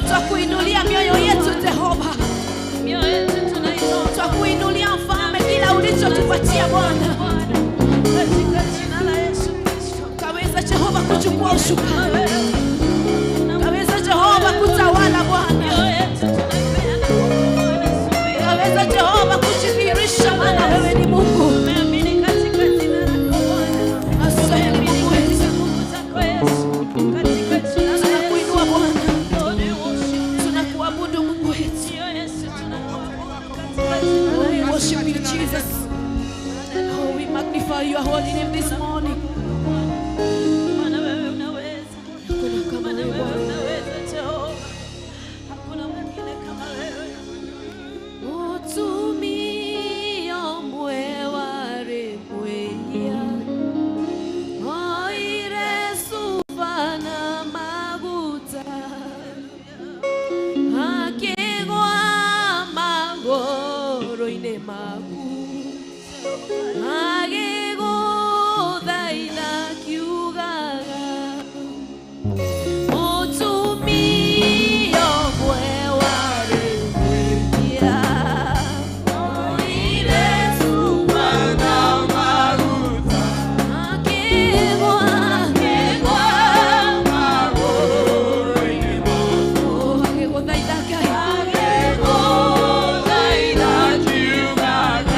twakuinulia mioyo yetu Jehova, twakuinulia Mfalme kila ulichotupatia Bwana. Kaweza Jehova kuchukua ushukrani, kaweza Jehova kutawala Bwana, kaweza Jehova kujidhihirisha, maana wewe ni Mungu. Tunakuinua Bwana, tunakuabudu Mungu wetu. We worship you Jesus. Oh, we magnify your holy name this morning. Gaga.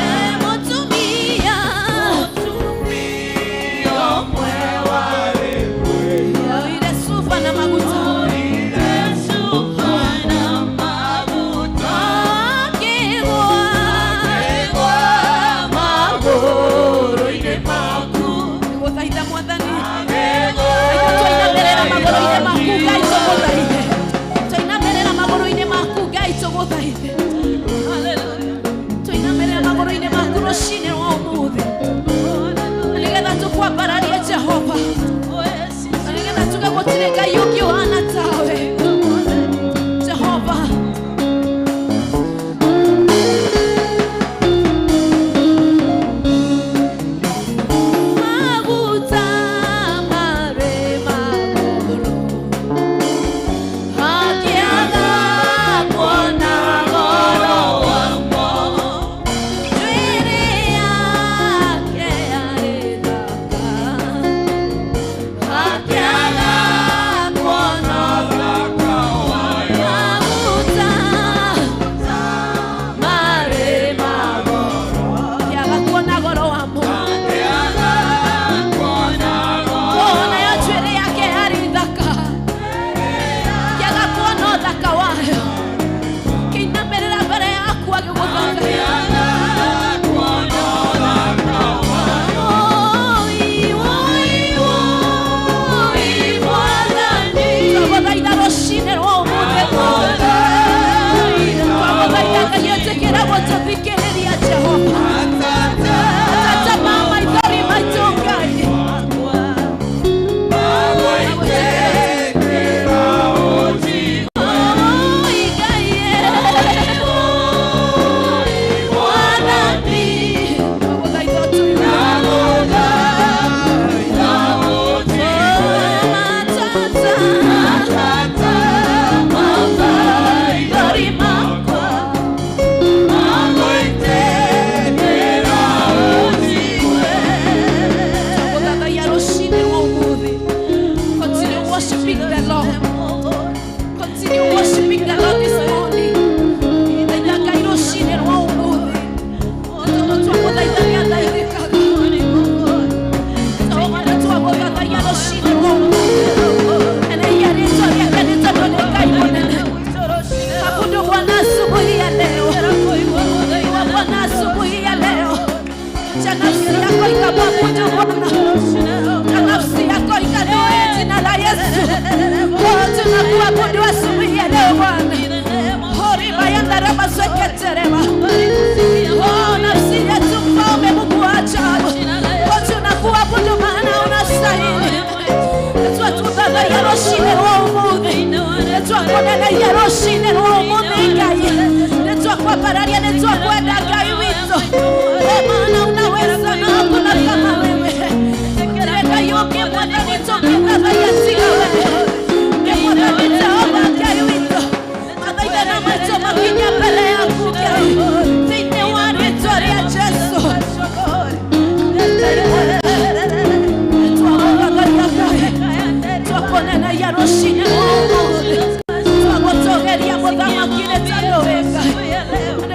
motama kile tanoweka.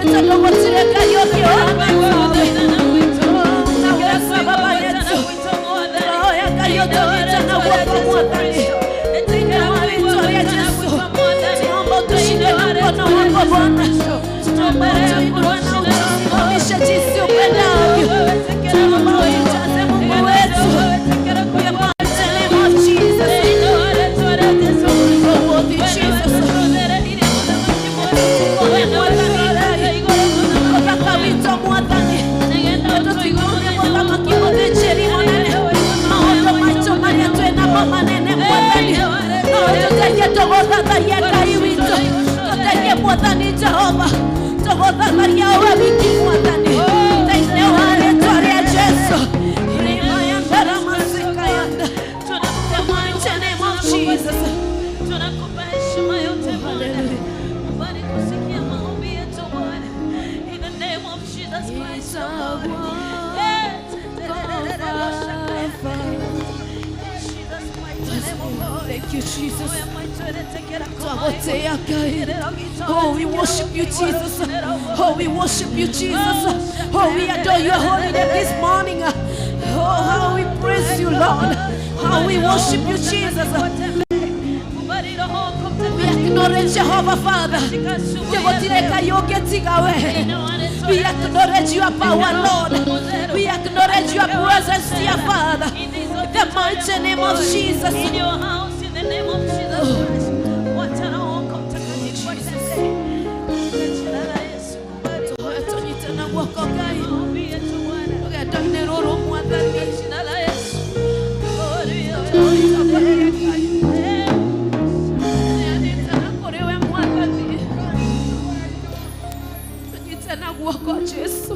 Anetaka watireka yote wanawe. Unaweza baba yetu. Roho yaka yote witana wako mwadhani. Etika victoria Yesu. Tunaomba tushinde mkono wako Bwana. Tunaomba tuinue na utusimamishe jinsi upendavyo. Tunaomba uijaze Mungu wetu. Thank you, Jesus. Oh, we worship you, Jesus. Oh, we worship you, Jesus. Oh, we adore your holy name this morning. Oh, how we praise you, Lord. How we worship you, Jesus. We acknowledge Jehovah, Father. We acknowledge your power, Lord. We acknowledge your presence, dear Father. In the mighty name of Jesus. In your house, in the name of Jesus Christ. What an welcome to Jesus.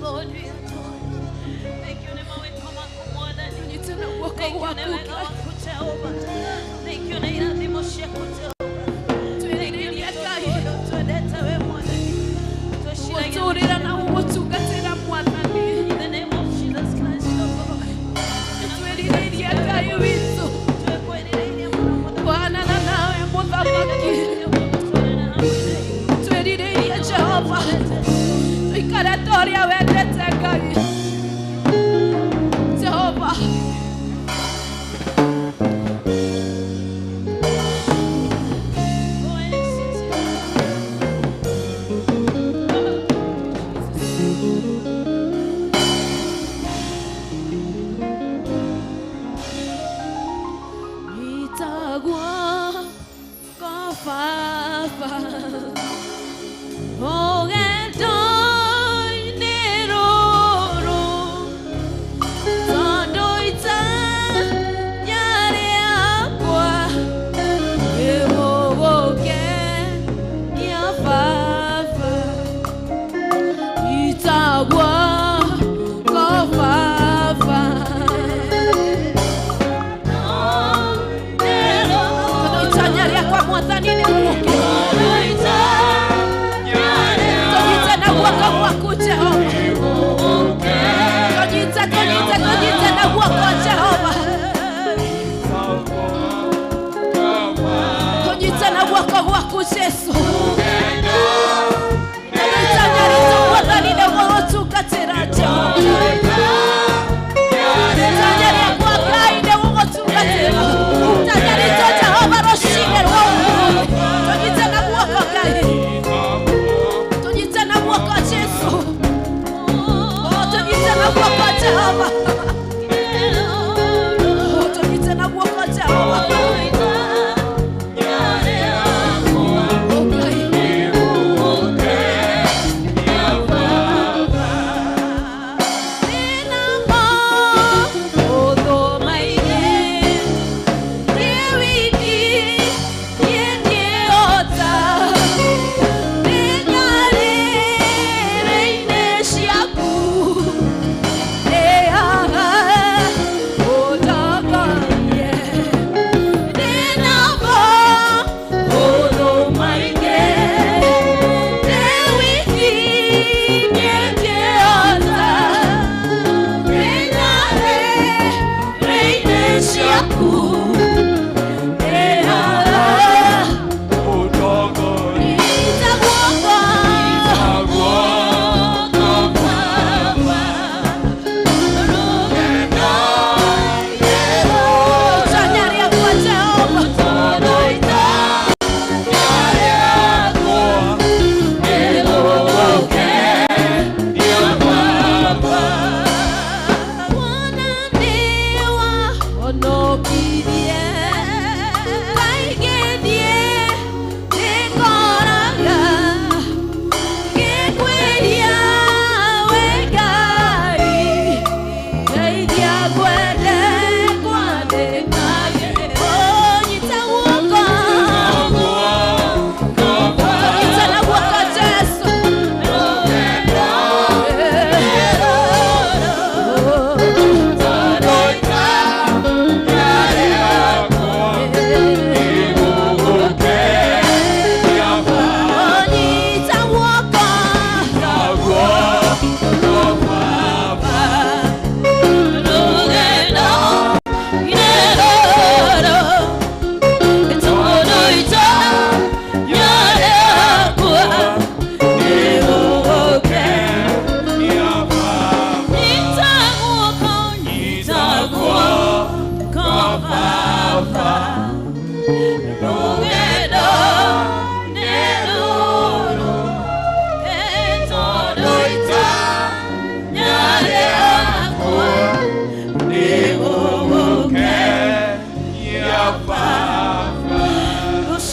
Lord, we adore you. Thank you, never we come and come more than you. Thank you, never go and put your over. Thank you, never the Moshe put your over. To the Gilead, to that away more than you. To Shiraya, in the name of Jesus Christ, Lord. To the Gilead, to Jehovah.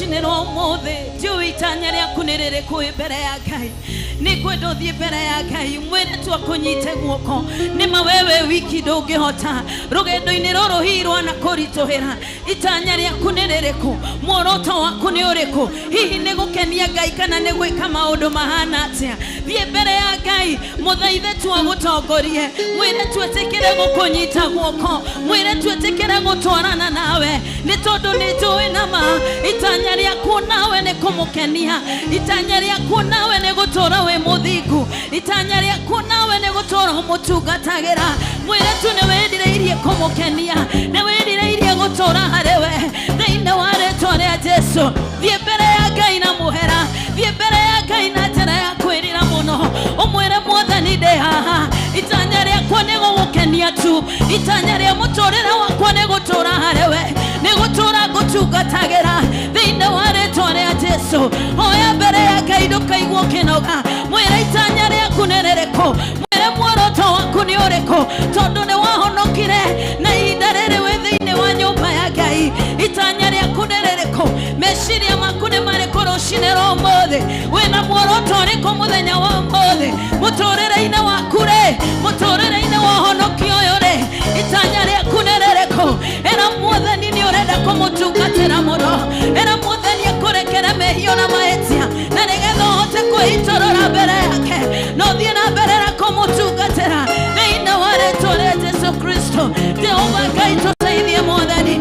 rucinero mothe juu itanya rĩaku nĩ rĩrĩkũ mbere ya Ngai nĩ kwenda ũthiĩ mbere ya Ngai mwĩre tu akũnyite guoko nĩma wewe wiki ndũngĩhota rũgendo-inĩ rũrũ hirwa na kũritũhĩra itanya rĩaku nĩ rĩrĩkũ muoroto waku nĩ ũrĩkũ hihi nĩ gũkenia Ngai kana nĩ gwĩka maũndũ mahana atĩa thiĩ mbere ya Ngai mũthaithe tu agũtongorie mwĩre tu etĩkĩre gũkũnyita guoko mwĩre tu etĩkĩre gũtwarana nawe nĩ tondũ nĩ njũĩ nama itanya rĩaku nawe nĩ kũmũkenia itanya rĩaku nawe nĩ gũtũra wĩ mũthingu itanya rĩaku nawe nĩ gũtũra ũmũtungatagĩra mwĩre tu nĩ wĩrirĩirie kũmũkenia nĩ wĩrirĩirie gũtũra harĩ we thĩinĩ wa rĩĩtwa rĩa Jesũ thiĩ mbere ya Ngai na mũhera thiĩ mbere ya Ngai na njĩra ya kwĩrira mũno ũmwĩre Mwathani ndĩ haha itanya rĩakwa nĩ gũgũkenia tu itanya rĩa mũtũrĩre wakwa nĩ gũtũra harĩ we nĩ gũtũra ngũtungatagĩra thĩinĩ wa rĩĩtwa rĩa Jesũ hoya mbere ya Ngai ndũkaigua ũkĩnoga mwĩre itanya rĩaku nĩ rĩrĩkũ mwĩre muoroto waku nĩ ũrĩkũ tondũ nĩ wahonokire na ihinda rĩrĩ wĩ thĩinĩ wa nyũmba ya Ngai itanya rĩaku nĩ rĩrĩkũ meciria maku nĩ marĩkũ rũcinĩ rwa ũmũthĩ wĩna muoroto ũrĩkũ mũthenya wa ũmũthĩ mũtũrĩre-inĩ waku rĩ mũtũrĩre-inĩ wa ũhonokio ũyũ rĩ itanya rĩaku nĩ rĩrĩkũ era Mwathani nĩ ũrenda kũmũtungatĩra mũno era Mwathani akũrekere mehia na mahĩtia na nĩgetha ũhote kwĩitũrũra mbere yake no thiĩ na mbere na kũmũtungatĩra thĩinĩ wa rĩĩtwa rĩa Jesũ Kristo Jehova Ngai tũteithie Mwathani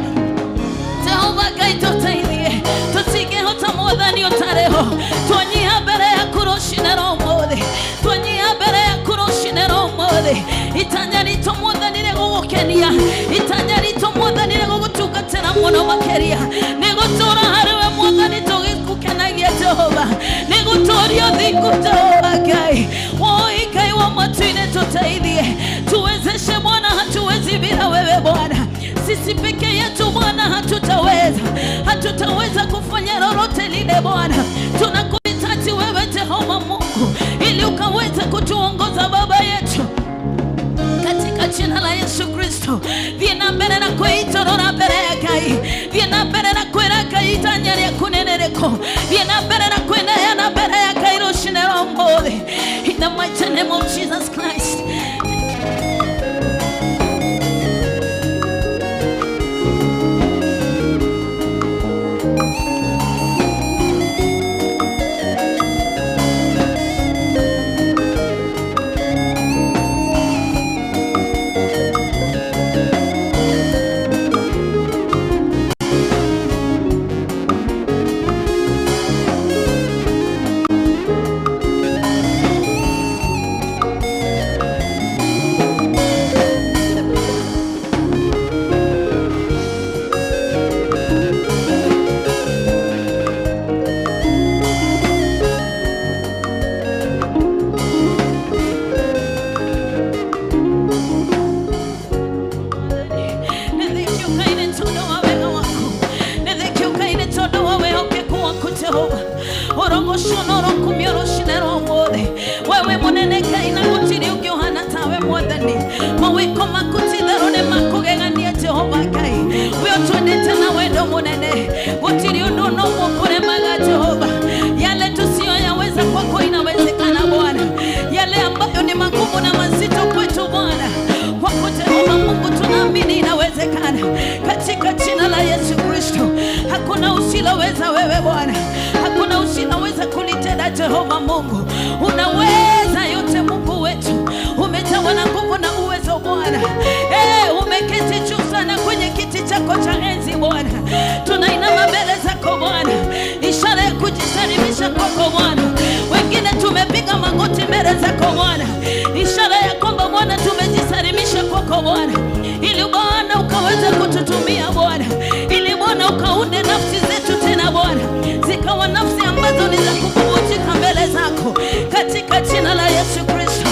Jehova Ngai tũteithie tũtingĩhota Mwathani ũtarĩho twanyiha mbere yaku rũcinĩ rwa ũmũthĩ twanyiha mbere yaku rũcinĩ rwa ũmũthĩ itanya ritũ Mwathani nĩ gũgũkenia itanya ritũ Mwathani nĩ gũgũtungatĩra mũno makĩria nĩ gũtũra harĩ we Mwathani tũgĩgũkenagia Jehova nĩ gũtũria ũthingu Jehova Ngai woi Ngai wa matu-inĩ tũteithie tuwezeshe Bwana hatuwezi bila wewe Bwana sisi peke yetu Bwana hatutaweza kufanya lolote lile Bwana tunakuhitaji wewe Jehova Mungu ili ukaweze kutuongoza Baba yetu katika jina la Yesu Kristo thiĩ na mbere na kwĩitũrũra mbere ya Ngai thiĩ na mbere na kwĩra Ngai itanya rĩaku nĩ rĩrĩkũ thiĩ na mbere na kwĩneana mbere ya Ngai rũcinĩ rwa ũmũthĩ in the mighty name of Jesus Christ. Wewe munene Ngai na gũtirĩ ũngĩ ũhana tawe Mwathani mawĩko maku ti-itherũ nĩ makũgegania Jehova Ngai we ũtwendete na wendo mũnene gũtirĩ ũndũ no ũkũremaga Jehova yale tusiyoyaweza kwako inawezekana Bwana yale ambayo ni magumu na mazito kwetu Bwana kwako Jehova Mungu tunaamini inawezekana katika jina la Yesu Kristo hakuna usiloweza wewe Bwana hakuna usiloweza kulitenda Jehova Mungu unaweza yote Mungu wetu umejawa na nguvu na uwezo Bwana umeketi juu sana kwenye kiti chako cha enzi Bwana tunainama mbele zako Bwana ishara ya kujisalimisha kwako Bwana wengine tumepiga magoti mbele zako Bwana ishara ya kwamba Bwana tumejisalimisha kwako Bwana ili Bwana ukaweza kututumia Bwana ili Bwana ukaunde nafsi zetu tena Bwana zikawa nafsi ambazo ni za kukubutika mbele zako katika jina la Yesu Kristo.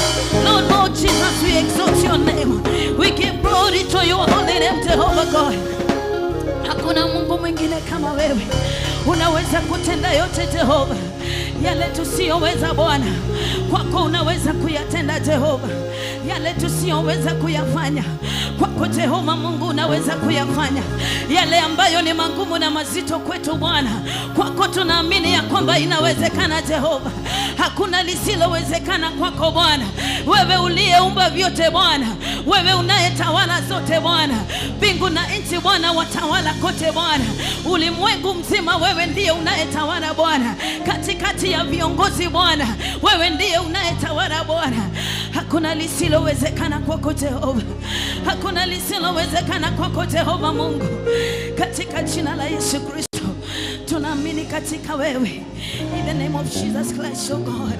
Lord Jesus, we exalt your name. We give glory to your holy name, Jehovah God. Hakuna Mungu mwingine kama wewe. Unaweza kutenda yote Jehova. Yale tusiyoweza Bwana, kwako unaweza kuyatenda Jehova. Yale tusiyoweza kuyafanya, kwako Jehova Mungu unaweza kuyafanya. Yale ambayo ni magumu na mazito kwetu Bwana, kwako tunaamini ya kwamba inawezekana Jehova. Hakuna lisilowezekana kwako Bwana. Wewe uliyeumba vyote Bwana, wewe unayetawala zote Bwana. Mbingu na nchi Bwana watawala kote Bwana. Ulimwengu mzima wewe ndiye unayetawala Bwana. Katikati ya viongozi Bwana, wewe ndiye unayetawala Bwana. Hakuna lisilowezekana kwako Jehova. Hakuna lisilowezekana kwako Jehova Mungu. Katika jina la Yesu Kristo tunaamini katika wewe. In the name of Jesus Christ, oh God.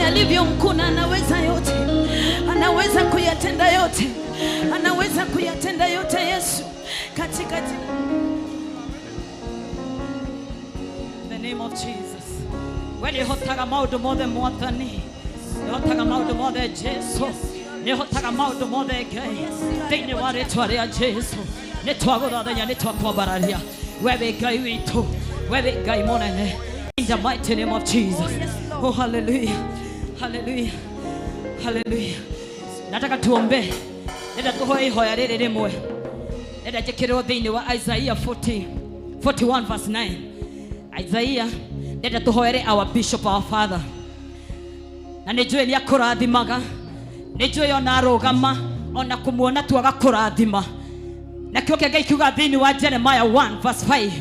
alivyo mkuu na anaweza yote, anaweza kuyatenda yote, anaweza kuyatenda yote Yesu, katika the name of Jesus. When you hotaga maudu mothe mwathani, you hotaga maudu mothe Jesu, you hotaga maudu mothe Ngai, thĩinĩ wa rĩĩtwa rĩa Jesu, nĩ twagũthathaiya, nĩ twakwambararia wewe Ngai witũ, wewe Ngai mũnene, in the mighty name of Jesus. Oh, hallelujah, hallelujah, hallelujah. Nataka tuombe, nenda tuhoe ihoya rĩrĩ rĩmwe, nenda njĩkĩrwo thĩinĩ wa Isaiah 41 verse 9. Isaiah, nenda tuhoere our bishop, our father. Na nĩnjũĩ nĩ akũrathimaga, nĩnjũĩ ona arũgama ona kũmuona tu agakũrathima. Na kĩo Ngai kiuga thĩinĩ wa Jeremiah 1 verse 5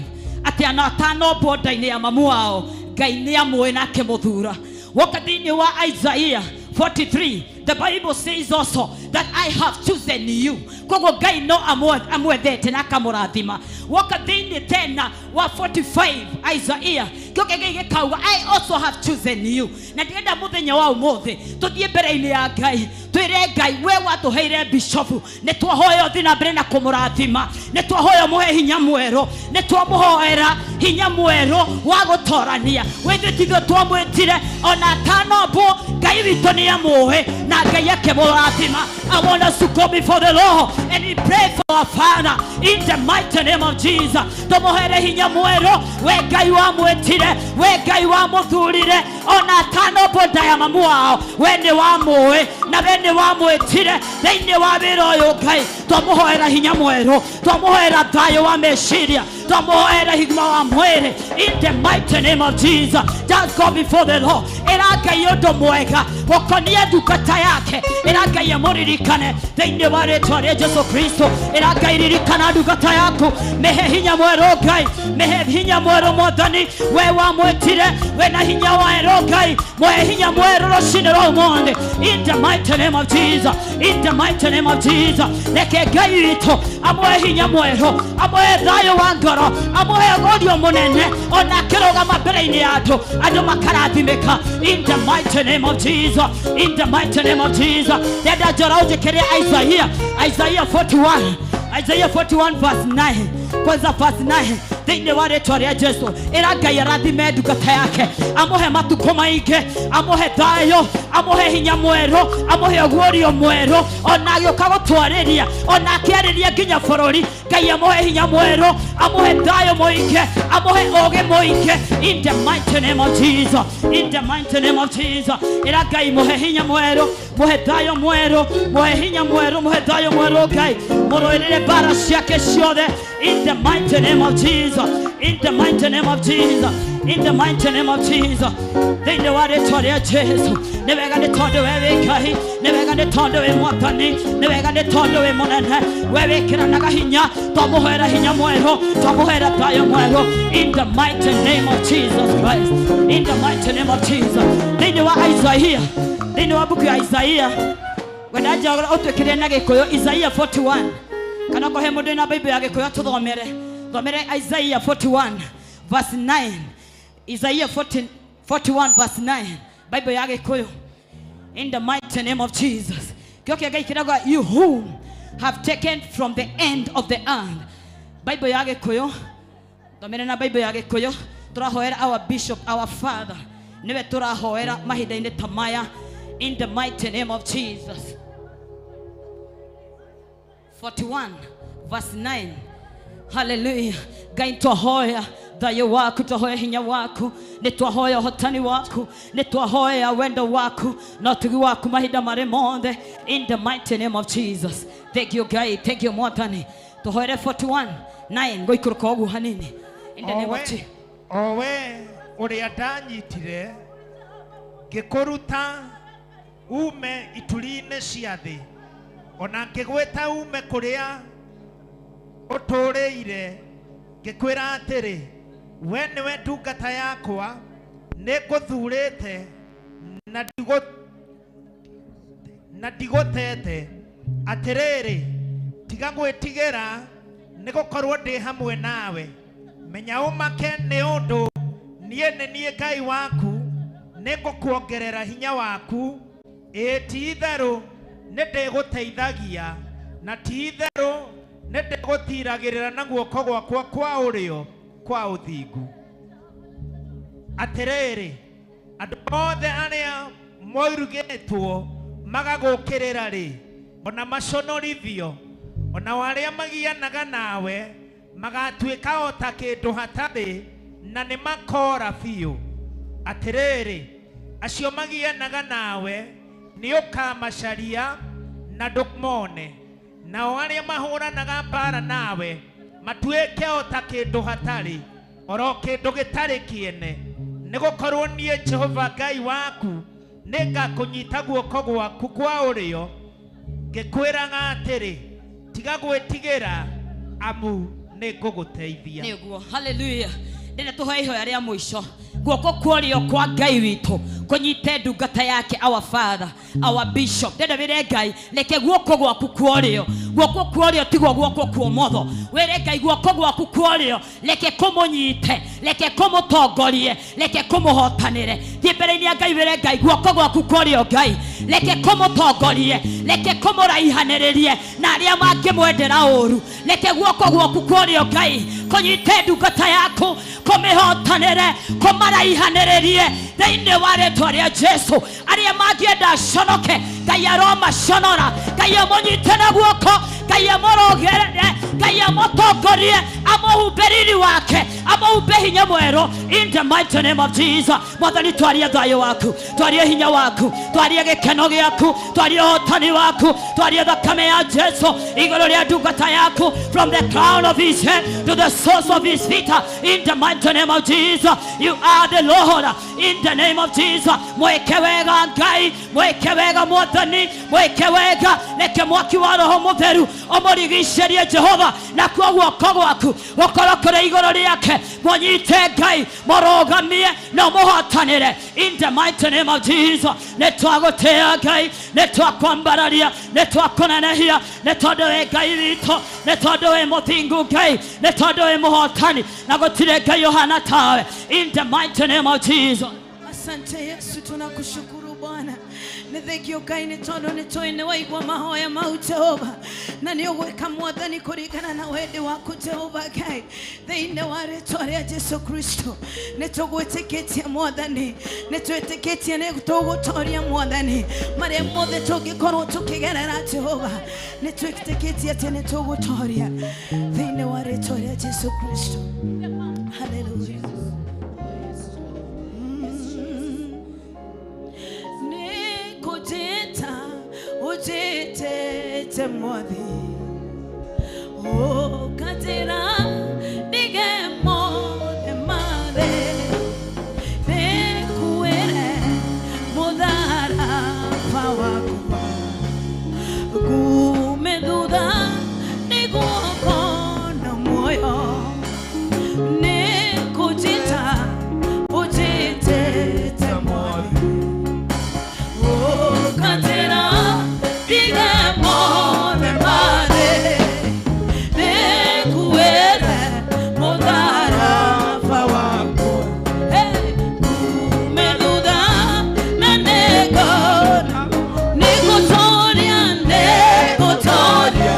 atĩ ana atanombwo nda-inĩ ya mamu wao Ngai nĩ amũĩ na akĩmũthura. Woka thĩinĩ wa Isaiah 43, the Bible says also that I have chosen you. Kogo Ngai no amwethete na akamũrathima. Woka thĩinĩ tena wa 45 Isaiah, kĩoke gĩkauga I also have chosen you. Na ndĩrenda mũthenya wa ũmũthĩ tũthiĩ mbere-inĩ ya Ngai twĩre Ngai we watũheire bishop, nĩ twahoya ũthiĩ na mbere na kũmũrathima, nĩ twahoya mũhe hinya mwerũ, nĩ twamũhoera hinya mwerũ wa gũtorania. Wĩthĩ tithũ twamwĩtire ona atanombwo Ngai witũ nĩ amũĩ na Ngai akĩmũrathima. I want us to go before the Lord and we pray for our Father in the mighty name of Jesus. Tũmũhere hinya mwerũ, we Ngai wamwĩtire, we Ngai wamũthurire ona atanombwo ndaya mamu wao, we nĩ wamũĩ na we nĩ wamwĩtire thĩinĩ wa wĩra ũyũ Ngai. Twamũhoera hinya mwerũ, twamũhoera thayũ wa meciria, twamũhoera hinya wa mwĩrĩ in the mighty name of Jesus. Just go before the Lord. Ĩra Ngai ũndũ mwega gũkonia ndungata yake, ĩra Ngai amũririkane thĩinĩ wa rĩĩtwa rĩa Jesũ Kristo. Ĩra Ngai ririkana ndungata yaku, mĩhe hinya mwerũ Ngai, mĩhe hinya mwerũ Mwathani, we wamwĩtire wĩna hinya mwerũ Ngai, mũhe hinya mwerũ rũcinĩ rwa ũmũthĩ in the mighty name of Jesus, in the mighty name of Jesus. Reke Ngai witũ amũhe hinya mwerũ, amũhe thayũ wa ngoro, amũhe ũgũrio mũnene ona akĩrũgama mbere-inĩ ya andũ makarathimĩka in the mighty name of Jesus, in the mighty name of Jesus. Ndenda njora ũnjĩkĩrie Isaiah 41, Isaiah 41 verse 9. Kwanza verse 9 thĩinĩ wa rĩĩtwa rĩa Jesũ. Ĩra Ngai arathime ndungata yake, amũhe matukũ maingĩ, amũhe thayũ, amũhe hinya mwerũ, amũhe ũguũrio mwerũ, ona agĩũka gũtwarĩria, ona akĩarĩria nginya bũrũri. Ngai amũhe hinya mwerũ, amũhe thayũ mũingĩ, amũhe ũũgĩ mũingĩ in the mighty name of Jesus, in the mighty name of Jesus. Ĩra Ngai mũhe hinya mwerũ, mũhe thayũ mwerũ, mũhe hinya mwerũ, mũhe thayũ mwerũ Ngai, mũrũĩrĩre mbara ciake ciothe in the mighty name of Jesus, in the mighty name of Jesus, in the mighty name of Jesus. Thĩinĩ wa rĩĩtwa rĩa Jesũ. Nĩ wega nĩ tondũ we wĩ Ngai, nĩ wega nĩ tondũ wĩ Mwathani, nĩ wega nĩ tondũ wĩ mũnene, we wĩkĩranaga hinya. Twamũhoera hinya mwerũ, twamũhoera thayũ mwerũ in the mighty name of Jesus Christ, in the mighty name of Jesus. Thĩinĩ wa Isaiah, thĩinĩ wa buku ya Isaiah, wenda njagũra ũtwĩkĩrie na Gĩkũyũ Isaiah 41. Kana kũhe mũndũ na Bible ya Gĩkũyũ thomere Isaiah 41 verse 9. Isaiah 41 verse 9. Bible ya Gĩkũyũ in the mighty name of Jesus. Kĩoke Ngai kĩrauga you who have taken from the end of the earth. Bible ya Gĩkũyũ thomere na Bible ya Gĩkũyũ. Tũrahoera our bishop, our father, niwe tũrahoera mahinda-inĩ ta maya in the mighty name of Jesus. 41 verse 9. Hallelujah. Ngai twahoya thayũ waku, twahoya hinya waku, nĩ twahoya ũhotani waku, nĩ twahoya wendo waku na ũtugi waku mahinda marĩ mothe in the mighty name of Jesus. Thank you Ngai, thank you Mwathani. Tũhoere 41 9 gũikũrũka ũguo hanini in the name of Jesus. Owe ũrĩa ndanyitire ngĩkũruta ume ituri-inĩ cia thĩ, ona ngĩgwĩta ume kũrĩa ũtũũrĩire, ngĩkwĩra atĩrĩ we nĩwe ndungata yakwa, nĩngũthurĩte na ndigũtete. Atĩrĩrĩ, tiga gwĩtigĩra nĩgũkorwo ndĩ hamwe nawe, menya ũmake nĩ ũndũ niĩ nĩ niĩ Ngai waku, nĩngũkuongerera hinya waku. Ti-itherũ nĩndĩgũteithagia, na ti-itherũ nĩndĩgũtiragĩrĩra na guoko gwakwa kwa ũrĩo kwa ũthingu. Atĩrĩrĩ, andũ othe arĩa moirugĩtwo magagũkĩrĩra-rĩ, ona maconorithio, ona arĩa magianaga nawe magatuĩka o ta kĩndũ hatarĩ na nĩ makora biũ. Atĩrĩrĩ, acio magianaga nawe nĩ ũkamacaria na ndũmone, nao arĩa mahũranaga mbara nawe matuĩke o ta kĩndũ hatarĩ, oro kĩndũ gĩtarĩ kĩene. Nĩgũkorwo niĩ Jehova Ngai waku nĩngakũnyita guoko gwaku kwa ũrĩo, ngĩkwĩraga atĩrĩ tiga gwĩtigĩra amu nĩngũgũteithia. Nĩguo, hallelujah. ndĩna tũhoe ihoya rĩa mũico guoko kũrĩo kwa Ngai witũ kũnyite ndungata yake, our father, our bishop. Ndĩna wĩre Ngai reke guoko gwaku kũrĩo, guoko kũrĩo tigwo guoko kwa ũmotho. Wĩre Ngai guoko gwaku kũrĩo reke kũmũnyite, reke kũmũtongorie, reke kũmũhotanĩre. Thiĩ mbere-inĩ ya Ngai wĩre Ngai guoko gwaku kũrĩo Ngai reke kũmũtongorie, reke kũmũraihanĩrĩrie na arĩa mangĩmwendera ũru. Reke guoko gwaku kũrĩo Ngai kũnyite ndungata yaku, kũmĩhotanĩre, kũmaraihanĩrĩrie thĩinĩ wa rĩĩtwa rĩa Jesũ. Arĩa mangĩenda aconoke Ngai aromaconora, Ngai amũnyite na guoko, Ngai amũrũgĩrĩre, Ngai amũtongorie, amũhumbe riri wake, amũhumbe hinya mwerũ in the mighty name of Jesus. Mwathani twarie thayũ waku, twarie hinya waku, twarie gĩkeno gĩaku, twarie ũhotani waku, twarie thakame ya Jesũ igũrũ rĩa ndungata yaku, from the crown of his head to the source of his feet, in the mighty name of Jesus. You are the Lord, in the name of Jesus. Mweke wega Ngai, mweke wega Mwathani, mweke wega. Reke mwaki wa Roho Mũtheru ũmũrigicĩrie Jehova, na kwa guoko gwaku gũkorwo kũrĩ igũrũ rĩake. Mũnyite Ngai, mũrũgamie na mũhotanĩre in the mighty name of Jesus. Nĩtwagũtĩĩa Ngai, nĩtwakwambararia, nĩtwakũnenehia, nĩ tondũ wĩ Ngai witũ, nĩ tondũ wĩ mũthingu Ngai, nĩ tondũ wĩ mũhotani, na gũtirĩ Ngai ũhana tawe in the mighty name of Jesus. Asante Yesu, tunakushukuru Bwana. Nithegio Ngai nĩ tondũ nĩtũĩ nĩwaigua mahoya mau Jehova, na nĩũgwĩka Mwathani kũringana na wendi waku Jehova Ngai, thĩinĩ wa rĩĩtwa rĩa Jesũ Kristo. Nĩtũgwĩtĩkĩtie Mwathani, nĩtwĩtĩkĩtie nĩtũgũtoria Mwathani marĩa mothe tũngĩkorwo tũkĩgerera Jehova, nĩtwĩtĩkĩtie atĩ nĩtũgũtoria thĩinĩ wa rĩĩtwa rĩa Jesũ Kristo. Hallelujah. Ujete mwathi o katera digemo de mare de kuere modara pawaku gume duda ni guoko na moyo ne kujita ujete mwathi o katera digamos de madre de cuera modara fawaku me duda na negona negotoria negotoria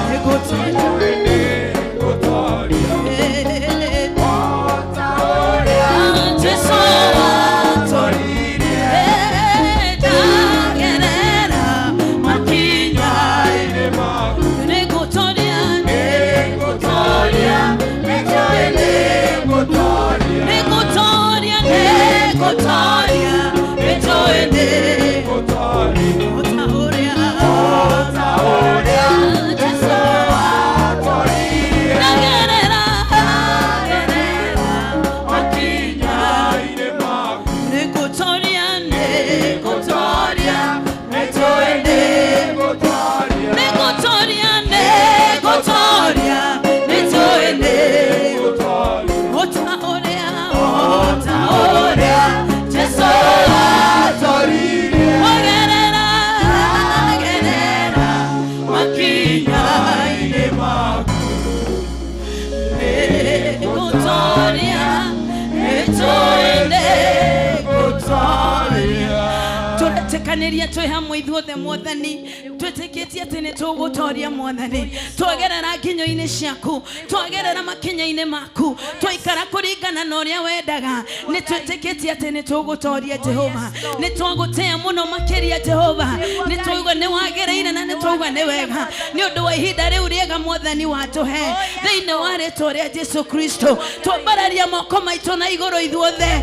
Kanĩria twĩ hamwe ithuothe Mwathani, twĩtĩkĩtie atĩ nĩtũgũtoria Mwathani, twagerera nginyo-inĩ ciaku, twagerera makinya-inĩ maku, twaikara kũringana na ũrĩa wendaga. Nĩtwĩtĩkĩtie atĩ nĩtũgũtoria Jehova, nĩtwagũtĩĩa mũno makĩria Jehova, nĩtwaigua nĩwagĩrĩire na nĩtwaigua nĩ wega nĩ ũndũ wa ihinda rĩu rĩega Mwathani watũhe thĩinĩ wa rĩĩtwa rĩa Jesũ Kristo. Twambararia moko maitũ na igũrũ ithuothe,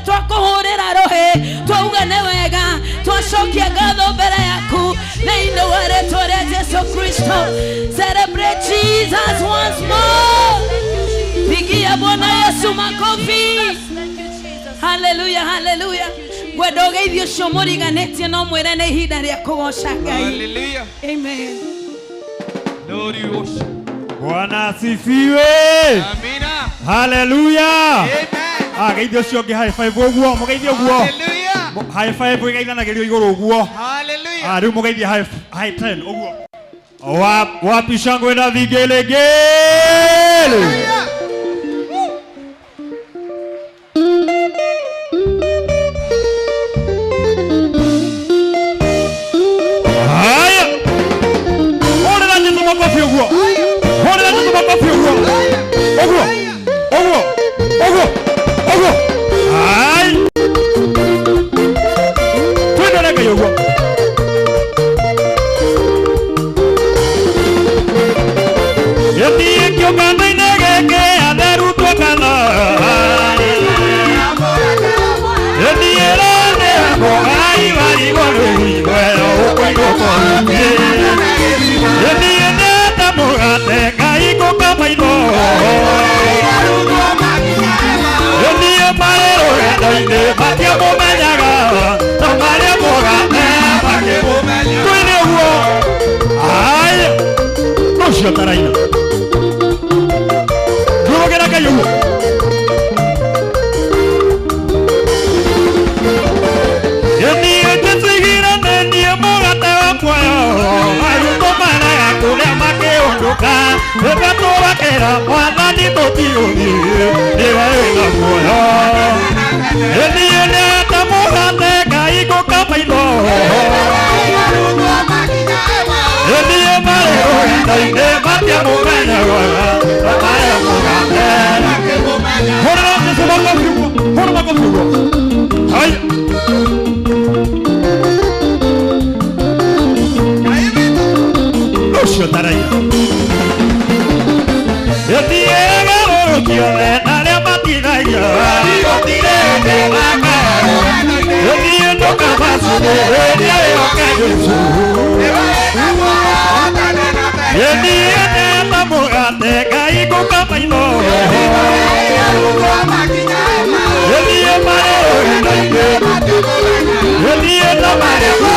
twakũhũrĩra rũhĩ, twauga nĩ wega, twacokia ngatho mbere yaku thĩinĩ wa rĩĩtwa rĩa Jesũ Kristo. Celebrate Jesus once more. Pigia Bwana Yesu makofi. Hallelujah, hallelujah. Gwenda ũgeithio ũcio mũriganĩtie no mwĩre nĩ ihinda rĩa kũgoca Ngai. Hallelujah. Amen. Glory worship. Bwana asifiwe. Amina. Hallelujah. Amen. Geithio cio ngi high five uguo mugeithio uguo. Hallelujah. High five igeithanagirio iguru uguo. Hallelujah. Riu mugeithia high 10 uguo. Wapi shangwe na vigelegele. Haya. Ole na nyizo makofi uguo. Ole na nyizo makofi uguo. Uguo. Uguo. Uguo. Uguo. Hai. Twende leke uguo. Yeti kyo kanda inegeke aderu twakana. Yeti erane bogai bari bori kwero kwego kwero. Yeti eneta mogate kai ko kamaino. Yeti marero ende batia bomenyaga. Tamare mogate bake bomenyaga. Twende uo. Ai. Nosho taraina. Gera kayo. Yeni etesigira neni mogata mwayo. Ayuto mana ya kule make ondoka. Ebato bakera mwanani totio ni. Eva ena mwayo. Yeni eneta mogate kaiko kamaino. Yeni emarero ende batia momenya gwaga. Amaya mogate. Hora na se makofiugo. Hora makofiugo. Hai. Osho tarai. Etiega orokio le ale matidaya. Otirege baka. Etiendo kabasu de ria okayesu. Etiende tamogate kai ko kamaino. Elie marero ende. Elie marero.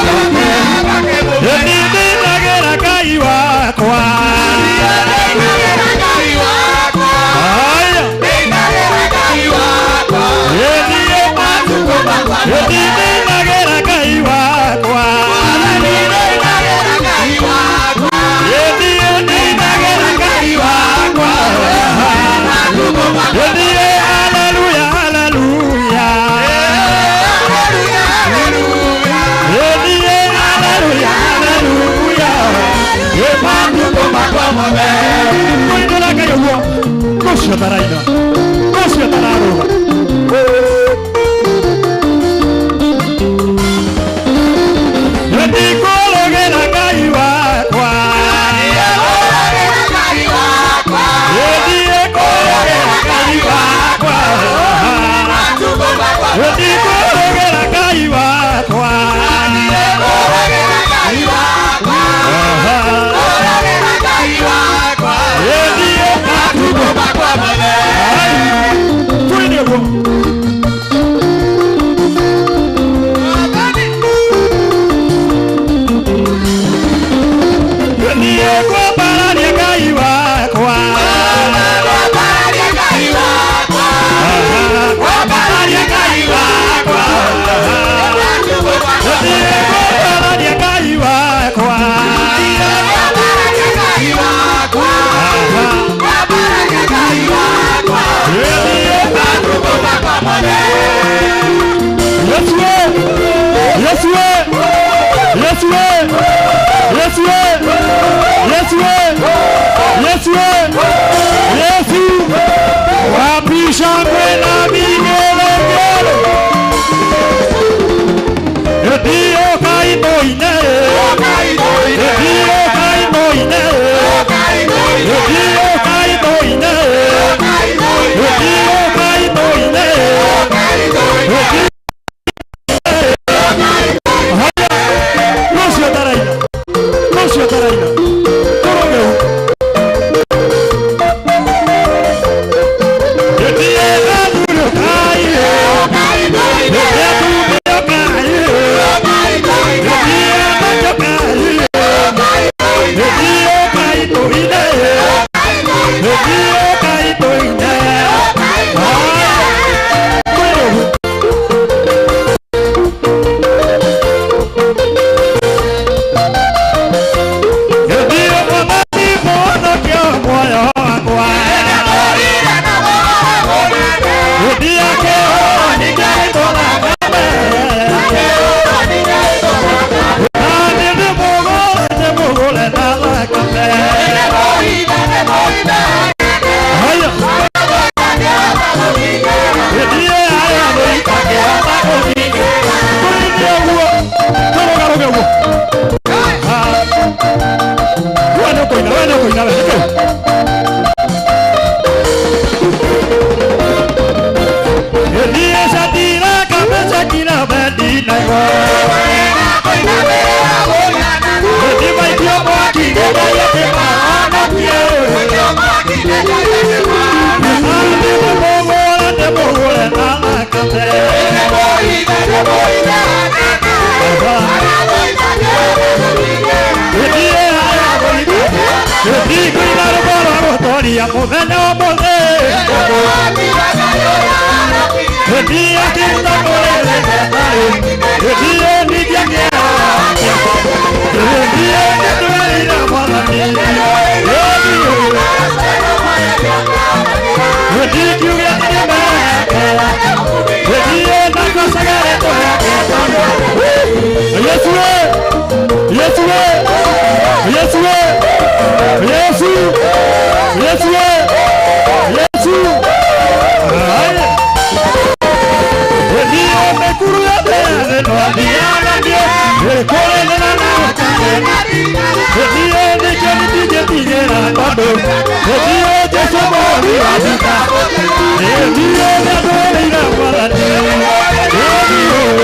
Elie nagera kai wakwa. Aya. Elie matuko. Elie nagera kai wakwa. Elie nagera kai wakwa. Elie hallelujah hallelujah. Elie hallelujah hallelujah. Ematuko makwamame. Koindola kayo uo. Kosho taraina. Kosho tararuga. Etikologira kai wakwa. Etikologira kai wakwa. Etikologira kai wakwa. Hallelujah. nago Dima idio mwaki nenda yake maana pia Demo gole na nakate Toria momene omone Dia kita boleh ketare Dia ni dia dia Dia tu ina malani Dia juga dia mana Dia nak sagare to Yesue Yesue Yesue Yesu Yesu Yesu Dia mekuru de no dia dia kore na na Dia de jeni dia na bado Dia de sobori azita Dia de dori na wala Dia dia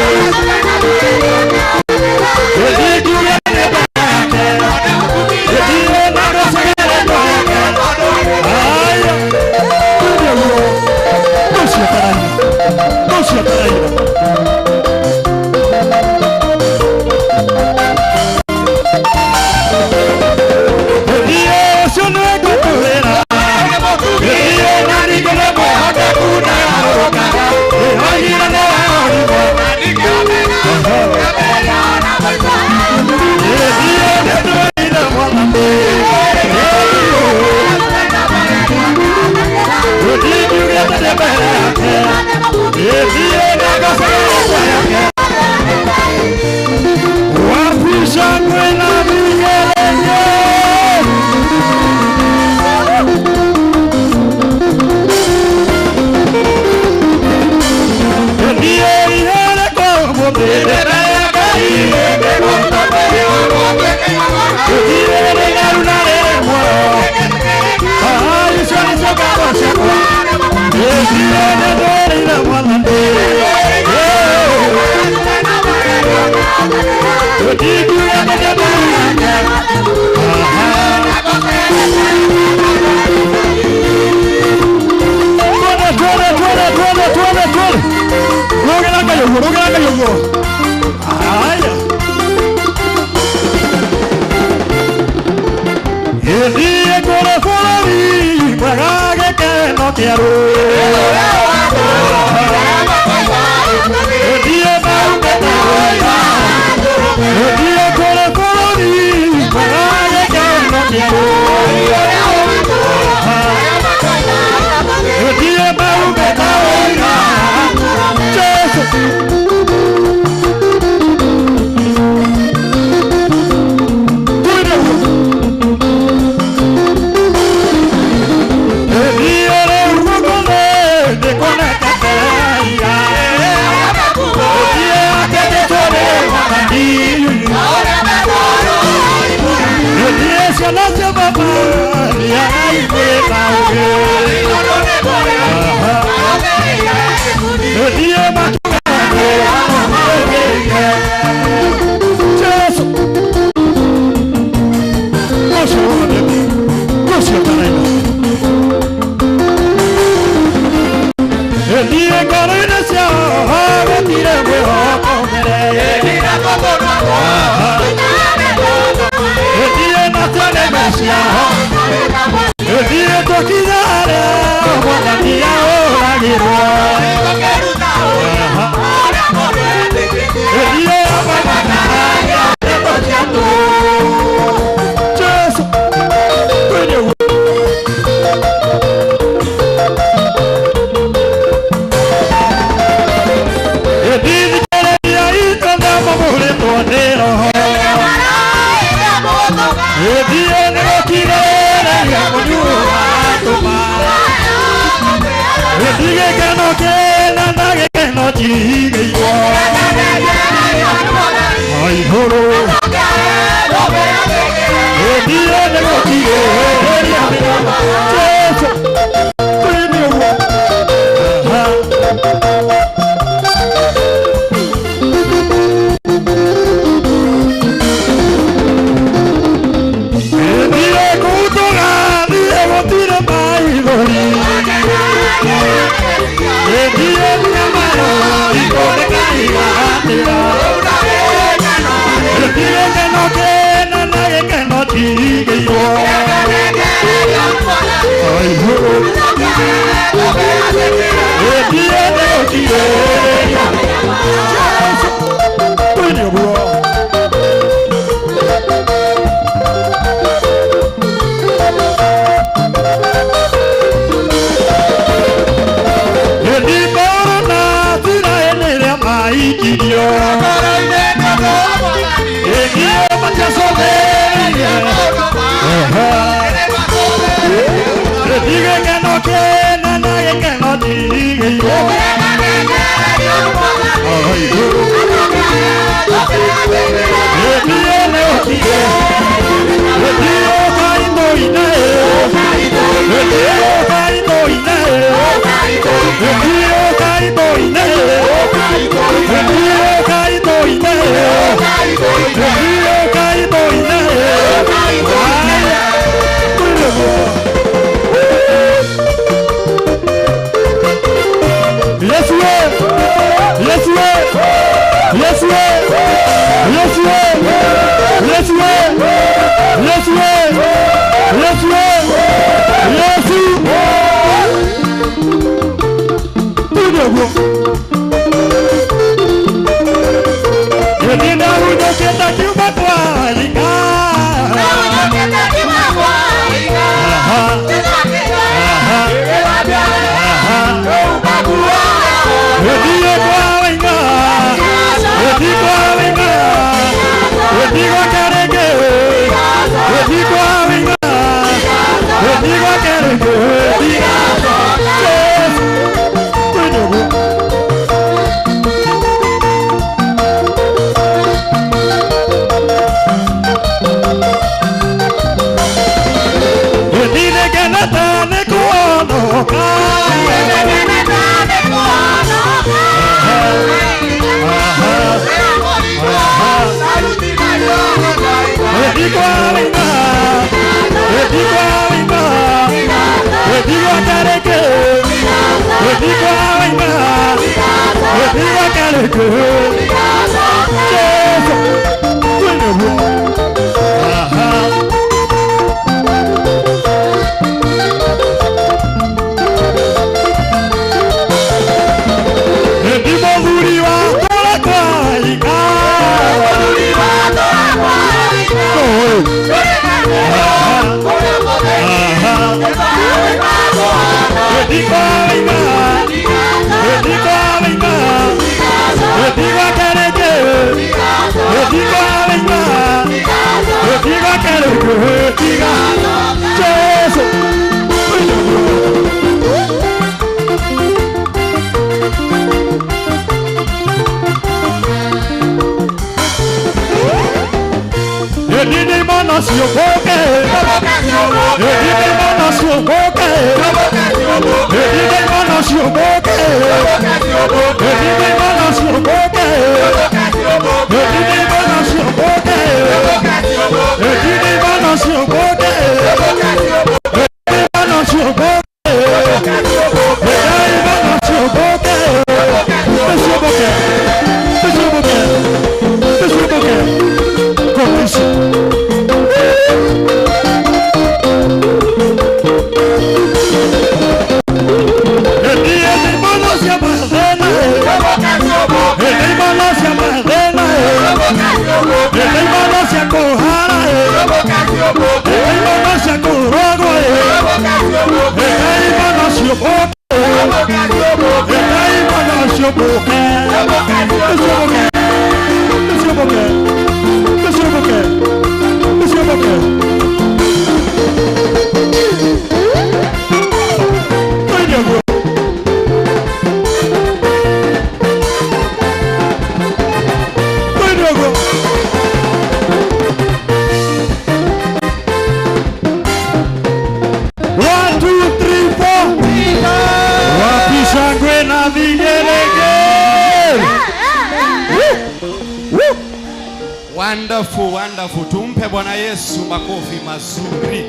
Wonderful, wonderful. Tumpe Bwana Yesu makofi mazuri.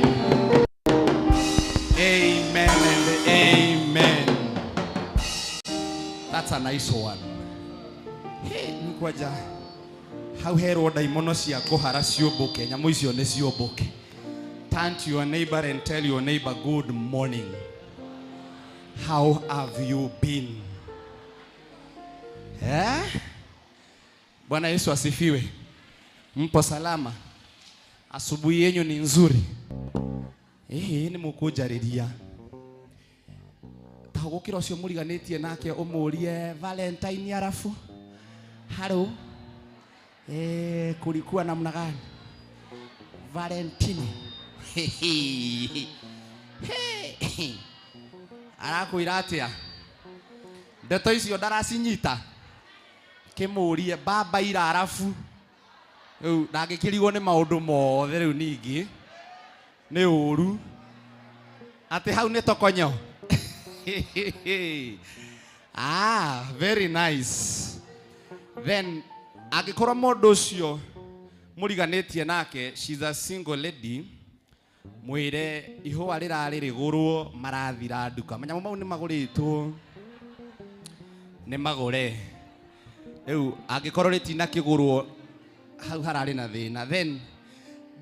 Amen and amen. That's a nice one. Nikwaja hau herwo ndaimono cia kuhara ciumbuke nyamũ icio nĩ ciumbuke. Turn to your neighbor and tell your neighbor good morning. How have you been? Bwana Yesu asifiwe. Mpo salama? Asubuhi yenu ni nzuri? Ni mukujariria. Tahogokira ucio muriganitie nake umurie Valentine arafu. Hello. Kulikuwa namna gani? Valentine. Arakwira atia? Ndeto icio ndaracinyita. Kimurie baba ira arafu. Riu ndangikirigwo ni maundu mothe riu ningi. Ni uru. Ati hau ni tokonyo. Very nice. Then agikorwo mundu ucio muriganitie nake, she's a single lady. Mwire ihua rirari rigurwo marathira nduka. Manyamu mau ni maguritwo. Ni magure. Riu agikorwo ritina kigurwo hau harari na thina. Then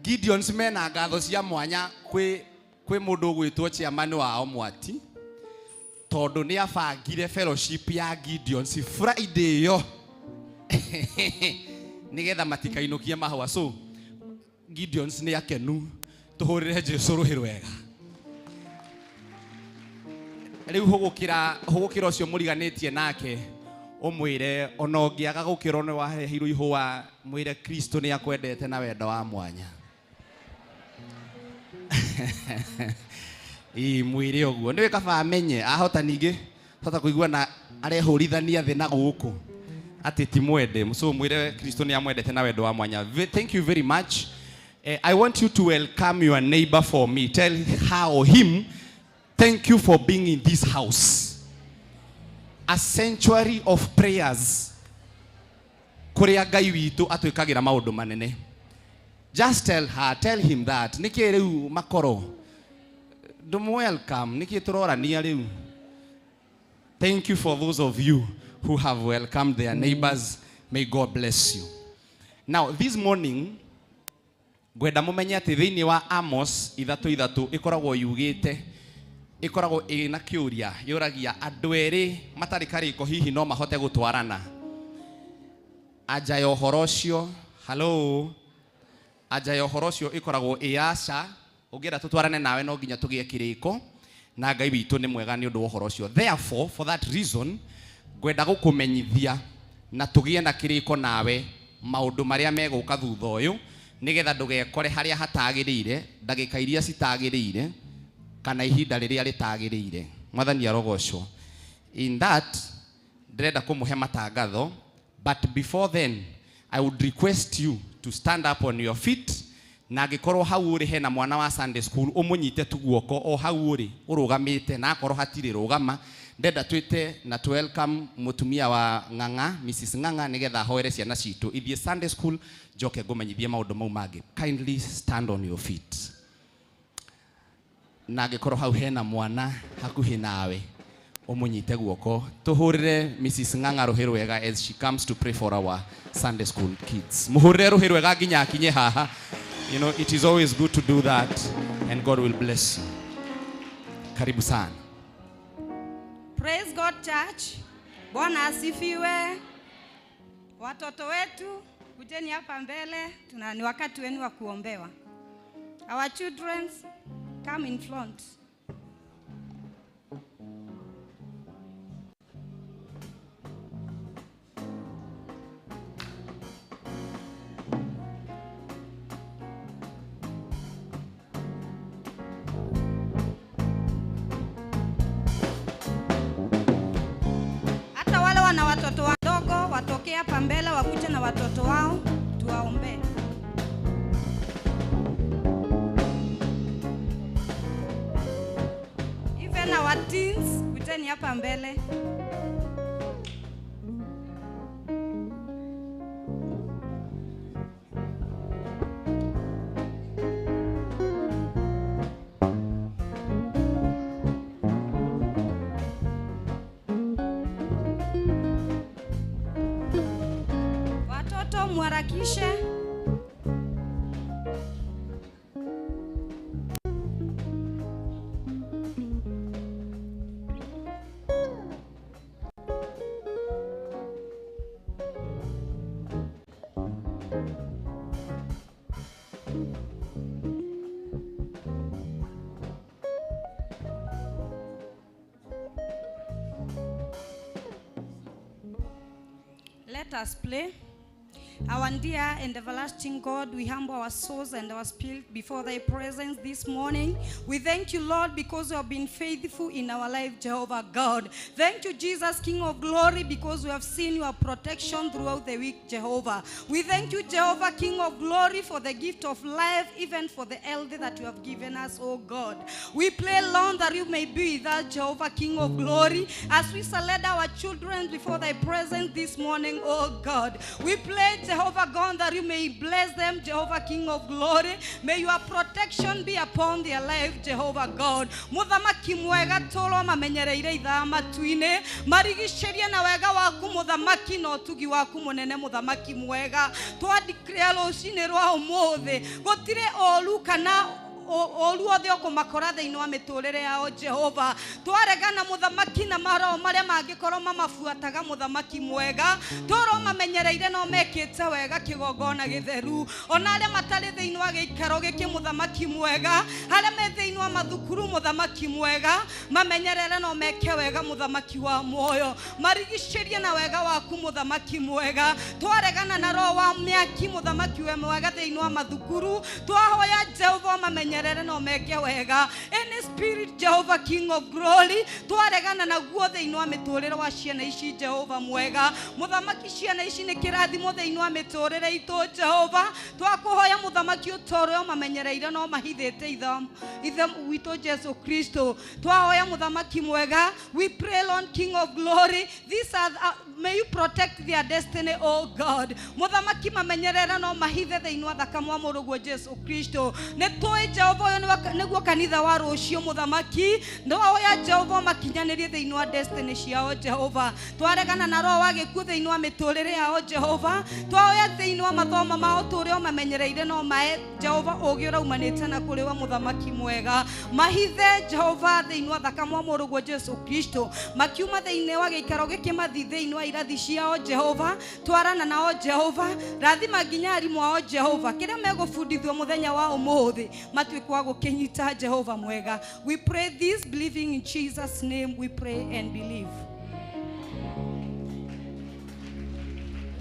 Gideon's mena ngatho cia mwanya kwi mundu gwitwo chairman wao Mwati. Tondu ni abangire fellowship ya Gideon's Friday yo. Nigetha matikainukie mahwa. So Gideon's ni akenu tuhurire Jesu ruhiru wega. Riu hugukira ucio muriganitie nake umwire ona ungiaga gukira ni wahehirwo ihua mwire Kristo ni akwendete na wendo wa mwanya. Mwire oguo niwe kaba amenye ahota ningi hota kuigua na arehurithania thi na guku ati ti mwende. So mwire Kristo ni amwendete na wendo wa mwanya. Thank you very much. I want you to welcome your neighbor for me. Tell her or him, thank you for being in this house. A sanctuary of prayers. Kuria Ngai witu atwikagira maundu manene. Just tell her, tell him that. Niki riu makoro. Welcome. Niki turorania riu. Thank you for those of you who have welcomed their neighbors. May God bless you. Now this morning, gwenda mumenye ati thiini wa Amos 3:3 ikoragwo yugite ikoragwo ina kiuria yuragia andu eri matari kariko hihi no mahote gutwarana. Aja ya uhoro ucio, hello, aja ya uhoro ucio ikoragwo iasha ugira tutwarane nawe no nginya tugie kiriko na Ngai witu ni mwega ni undu wa uhoro ucio. Therefore, for that reason, gwenda gukumenyithia na tugie na kiriko nawe maundu maria meguka thutha uyu nigetha ndugekore haria hatagirire ndagika iria citagirire kana ihinda riria ritagirire. Mwathani arogocwo. In that ndrenda kumuhe matangatho, but before then I would request you to stand up on your feet. Na gikorwo hau uri hena mwana wa Sunday school umunyite tuguoko o hau uri urugamite na akorwo hatiri rugama ndenda twite na to welcome mutumia wa Ng'ang'a, Mrs. Ng'ang'a nigetha hoere ciana citu ithie Sunday school joke ngumenyithie maundu mau mangi. Kindly stand on your feet. Na gikorwo hau hena mwana hakuhi nawe umunyite guoko tuhurire Mrs. Ng'ang'a ruhiru wega as she comes to pray for our Sunday school kids. Muhurire ruhiru wega nginya akinye haha. You know, it is always good to do that and God will bless you. Karibu sana. Praise God church. Bwana asifiwe. Watoto wetu kujeni hapa mbele, ni wakati wenu wa kuombewa. Our children come in front. Na watoto wadogo watokee hapa mbele wakuje na watoto wao tuwaombe. Even our teens kujeni hapa mbele. muharakishe. Let us pray. Our dear and everlasting God, we humble our souls and our spirit before thy presence this morning. We thank you, Lord, because you have been faithful in our life, Jehovah God. Thank you, Jesus, King of glory, because we have seen your protection throughout the week, Jehovah. We thank you, Jehovah, King of glory, for the gift of life, even for the health that you have given us, oh God. We pray, Lord, that you may be with us, Jehovah, King of glory, as we select our children before thy presence this morning, oh God. We pray, Jehovah God, that you may bless them, Jehovah, King of glory. May your protection be upon their life, Jehovah God. Muthamaki mwega tolo mamenyereire ithaa matuine marigisheria na wega waku muthamaki no tugi waku munene muthamaki mwega twadeclare rucini rwa umuthi gutire oru kana oluothe okumakora thiini wa miturire yao Jehova twaregana muthamaki na maro maria mangikorwo mamafuataga muthamaki mwega toro mamenyereire no mekite wega kigongona githeru ona aria matari thiini wa giikaro giki muthamaki mwega aria me thiini wa mathukuru muthamaki mwega mamenyerere no meke wega muthamaki wa moyo marigishirie na wega waku muthamaki mwega twaregana na roho wa miaki muthamaki we mwega thiini wa mathukuru twahoya Jehova mamenyerere no meke wega any spirit Jehovah King of glory twaregana na guo thiini wa miturire wa ciana ici Jehova mwega muthamaki ciana ici ni kirathimo thiini wa miturire itu Jehova twakuhoya muthamaki utoro mamenyereire no mahithite ithem witu Jesu Kristo twahoya muthamaki mwega we pray Lord King of glory these are may you protect their destiny oh God muthamaki mamenyerere no mahithe thiini wa thakame wa muruguo Jesu Kristo ne toy Jehova niguo kanitha wa rucio muthamaki ndoya Jehova makinyanirie thiini wa destiny ciao Jehova twaregana na roho wa gikuo thiini wa miturire yao Jehova twaoya thiini wa mathoma mao turio mamenyereire no mae Jehova ogiora umanite na kuriwa muthamaki mwega mahithe Jehova thiini wa thakame wa muruguo Jesu Kristo makiuma thiini wa giikaro gikimathi thiini wa irathi ciao Jehova twarana nao Jehova rathima nginya arimu ao Jehova kiria megufundithio muthenya wa umuthi matwike wa gukinyita Jehova mwega we pray this believing in Jesus name we pray and believe.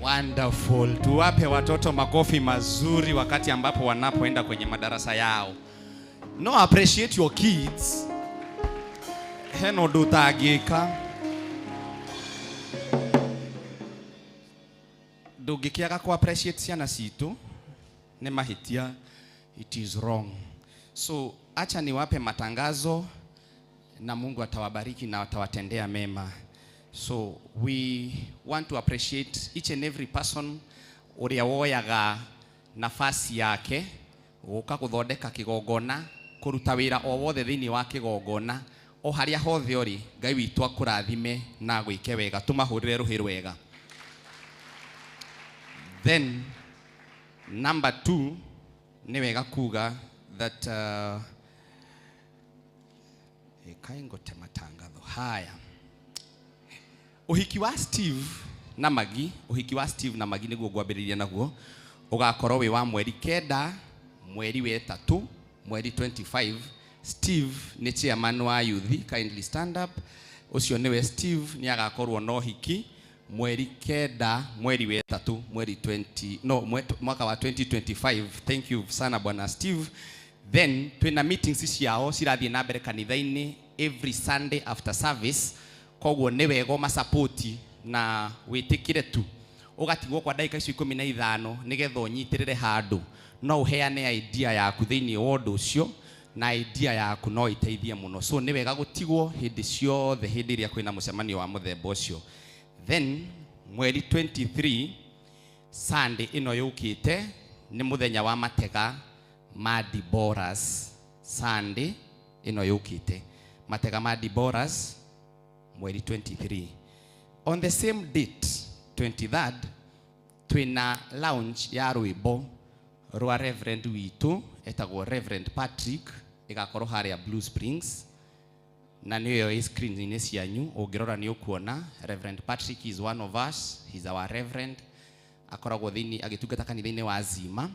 Wonderful. Tuwape watoto makofi mazuri wakati ambapo wanapoenda kwenye madarasa yao. No, appreciate your kids. Heno dutagika. Dugikiaga ku appreciate ciana citu ne mahitia it is wrong. So acha niwape matangazo na Mungu atawabariki na atawatendea mema. So we want to appreciate each and every person uria woyaga nafasi yake guka kuthondeka kigongona kuruta wira o wothe thiini wa kigongona o haria hothe ori Ngai witu akurathime na gwike wega tumahurire ruhi rwega. Then number 2 ni wega kuga that kaingote matangatho haya uhiki wa Steve na Magi niguo gwambiriria naguo ugakorwo wi wa mweri 9 mweri wa 3 mweri 25 Steve ni chairman wa youth kindly stand up ucio niwe Steve ni agakorwo no hiki mweri 9 mweri wa 3 mweri 20 no mwaka wa 2025 thank you sana bwana Steve. Then twina meetings ciao cirathie na mbere kanitha-ini every Sunday after service koguo ni wego ma support na witikire tu ugatigwo kwa dakika icio 15 nigetha unyitirire handu no uheane idea yaku thiini wa undu ucio na idea yaku no iteithie muno so ni wega gutigwo hindi ciothe hindi iria kwina mucemanio wa muthemba ucio. Then mweri 23 Sunday ino yukite ni muthenya wa matega ma Diboras Sunday ino yukite matega ma Diboras mweri 23 on the same date 23rd twina lounge ya rwimbo rwa Reverend witu etagwo Reverend Patrick igakorwo haria Blue Springs na niyo screen ine cianyu ungirora ni ukuona Reverend Patrick is one of us. He's our reverend akoragwo thini agitungata kanitha-ini wa Zima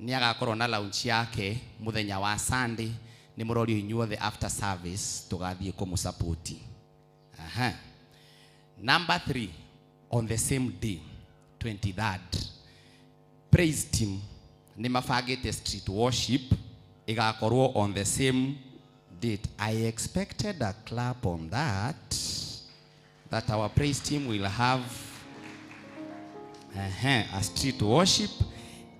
ni agakorwo na lounge yake muthenya wa Sunday ni murorio inyuothe after service tugathie kumusupport. Number 3, on the same day 23rd praise team ni mabangite street worship igakorwo on the same date. I expected a clap on that our praise team will have a street worship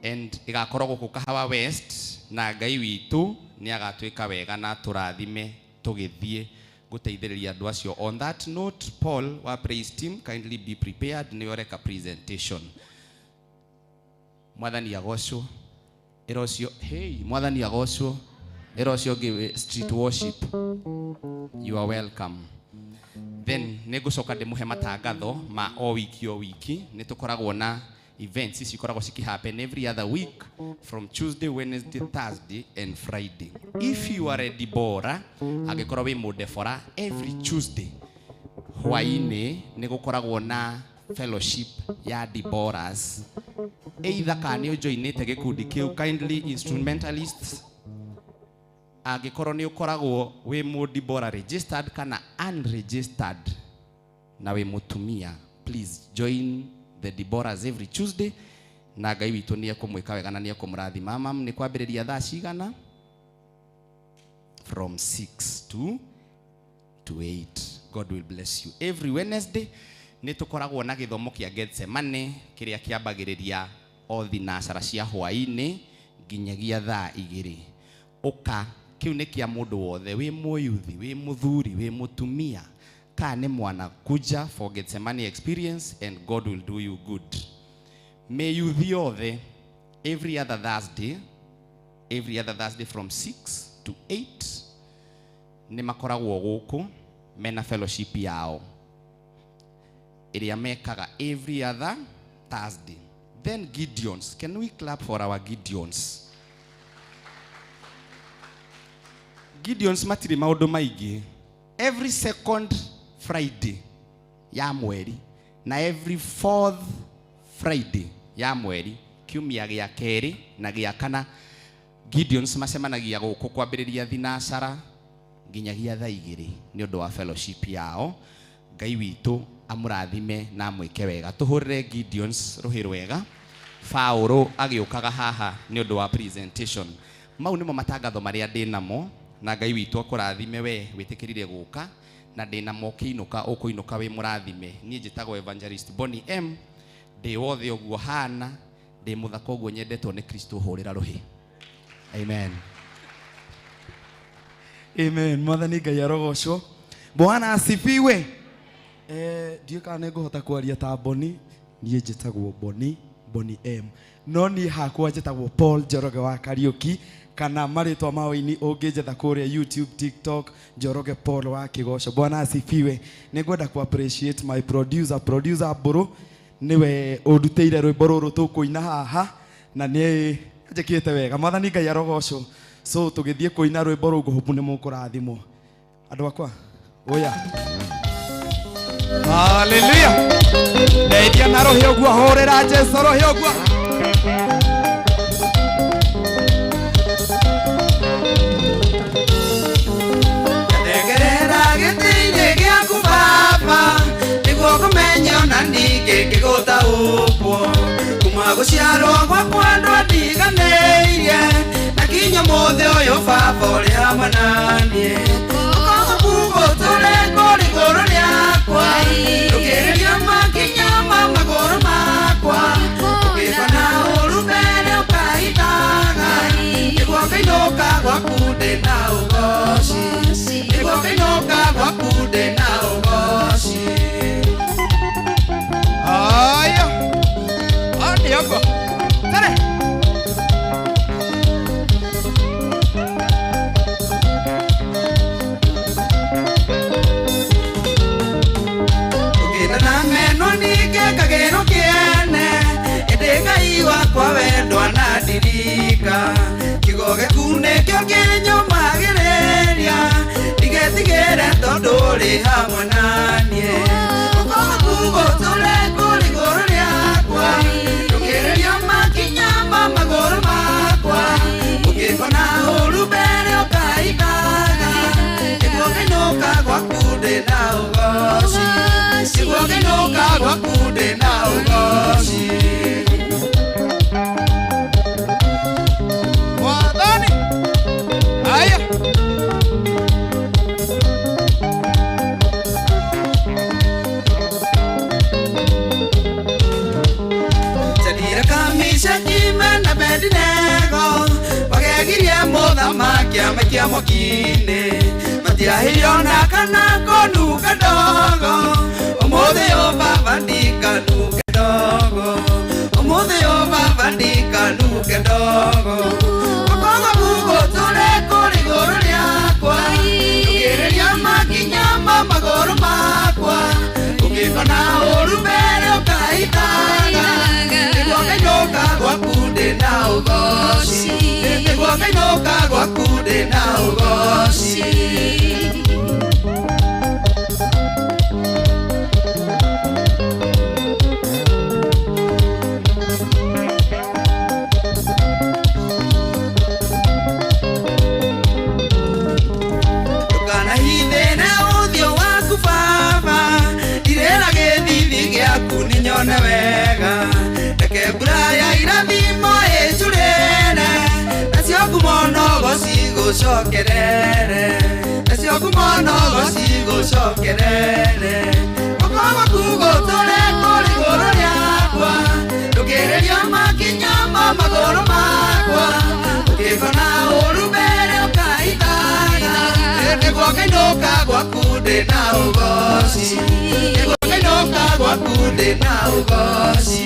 and igakorwo ku Kahawa West na Ngai witu ni agatwika wega na turathime tugithie guteithiriria andu acio. On that note, Paul wa praise team, kindly be prepared ni oreka presentation. Mwathani agocwo erocio mwathani agocwo erocio give street worship. You are welcome. Then negucoka ndimuhe matangatho ma o wiki ni tukoragwo na events cikoragwo happen every other week from Tuesday, Wednesday, Thursday and Friday. If you are a Deborah agikorwo wi mudefora, every Tuesday hwaini ni gukoragwo na fellowship ya Deborahs. Either kani ujoinite gikundi kiu, kindly instrumentalists agikorwo ni ukoragwo wi mu Deborah registered kana unregistered na wi mutumia, please join the Deborahs every Tuesday na Ngai witu ni akumwika wega na ni akumrathima. Mama ni kwambiriria thaa cigana? From 6 to 8. God will bless you. Every Wednesday ni tukoragwo na githomo kia Gethsemane kiria kiambagiriria o thinacara cia hwaini nginyagia thaa 2. Uka kiu ni kia mundu wothe wi muyuthi, wi muthuri, wi mutumia kane mwana kuja for Gethsemane experience and God will do you good. May you the other every other Thursday from 6 to 8 ni makoragwo guku mena fellowship yao iria mekaga every other Thursday. Then Gideons, can we clap for our Gideons? Gideons matiri maundu maingi. Every second Friday ya mweri na every 4th Friday ya mweri kiumia gia keri na gia kana Gideons macemanagia guku kwambiriria thinacara nginyagia thaa 2 ni undu wa fellowship yao. Ngai witu amurathime na mwike wega. Tuhurire Gideons ruhi rwega. Paulo agiukaga haha ni undu wa presentation. Mau nimo matangatho maria ndinamo na Ngai witu akurathime we witikirire guka na ndina mokiinuka ukuinuka we murathime. Nie njitagwo Evangelist Bonnie M. Ndi wothe uguo hana ndi muthako uguo nyendetwo ni Kristo hurira ruhi. Amen. Amen. Mwathani Ngai arogocwo. Bwana asifiwe. Ndiye kana nguhota kwaria ta Bonnie. Nie njitagwo Bonnie M. No ni hakwa njitagwo Paul Njoroge wa Kariuki kana maritwa maoini ungijetha kuria YouTube, TikTok, Njoroge Paul wa Kigoco. Bwana asifiwe. Ningwenda ku appreciate my producer Buru niwe uduteire rwimbo ruru tukuina haha na ni njikite wega. Mwathani Ngai arogocwo. So tugithie kuina rwimbo rugo hopu ni mukurathimo. Andu akwa oya. Hallelujah. Ndeithia na roho yoguo horera Jesu roho yoguo. Ndegerera gitine giaku baba niguo kumenya na ninge ngigota upwo kuma guciarwo gwakwa ndwandiganeirie na kinya mothe uyu baba uri hamwe nanie ukoguo turi ngori iguru riakwa ndukiriria makinya ma maguru makwa ukifana urumere ukaitaga niguo kainuka gwaku ndi na ugoci niguo kainuka gwaku ndi na ugoci. Aya. Andi yako. Tare. Ukita na meno nike kageno kiene kigoge kune kyo kenyo magereria digetigere tonduri hamwe nanie okoma kugo tole kuri goro yakwa tugereria makinya mama goro makwa ukikona urubere okaikaga kigoge noka gwakude na ugoshi kigoge noka gwakude na ugoshi Mwadhani haya Jadira kamisha kime na bedinego Wagegiria modha makia makia mokine Matia hiyona kana konu kadogo Omode yo babandika nuke dogo Omode yo babandika nuke dogo Wakonga bugo tule kuri goro liakwa Ukirelia makinyama magoro makwa Ukikona urubere ukaitaga Nikuake nyoka gwakude na ugoshi Nikuake nyoka gwakude na ugoshi Tukana hithene uthio waku baba Irera githithi giaku ninyone wega Reke mbura ya irathimo ĩcurĩre Nacio ngumonogo cigũcokerere Nacio ngumonogo cigũcokerere Gũkorwo kugo tũre kũrĩ igũrũ rĩakwa Ndũkĩrĩria makinya ma magũrũ makwa Ũkĩkona ũru mbere ũkaithaga Nĩguo kainũka gwaku ndĩ na ũgoci Nĩguo kainũka gwaku ndĩ na ũgoci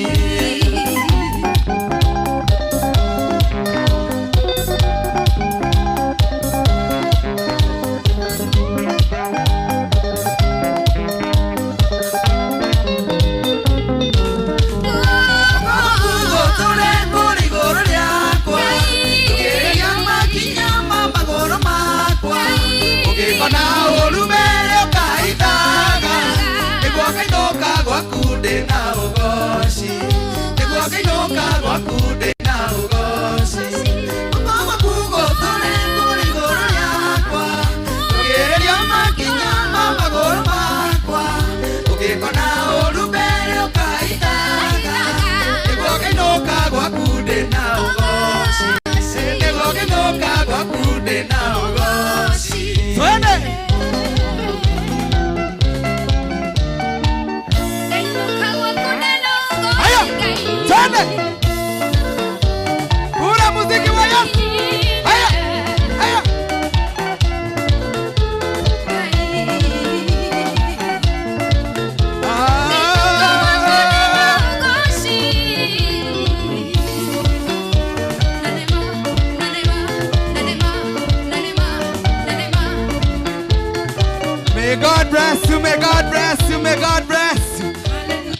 May God bless you, may God bless you, may God bless you.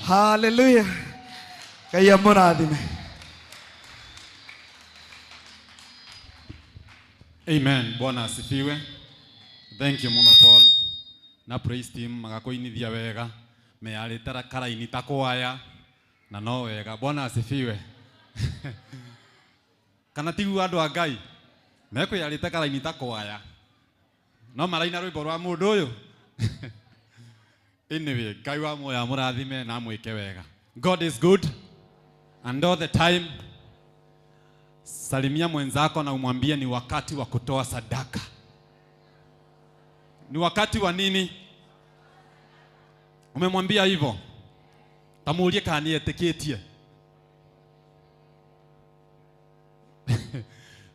Hallelujah. Kaya mũrathime. Amen. Bwana asifiwe. Thank you Muno Paul. Na praise team magakoinithia wega. Mearitara karaini takwaya na no wega. Bwana asifiwe. Kana tiu andu a Ngai. Mekwĩarĩte karaini takwaya. No maraina rwĩmbo rwa mũndũ ũyũ. Anyway, Ngai wa muoyo amũrathime na amwĩke wega. God is good and all the time. Salimia mwenzako na umwambie ni wakati wa kutoa sadaka. Ni wakati wa nini? Umemwambia hivyo? Tamuulie kana nietĩkĩtie.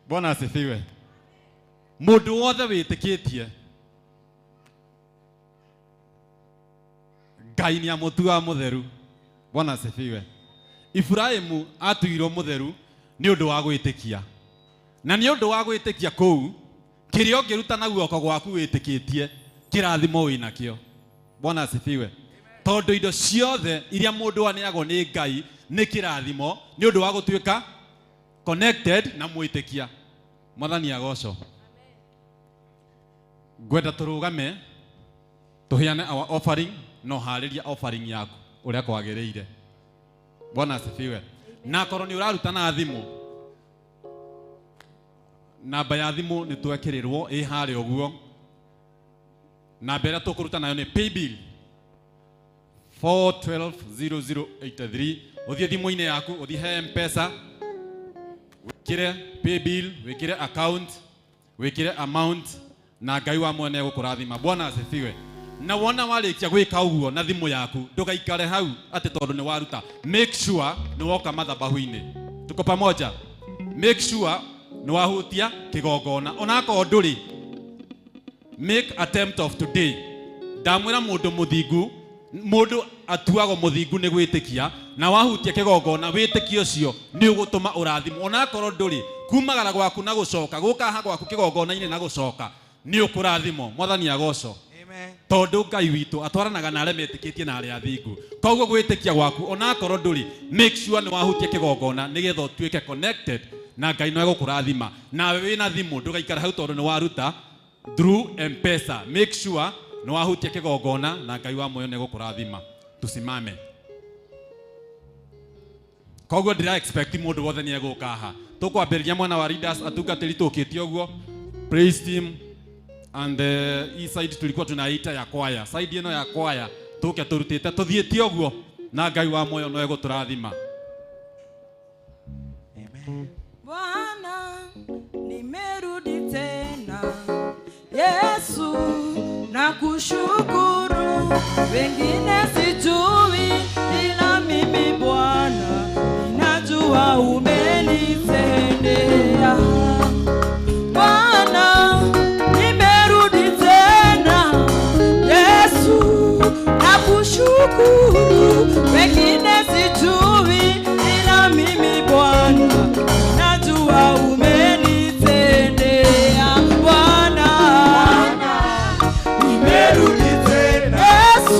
Bwana asifiwe. Mũndũ wothe wĩtĩkĩtie Ngai nĩ amũtua mũtheru. Bwana asifiwe. Ibrahimu atuirwo mũtheru nĩ ũndũ wa gwĩtĩkia. Na nĩ ũndũ wa gwĩtĩkia kũu kĩrĩa ũngĩruta na guoko gwaku wĩtĩkĩtie kĩrathimo wĩnakĩo. Bwana asifiwe. Tondũ indo ciothe iria mũndũ aneagwo nĩ Ngai nĩ kĩrathimo nĩ ũndũ wa gũtuĩka connected na mwitikia. Mwathani agocwo. Gwenda turugame tuhiane our offering no hariria offering yaku uria kwagiriire. Bwana asifiwe. Na korwo ni uraruta na thimu, namba ya thimu ni twekirirwo i hari uguo. Namba ĩrĩa tũkũruta nayo nĩ paybill 4120083. Ũthiĩ thimũ-inĩ yaku, ũthiĩ he M-Pesa, wĩkĩre paybill, wĩkĩre account, wĩkĩre amount, na Ngai wa mwene gũkũrathima. Bwana asifiwe. Na wona warĩkia gwĩka ũguo na thimũ yaku, ndũgaikare hau atĩ tondũ nĩ waruta. Make sure nĩ woka madhabahu-inĩ. Tuko pamoja. Make sure nĩ wahutia kĩgongona. Onakorwo ndũrĩ, make attempt of today. Ndamwĩra mũndũ mũthingu, mũndũ atuagwo mũthingu nĩ gwĩtĩkia, na wahutia kĩgongona wĩtĩkio ũcio nĩ ũgũtũma ũrathimwo. Onakorwo ndũrĩ, kumagara gwaku na gũcoka, gũkaha gwaku kĩgongona-inĩ na gũcoka nĩ ũkũrathimwo. Mwathani agocwo. Amen. Tondũ Ngai witũ atwaranaga na arĩa metĩkĩtie na arĩa athingu. Koguo gwĩtĩkia gwaku onakorwo ndũrĩ, make sure nĩ wahutia kĩgongona nĩgetha ũtuĩke connected na Ngai no egũkũrathima. Nawe wĩna thimũ ndũgaikara hau tondũ nĩ waruta through M-Pesa. Make sure no wahutia kĩgongona na Ngai wa moyo nĩ egũkũrathima. Tusimame. Koguo ndĩra expect mũndũ wothe nĩ egũka haha. Tũkwambĩrĩria mwana wa leaders atungatĩri tũkĩtie ũguo. Praise team and east side tulikuwa tunaita ya kwaya. Side ĩno ya kwaya tũke tũrutĩte tũthiĩtie ũguo na Ngai wa moyo no egũtũrathima. Amen. Bwana nimerudi tena Yesu nakushukuru, wengine sijui ila mimi Bwana ninajua umenitendea. Bwana nimerudi tena Yesu nakushukuru, wengine sijui ila mimi Bwana ninajua umenitendea. Bwana nimerudi tena Yesu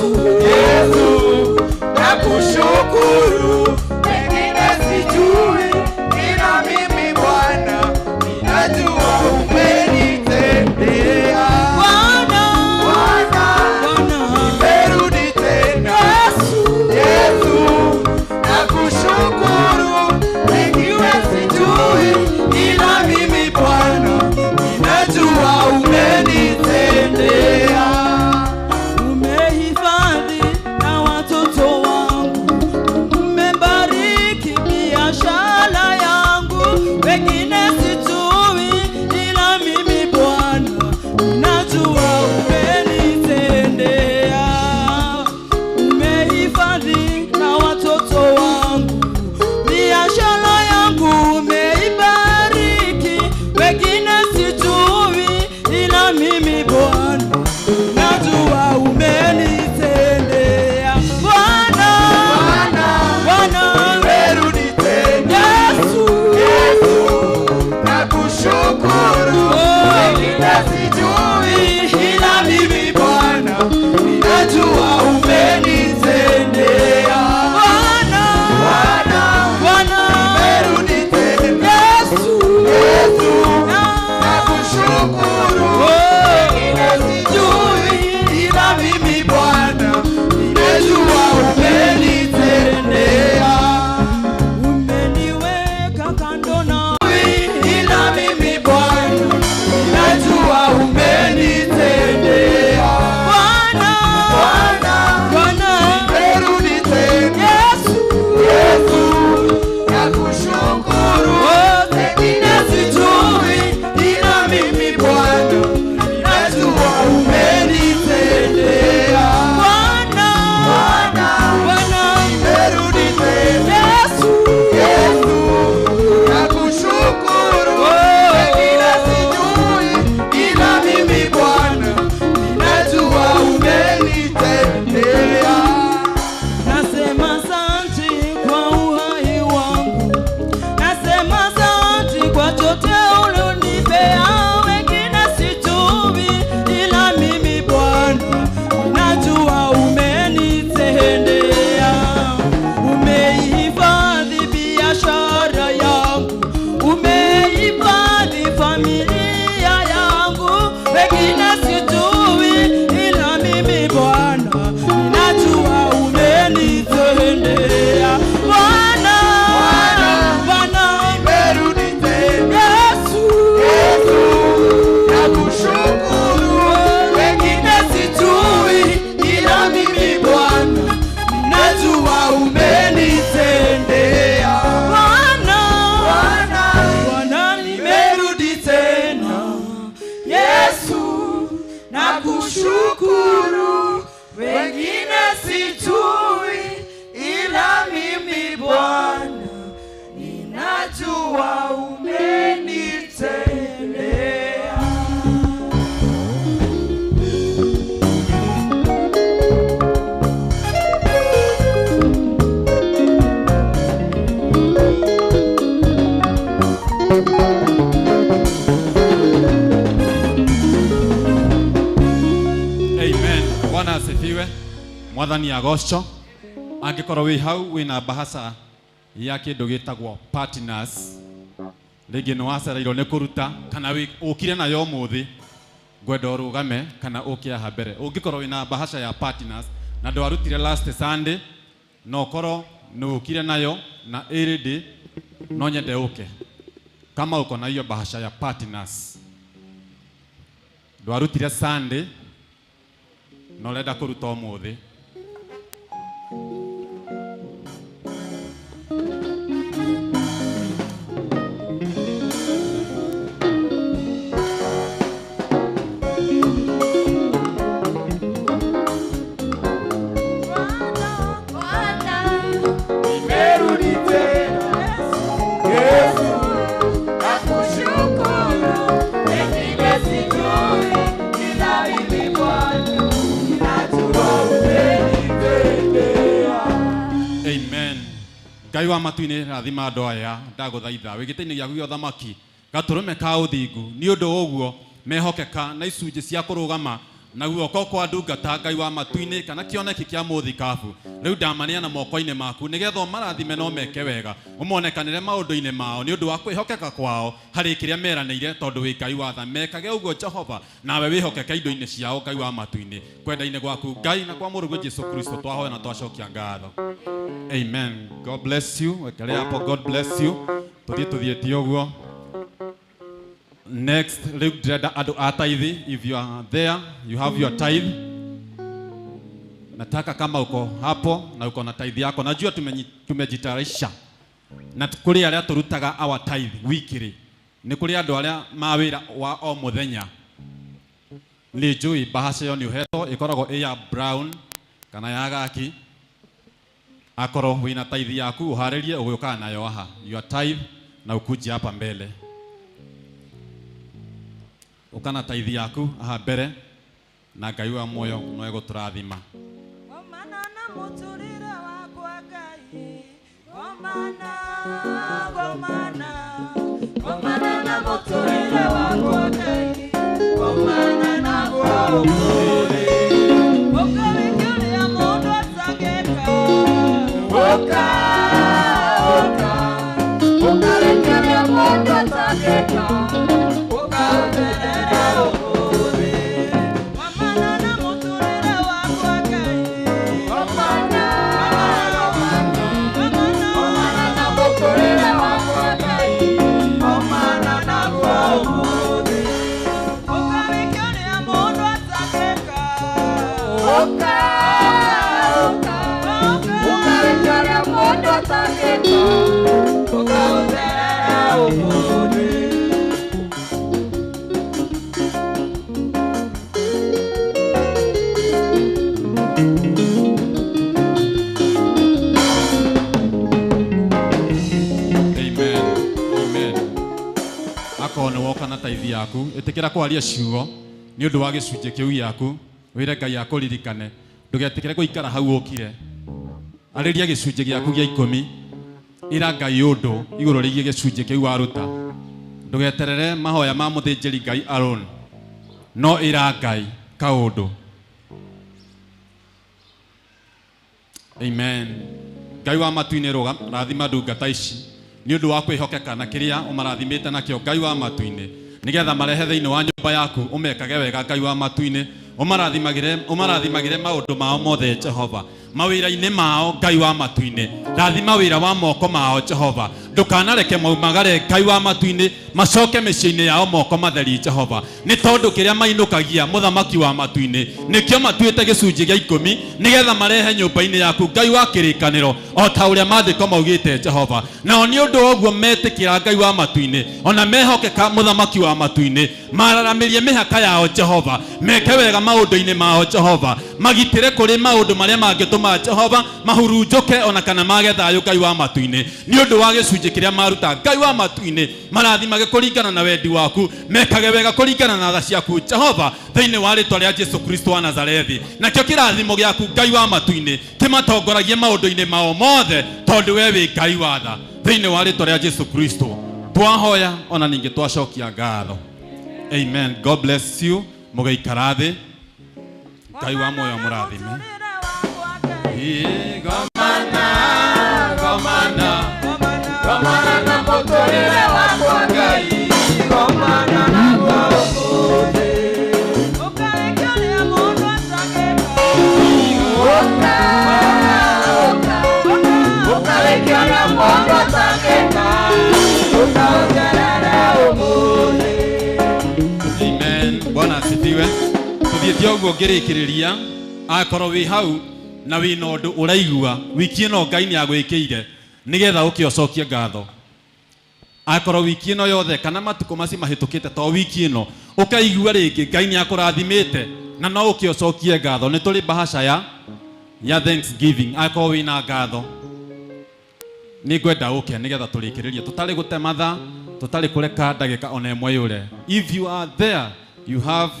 mwathani agoco angikorwo wi hau wina bahasa ya kindu gitagwo partners rĩngĩ nĩ wacereirwo nĩ kũruta kana ũkire nayo mũthĩ ngwenda ũrũgame kana ũke haha mbere ũngĩkorwo wĩna bahasha ya partners na ndwarutire last Sunday no korwo nĩ ũkire nayo na ĩrĩndĩ no nyende ũke kama uko na hiyo bahasha ya partners ndwarutire Sunday no renda kũruta ũmũthĩ Ngai wa matu-inĩ rathima andũ aya ndagũthaitha wĩgĩte-inĩ gĩaku gĩa ũthamaki gatũrũme ka ũthingu nĩ ũndũ ũguo mehokeka na icunjĩ cia kũrũgama na guoko kwa ndungata Ngai wa matu-inĩ kana kĩoneki kĩa mũthikabu rĩu ndamaneana moko-inĩ maku nĩgetha marathime no meke wega ũmonekanĩre maũndũ-inĩ mao nĩ ũndũ wa kwĩhokeka kwao harĩ kĩrĩa meranĩire tondũ wĩ Ngai watha mekage ũguo Jehova nawe wĩhokeke indo-inĩ ciao Ngai wa matu-inĩ kwenda-inĩ gwaku Ngai na kwa mũrũguo Jesu Kristo twahoya na twacokia ngatho. Amen. God bless you. Wekele hapo God bless you. Tuthiĩtie ũguo. Next, rĩu ndĩrenda andũ a tithe. If you are there, you have your tithe. Nataka kama uko hapo na uko na tithe yako. Najua tumejitayarisha. Na kũrĩ arĩa tũrutaga our tithe weekly. Nĩ kũrĩ andũ arĩa mawĩra wa o mũthenya. Nĩ njũĩ bahasha ĩyo nĩ ũhetwo ĩkoragwo ya brown kana ya gaki. Akorwo wina tithe yaku uharĩrie ũgĩũka nayo haha your tithe na ukuje hapa mbele ukana tithe yaku haha mbere na Ngai wa moyo no egũtũrathima. Omana na mũtũrĩre wakwa Ngai omana na mũtũrĩre wakwa Ngai omana na mũtũrĩre ũkawĩkĩria mũndũ atangĩka Oka, ukarekerea mũndũ atangĩka, ũkaũterere ũmũthĩ. Omana na mũtũrĩre wakwa Ngai, omana na mũtũrĩre wakwa Ngai, omana naguo ũmũthĩ. Ũkawĩkĩria mũndũ atangĩka, oka. Akorwo woka na tithe yaku ĩtĩkĩra kwaria ciugo nĩ ũndũ wa gĩcunjĩ kĩu gĩaku wĩre Ngai akũririkane ndũgetĩkĩre gũikara hau ũkire arĩria gĩcunjĩ gĩaku gĩa 10 ira Ngai ũndũ igũrũ rĩgiĩ gĩcunjĩ kĩu waruta ndũgeterere mahoya ma mũthĩnjĩri Ngai alone no ira Ngai kaũndũ. Amen. Ngai wa matu-inĩ rathima ndungata ici nĩ ũndũ wa kwĩhokeka na kĩrĩa ũmarathimĩte nakĩo Ngai wa matu-inĩ nĩgetha marehe thĩinĩ wa nyũmba yaku ũmekage wega Ngai wa matu-inĩ ũmarathimagĩre maũndũ mao mothe Jehova mawĩra-inĩ mao Ngai wa matu-inĩ rathima wĩra wa moko mao Jehova ndũkanareke maumagare Ngai wa matu-inĩ macoke mĩciĩ-inĩ yao moko matheri Jehova nĩ tondũ kĩrĩa mainũkagia mũthamaki wa matu-inĩ nĩkĩo matuĩte gĩcunjĩ gĩa 10 nĩgetha marehe nyũmba-inĩ yaku Ngai wa kĩrĩkanĩro o ta ũrĩa maandĩko maugĩte Jehova nao nĩ ũndũ ũguo metĩkĩra Ngai wa matu-inĩ ona mehokeka mũthamaki wa matu-inĩ mararamĩrie mĩhaka yao Jehova meke wega maũndũ-inĩ mao Jehova magitĩre kũrĩ maũndũ marĩa mangĩtũma Jehova mahurunjũke ona kana mage thayũ Ngai wa matu-inĩ nĩ ũndũ wa gĩcunjĩ kĩrĩa maruta Ngai wa matu-inĩ marathimage kũringana na wendi waku mekage wega kũringana na tha ciaku Jehova thĩinĩ wa rĩtwa rĩa Jesu Kristo wa Nazarethi nakĩo kĩrathimo gĩaku Ngai wa matu-inĩ kĩmatongoragie maũndũ-inĩ mao mothe tondũ we wĩ Ngai wa tha thĩinĩ wa rĩtwa rĩa Jesu Kristo twahoya ona ningĩ twacokia ngatho. Amen. God bless you. Mũgeikara thĩ Ngai wa moyo mũrathime. Gomana, gomana, Gomana na mũtũrĩre wakwa Ngai, gomana naguo ũmũthĩ. Ũkarekio nĩ mũndũ atangĩka. Ũkarekio nĩ mũndũ atangĩka. Ũkaongerere ũmũthĩ. Amen. Bwana asifiwe. Tuthiĩte ũguo ngĩrĩkĩrĩria, akorwo wĩ hau na wĩna ũndũ ũraigua wiki ĩno Ngai nĩagwĩkĩire nĩgetha ũkĩocokie ngatho. Akorwo wiki ĩno yothe kana matukũ macio mahĩtũkĩte to wiki ĩno ũkaigua rĩngĩ Ngai nĩakũrathimĩte na no ũkĩocokie ngatho. Nĩ tũrĩ bahasha ya Thanksgiving. Akorwo wĩna ngatho nĩ ngwenda ũke nĩgetha tũrĩkĩrĩrie, tũtarĩ gũte mathaa, tũtarĩ kũreka ndagĩka ona ĩmwe yũre. If you are there, you have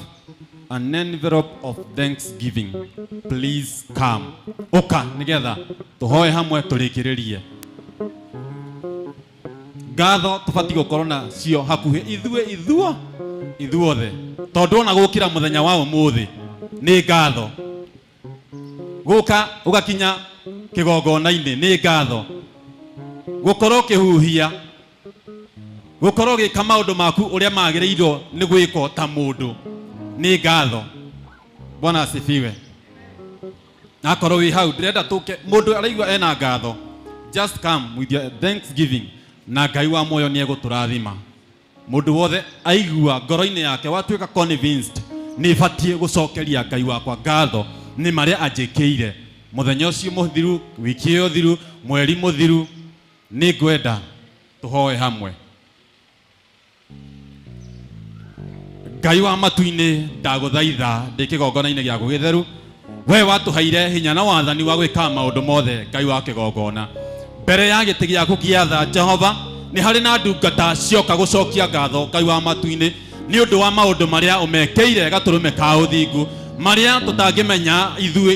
an envelope of Thanksgiving, please come. Ũka nĩgetha tũhoe hamwe tũrĩkĩrĩrie. Ngatho tũbatiĩ gũkorwo na cio hakuhĩ ithuothe, tondũ ona gũkĩra mũthenya wa ũmũthĩ nĩ ngatho. Gũka ũgakinya kĩgongona-inĩ nĩ ngatho. Gũkorwo ũkĩhuhia, gũkorwo ũgĩka maũndũ maku ũrĩa magĩrĩirwo nĩ gwĩkwo ta mũndũ nĩ ngatho. Bwana asifiwe. Akorwo wĩ hau ndĩrenda tũke mũndũ araigua ena ngatho, just come with your Thanksgiving na Ngai wa muoyo nĩ egũtũrathima. Mũndũ wothe aigua ngoro-inĩ yake watuĩka convinced nĩ batiĩ gũcokeria Ngai wakwa ngatho nĩ marĩa anjĩkĩire mũthenya ũcio mũthiru, wiki ĩyo thiru, mweri mũthiru. Nĩ ngwenda tũhoe hamwe. Ngai wa matu-inĩ ndagũthaitha ndĩ kĩgongona-inĩ gĩaku gĩtheru, we watũheire hinya na wathani wa gwĩka maũndũ mothe. Ngai wa kĩgongona, mbere ya gĩtĩ gĩaku gĩa tha Jehova nĩ harĩ na ndungata cioka gũcokia ngatho Ngai wa matu-inĩ nĩ ũndũ wa maũndũ marĩa ũmekeire gatũrũme ka ũthingu, marĩa tũtangĩmenya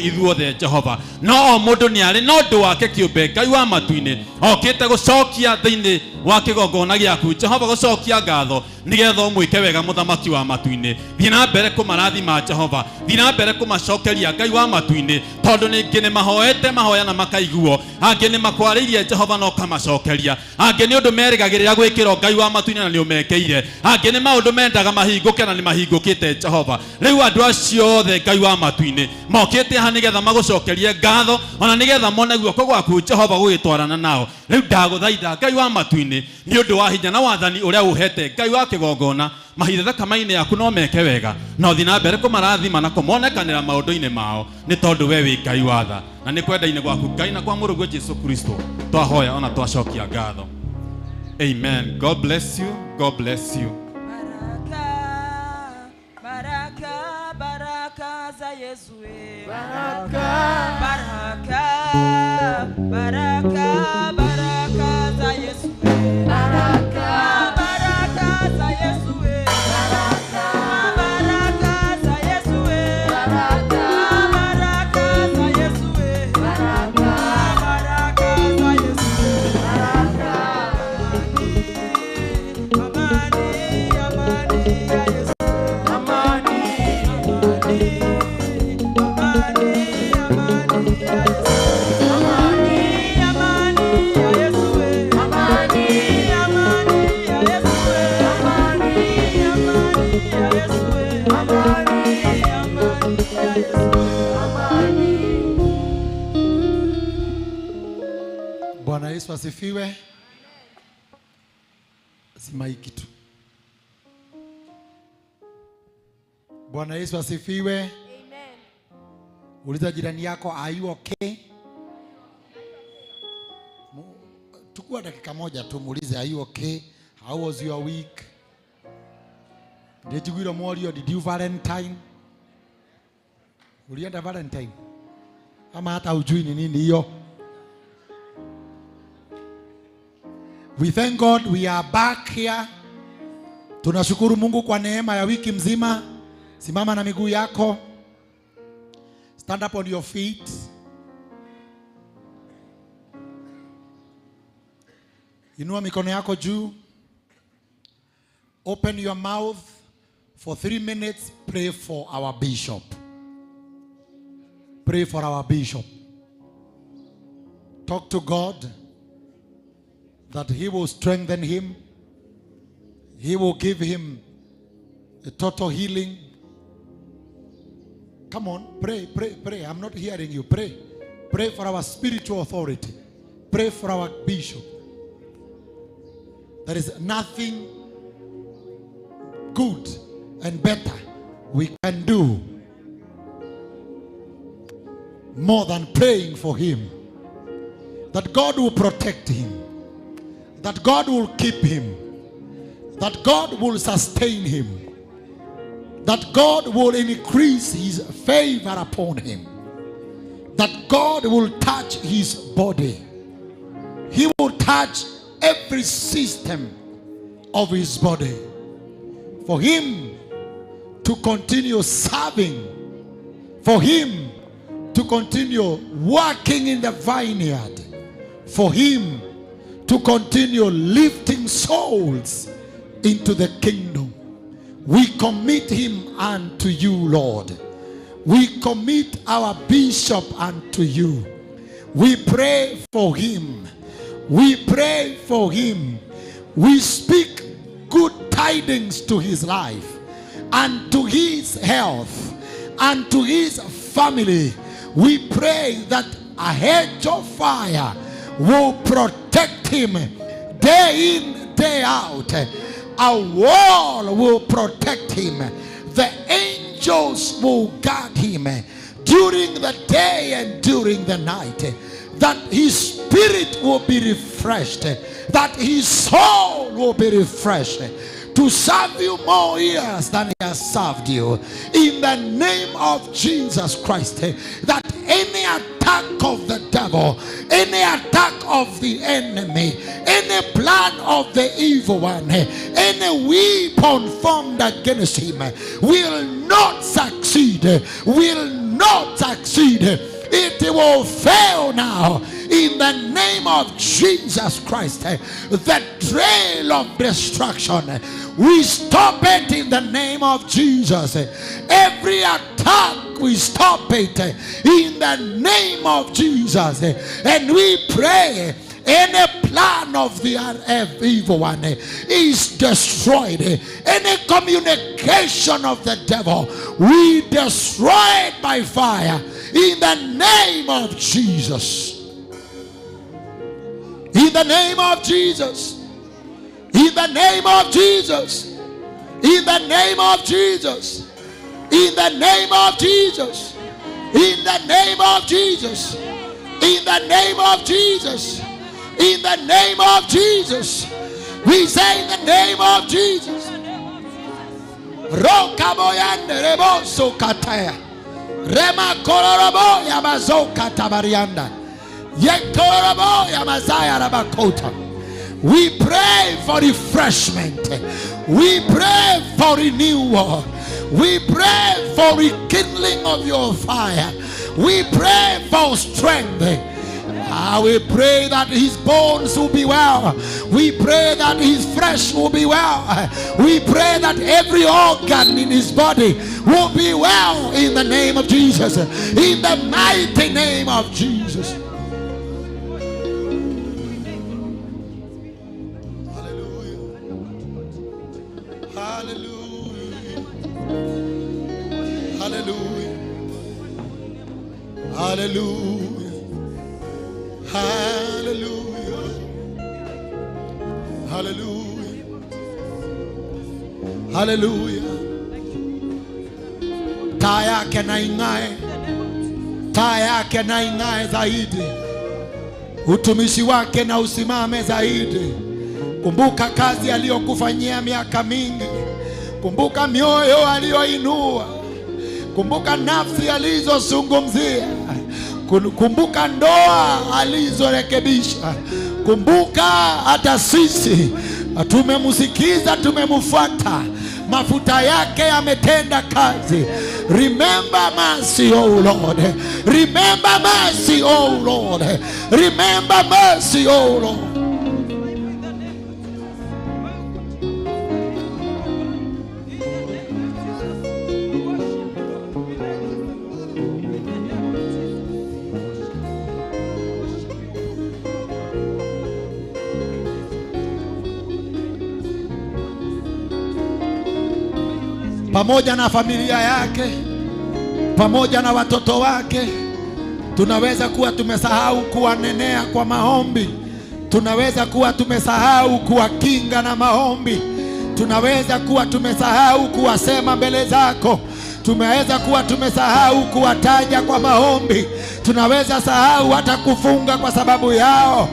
ithuothe Jehova. No o mũndũ nĩ arĩ na ũndũ wake kĩũmbe Ngai wa matu-inĩ okĩte gũcokia thĩinĩ wa kĩgongona gĩaku Jehova, gũcokia ngatho nĩgetha ũmwĩke wega mũthamaki wa matu-inĩ. Thiĩ na mbere kũmarathima Jehova, thiĩ na mbere kũmacokeria Ngai wa matu-inĩ, tondũ ningĩ nĩ mahoete mahoya na makaiguo, angĩ nĩ makwarĩirie Jehova no kamacokeria, angĩ nĩ ũndũ merĩgagĩrĩra gwĩkĩrwo Ngai wa matu-inĩ na nĩ ũmekeire, angĩ nĩ maũndũ mendaga mahingũke na nĩ mahingũkĩte Jehova. Rĩu andũ acio othe Ngai wa matu-inĩ mokĩte ha nĩgetha magũcokerie ngatho, ona nĩgetha mone guoko gwaku Jehova gũgĩtwarana nao. Rĩu ndagũthaitha Ngai wa matu-inĩ nĩ ũndũ wa hinya na wathani ũrĩa ũhete Ngai wa kĩgongona, mahithe thakama-inĩ yaku no meke wega na ũthiĩ na mbere kũmarathima na kũmonekanĩra maũndũ-inĩ mao, nĩ tondũ we wĩ Ngai wa tha na nĩ kwenda-inĩ gwaku Ngai na kwa mũrũguo Jesu Kristo twahoya ona twacokia ngatho. Amen. God bless you. God bless you. Baraka, baraka za Yesu. Baraka, baraka, baraka, baraka za Yesu. baraka, Baraka za Yesu. baraka, Baraka za Yesu. baraka, Baraka za Yesu. baraka, Baraka za Yesu. baraka. Amani, amani ya Yesu. Amani, Bwana Yesu asifiwe. Simaiki tu. Bwana Yesu asifiwe. Amen. Uliza jirani yako, are you okay? Tukua dakika moja tu muulize, are you okay? How was your week? Did you go more? Did you Valentine? Ulienda Valentine? Ama hata hujui ni nini hiyo? We thank God we are back here. Tunashukuru Mungu kwa neema ya wiki mzima. Simama na miguu yako. Stand up on your feet. Inua mikono yako juu. Open your mouth for 3 minutes. Pray for our bishop. Pray for our bishop. Talk to God that He will strengthen him. He will give him a total healing. Come on, pray, pray, pray. I'm not hearing you. Pray. Pray for our spiritual authority. Pray for our bishop. There is nothing good and better we can do more than praying for him. That God will protect him. That God will keep him. That God will sustain him. That God will increase his favor upon him. That God will touch his body. He will touch every system of his body. For him to continue serving. For him to continue working in the vineyard. For him to continue lifting souls into the kingdom. We commit him unto you, Lord. We commit our bishop unto you. We pray for him. We pray for him. We speak good tidings to his life and to his health and to his family. We pray that a hedge of fire will protect him day in, day out. A wall will protect him. The angels will guard him during the day and during the night. That his spirit will be refreshed. That his soul will be refreshed. To serve you more years than he has served you. In the name of Jesus Christ. That any attack of the devil, any attack of the enemy, any plan of the evil one, any weapon formed against him will not succeed. Will not succeed. It will fail now. In the name of Jesus Christ. The trail of destruction, we stop it in the name of Jesus. Every attack, we stop it in the name of Jesus. And we pray any plan of the evil one is destroyed. Any communication of the devil, we destroy it by fire in the name of Jesus. In the name of Jesus. In the name of Jesus. In the name of Jesus. In the name of Jesus. In the name of Jesus. In the name of Jesus. In the name of Jesus. We say in the name of Jesus. Rokaboyande reboso kataya. Rema kororobo yabazoka tabarianda. We pray for refreshment. We pray for renewal. We pray for rekindling of your fire. We pray for strength. We pray that his bones will be well. We pray that his flesh will be well. We pray that every organ in his body will be well in the name of Jesus. In the mighty name of Jesus. Hallelujah. Hallelujah. Hallelujah. Hallelujah. Hallelujah. Taa yake na ing'ae. Taa yake na ing'ae zaidi. Utumishi wake na usimame zaidi. Kumbuka kazi aliyokufanyia miaka mingi. Kumbuka mioyo aliyoinua. Kumbuka nafsi alizozungumzia. Kumbuka ndoa alizorekebisha. Kumbuka hata sisi tumemsikiza, tumemfuata. Mafuta yake yametenda kazi. Remember mercy, oh Lord. Remember mercy, oh Lord. Remember mercy, oh Lord. pamoja na familia yake, pamoja na watoto wake. Tunaweza kuwa tumesahau kuwanenea kwa maombi. Tunaweza kuwa tumesahau kuwakinga na maombi. Tunaweza kuwa tumesahau kuwasema mbele zako. Tumeweza kuwa tumesahau kuwataja kwa maombi. Tunaweza sahau hata kufunga kwa sababu yao.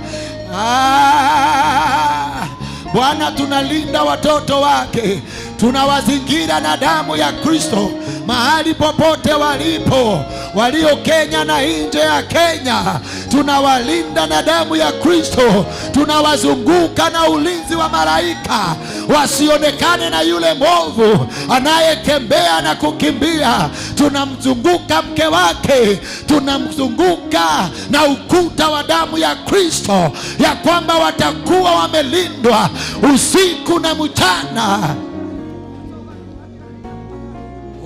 Bwana, tunalinda watoto wake, tunawazingira na damu ya Kristo mahali popote walipo, walio Kenya na nje ya Kenya. Tunawalinda na damu ya Kristo, tunawazunguka na ulinzi wa malaika, wasionekane na yule mwovu anayetembea na kukimbia. Tunamzunguka mke wake, tunamzunguka na ukuta wa damu ya Kristo, ya kwamba watakuwa wamelindwa usiku na mchana.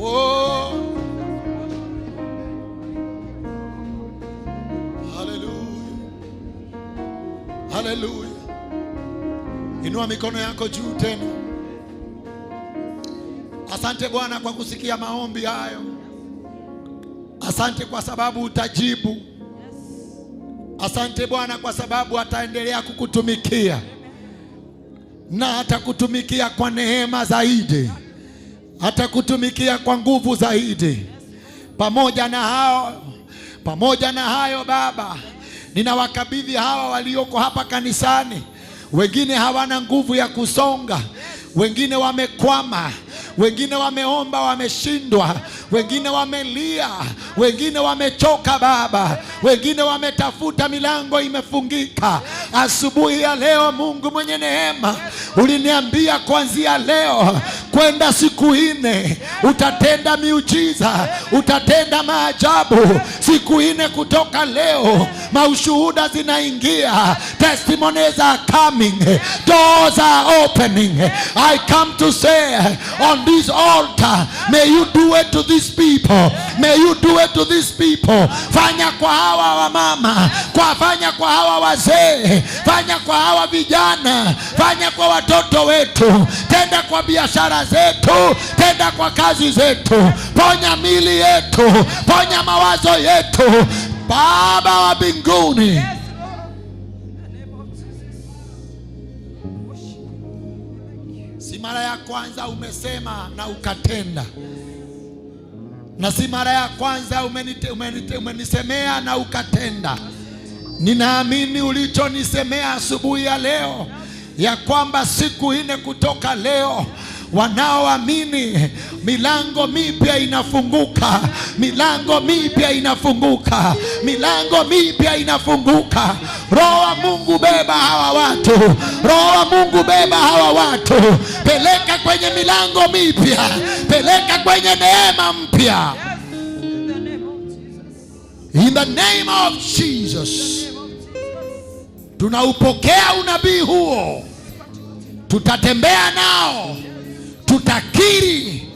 Oh. Hallelujah. Hallelujah. Inua mikono yako juu tena. Asante Bwana kwa kusikia maombi hayo. Asante kwa sababu utajibu. Asante Bwana kwa sababu ataendelea kukutumikia na atakutumikia kwa neema zaidi, atakutumikia kwa nguvu zaidi. Pamoja na hayo Baba, ninawakabidhi hawa walioko hapa kanisani. Wengine hawana nguvu ya kusonga, wengine wamekwama, wengine wameomba wameshindwa, wengine wamelia, wengine wamechoka Baba, wengine wametafuta milango imefungika. Asubuhi ya leo, Mungu mwenye neema, uliniambia kuanzia leo kwenda siku 4 utatenda miujiza, utatenda maajabu. Siku 4 kutoka leo, maushuhuda zinaingia, testimonies are coming, doors are opening. I come to say on this altar, may you do it to these people, may you do it to these people. Fanya kwa hawa wamama, fanya kwa hawa wazee, fanya kwa hawa vijana, fanya kwa watoto wetu, tenda kwa biashara zetu, tenda kwa kazi zetu, ponya mili yetu, ponya mawazo yetu, Baba wa mbinguni. Si mara ya kwanza umesema na ukatenda, na si mara ya kwanza umenisemea na ukatenda. Ninaamini ulichonisemea asubuhi ya leo, ya kwamba siku 4 kutoka leo, wanaoamini milango mipya inafunguka, milango mipya inafunguka, milango mipya inafunguka. Roho wa Mungu beba hawa watu, Roho wa Mungu beba hawa watu, peleka kwenye milango mipya, peleka kwenye neema mpya. In the name of Jesus. Tunaupokea unabii huo, tutatembea nao, tutakiri,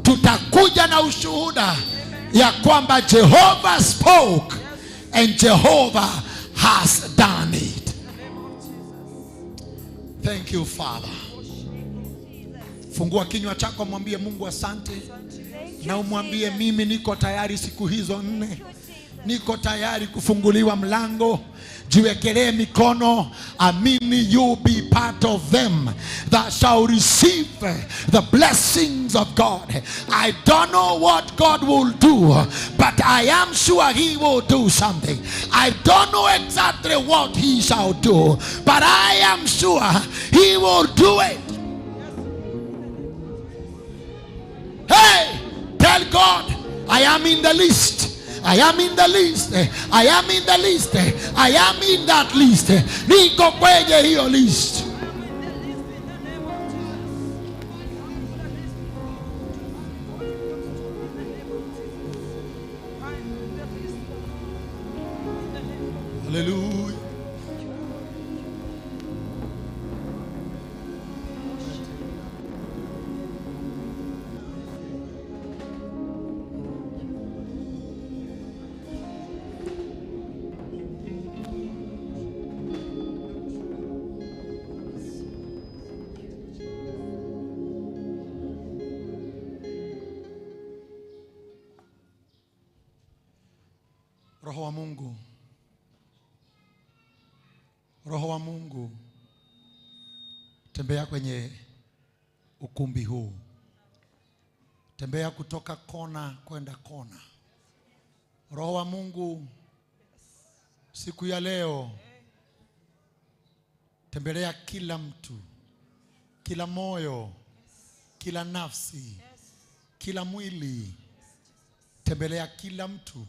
tutakuja na ushuhuda ya kwamba Jehovah spoke and Jehovah has done it. Thank you, Father. Fungua kinywa chako, mwambie Mungu asante, na umwambie mimi niko tayari siku hizo 4. Niko tayari kufunguliwa mlango. Jiwekelee mikono, amini you be part of them that shall receive the blessings of God. I don't know what God will do, but I am sure He will do something. I don't know exactly what He shall do, but I am sure He will do it. Hey, tell God, I am in the list. I am in the list. I am in the list. I am in that list. Niko kwenye hiyo list. Hallelujah. Roho wa Mungu, Roho wa Mungu, tembea kwenye ukumbi huu. Tembea kutoka kona kwenda kona. Roho wa Mungu, siku ya leo tembelea kila mtu, kila moyo, kila nafsi, kila mwili. Tembelea kila mtu.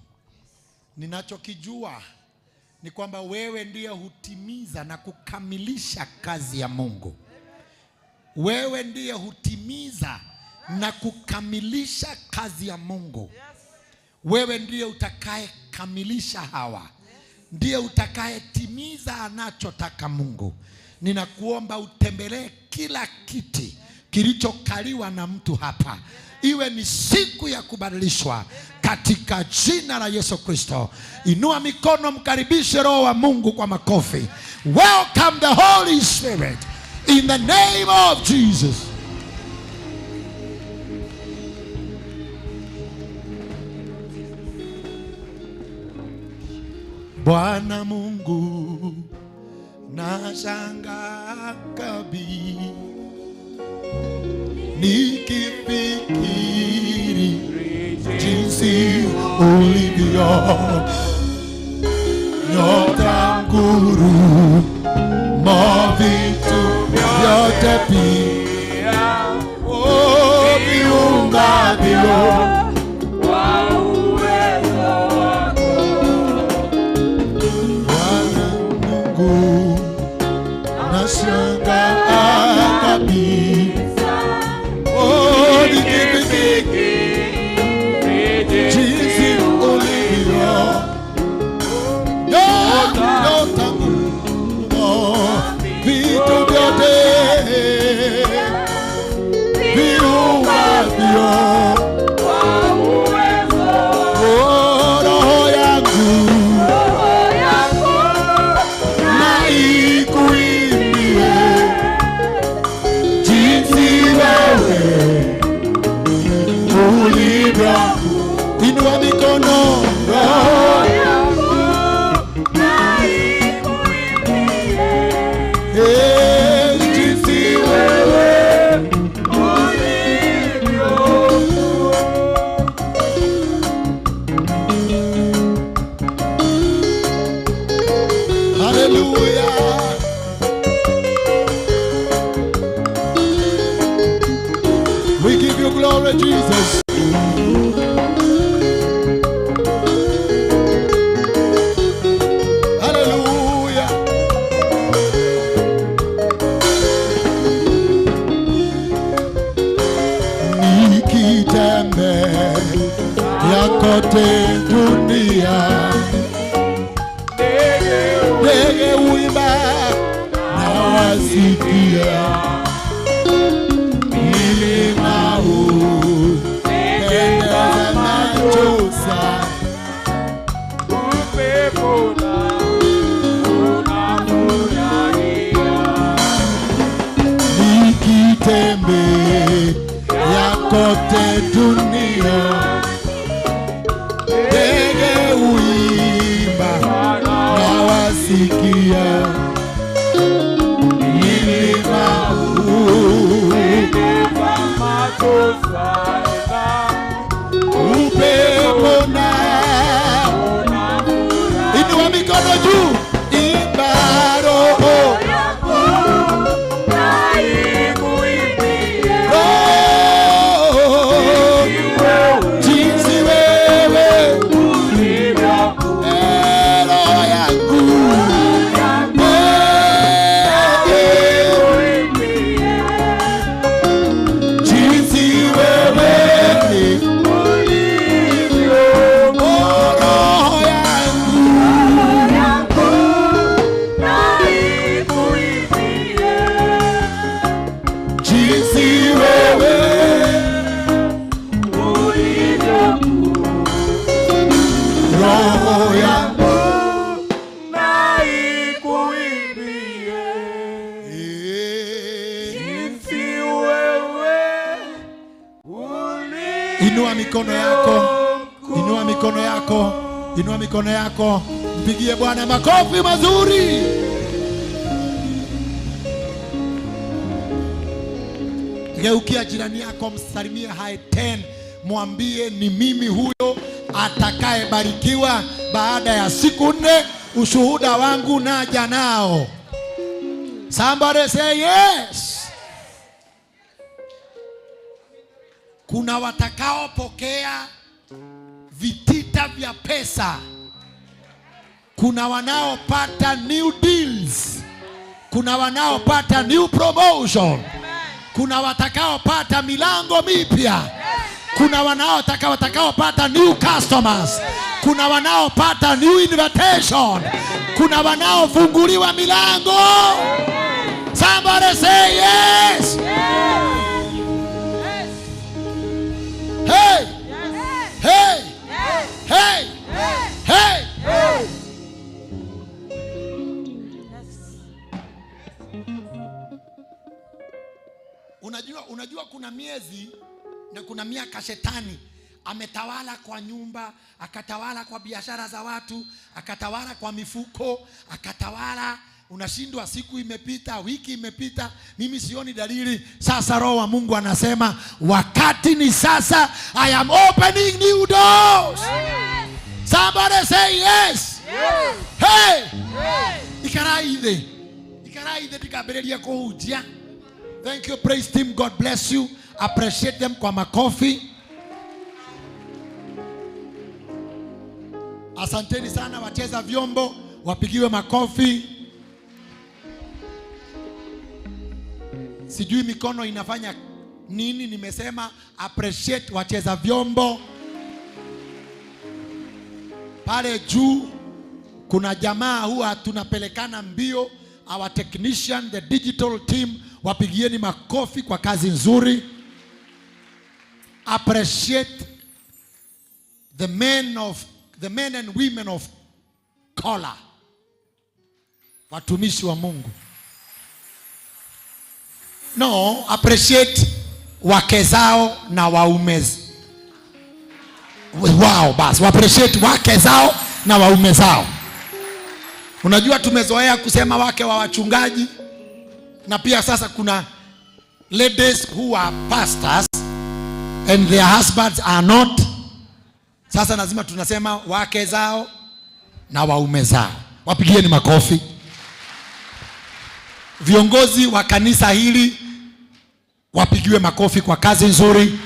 Ninachokijua ni kwamba wewe ndiye hutimiza na kukamilisha kazi ya Mungu. Wewe ndiye hutimiza na kukamilisha kazi ya Mungu. Wewe ndiye utakaye kamilisha hawa. Ndiye utakaye timiza anachotaka Mungu. Ninakuomba utembelee kila kiti kilichokaliwa na mtu hapa. Iwe ni siku ya kubadilishwa katika jina la Yesu Kristo. Inua mikono, mkaribishe Roho wa Mungu kwa makofi. Welcome the Holy Spirit in the name of Jesus. Bwana Mungu, nashangaa kabisa nikifikiri jinsi ulivyo, nyota, ngurumo, vitu vyote pia, viungavyo kwa uwezo wako. Bwana Mungu, nashangaa kabisa jinsi ulivyo, nyota, ngurumo, vitu vyote viungavyo kwa uwezo wako. Roho yangu na ikuimbie jinsi wewe ulivyo. Inua mikono. Roho yangu na ikuimbie jinsi wewe ulivyo. Hallelujah. We give you glory, Jesus. Hallelujah. Nikitembea kote dunia, ndege huimba na wasikia, milima hupendeza macho sana, upepo unafurahia. Nikitembea kote dunia, ndege huimba na wasikia, milima hupendeza macho sana, upepo unafurahia. Inua mikono juu, imba roho yangu na ikuimbie jinsi wewe ulivyo. Roho yangu jinsi wewe ulivyo. Roho yangu na ikuimbie jinsi wewe ulivyo. Roho yangu na ikuimbie jinsi wewe ulivyo. Inua mikono yako, inua mikono yako. Inua mikono yako, mpigie Bwana makofi mazuri. Geukia jirani yako, msalimie hai 10, mwambie ni mimi huyo atakayebarikiwa baada ya siku 4. Ushuhuda wangu naja nao. Somebody say yes. Kuna watakaopokea vitita vya pesa. Kuna wanaopata new deals. Kuna wanaopata new promotion. Kuna watakaopata milango mipya. Kuna watakaopata new customers. Kuna wanaopata new invitation. Kuna wanaofunguliwa milango. Somebody say yes. Hey. Hey. Hey. Hey. Unajua kuna miezi na kuna miaka shetani ametawala kwa nyumba, akatawala kwa biashara za watu, akatawala kwa mifuko, akatawala. Unashindwa, siku imepita, wiki imepita, mimi sioni dalili. Sasa Roho wa Mungu anasema wakati ni sasa. I am opening new doors. Somebody say yes. Hey. Ikaraithe tikabereria kuhujia. Thank you, praise team. God bless you. Appreciate them kwa makofi. Asanteni sana wacheza vyombo, wapigiwe makofi. Sijui mikono inafanya nini, nimesema appreciate wacheza vyombo. Pale juu kuna jamaa huwa tunapelekana mbio, our technician, the digital team, wapigieni makofi kwa kazi nzuri. Appreciate the men and women of color, watumishi wa Mungu. No, appreciate wake zao na waume wao. Basi appreciate wake zao na waume zao. Unajua tumezoea kusema wake wa wachungaji, na pia sasa kuna ladies who are pastors and their husbands are not. Sasa lazima tunasema wake zao na waume zao. Wapigieni makofi. Viongozi wa kanisa hili wapigiwe makofi kwa kazi nzuri.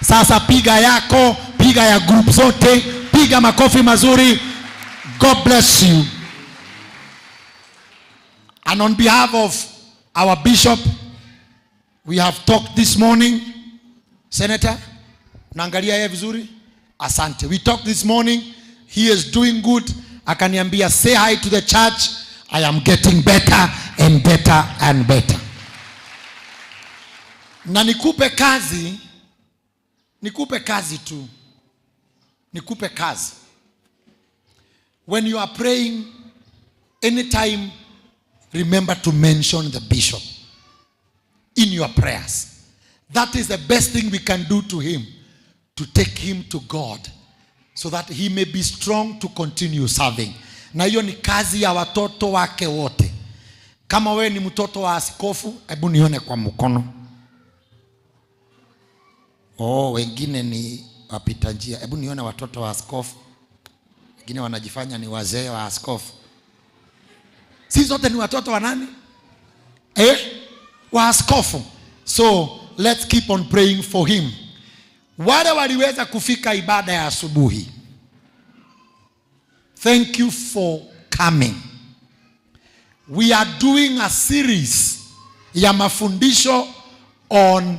Sasa piga yako, piga ya group zote, piga makofi mazuri. God bless you. And on behalf of our bishop, we have talked this morning. Senator, naangalia yeye vizuri? Asante. We talked this morning. He is doing good. Akaniambia say hi to the church. I am getting better and better and better. Na nikupe kazi tu. Nikupe kazi. When you are praying, anytime, remember to mention the bishop in your prayers. That is the best thing we can do to him, to take him to God, so that he may be strong to continue serving. Na hiyo ni kazi ya watoto wake wote. Kama wewe ni mtoto wa askofu, hebu nione kwa mkono. Wengine ni wapita njia. Hebu nione watoto wa askofu. Wengine wanajifanya ni wazee wa askofu. Sisi zote ni watoto wa nani? Wa askofu. So let's keep on praying for him. Wale waliweza kufika ibada ya asubuhi, thank you for coming. We are doing a series ya mafundisho on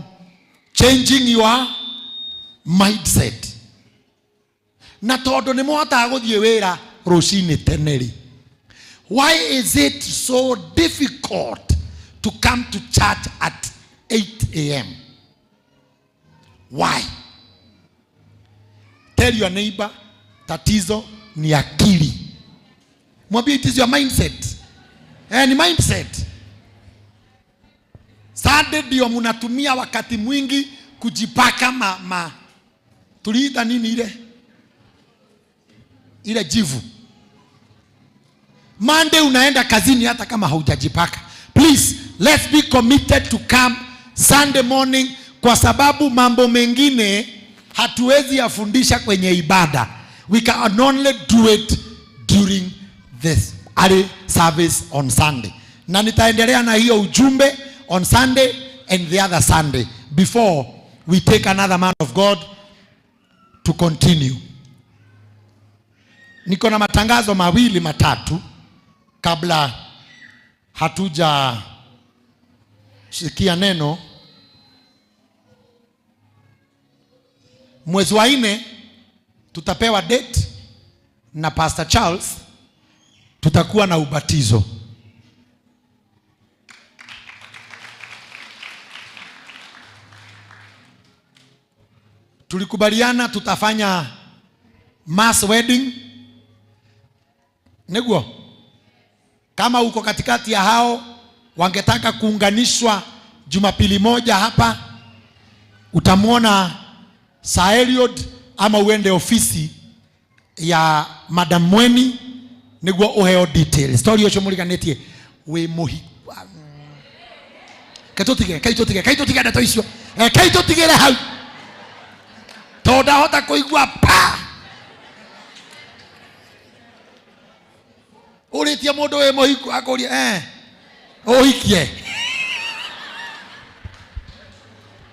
changing your mindset. Na todo ni mwata guthie wira rucini teneri. Why is it so difficult to come to church at 8 a.m.? Why? Tell your neighbor, tatizo ni akili. Mwambie it is your mindset. Ni mindset. Sade ndio mnatumia wakati mwingi kujipaka tuliita nini ile? ile jivu. Monday unaenda kazini hata kama haujajipaka. Please, let's be committed to come Sunday morning, kwa sababu mambo mengine hatuwezi yafundisha kwenye ibada. We can only do it during this early service on Sunday. Na nitaendelea na hiyo ujumbe on Sunday and the other Sunday before we take another man of God to continue. Niko na matangazo mawili matatu kabla hatuja shikia neno. Mwezi wa 4 tutapewa date na Pastor Charles, tutakuwa na ubatizo. Tulikubaliana tutafanya mass wedding. Neguo, kama uko katikati ya hao wangetaka kuunganishwa Jumapili moja hapa, utamwona Saeliod ama uende ofisi ya Madam Mweni niguo uheo details. Story yo chomuriganetie we muhi. Kaitotige ndato icio. Kaitotigere hau. Tonda hota kuigua pa. Uritie mundu we muhiku akuria uhikie.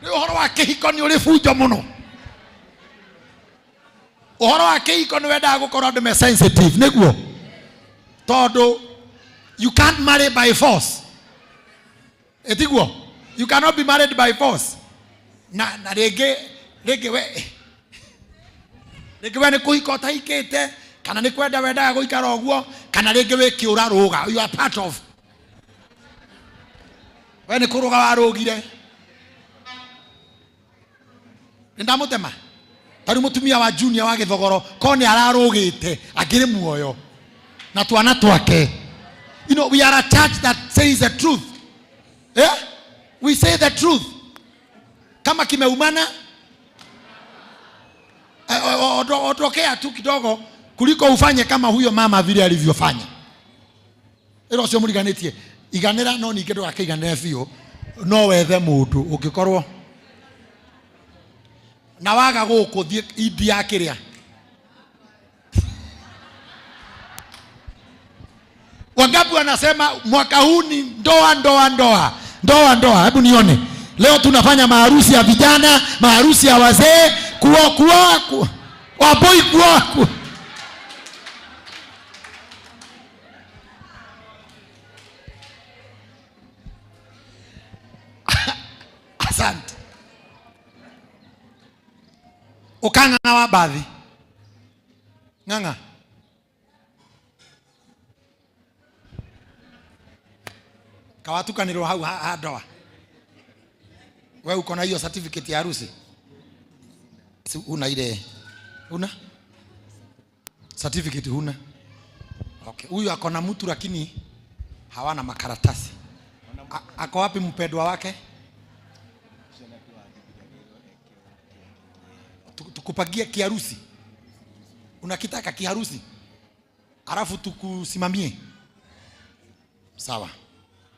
Ni uhoro wa kihiko ni uri fujo muno. Uhoro wa kihiko ni wenda gukorwo ndume sensitive niguo. Todo you can't marry by force. Etiguo, you cannot be married by force. Na rege we. Rege we ni kuhiko taikete kana ni kwenda wenda guikara uguo kana rege we kiura ruga. You are part of. We ni kuruga warugire. Ndamutema. Tari mutumia wa junior wa Githogoro kone ararugite agire muoyo. Na tuana twake. You know, we are a church that says the truth. Yeah? We say the truth. Kama kimeumana otokea tu kidogo kuliko ufanye kama huyo mama vile alivyofanya. Ero sio muriganetie. Iganera no ni kidogo akiganera fio. No wethe mundu ukikorwo na waga gukuthie idi yakiria. Wangapi wanasema mwaka huu ni ndoa. Hebu nione. Leo tunafanya maharusi ya vijana, maharusi ya wazee, kuoa waboi kuoa. Asante. Ukanga na wabadhi. Nganga. Kawatuka niro hau hadoa. Wewe uko na hiyo certificate ya harusi? Una ile? Una? Certificate huna? Okay. Huyu ako na mtu lakini hawana makaratasi. Ako wapi mpendwa wake? Tukupagie kiharusi. Unakitaka kiharusi? Alafu tukusimamie. Sawa.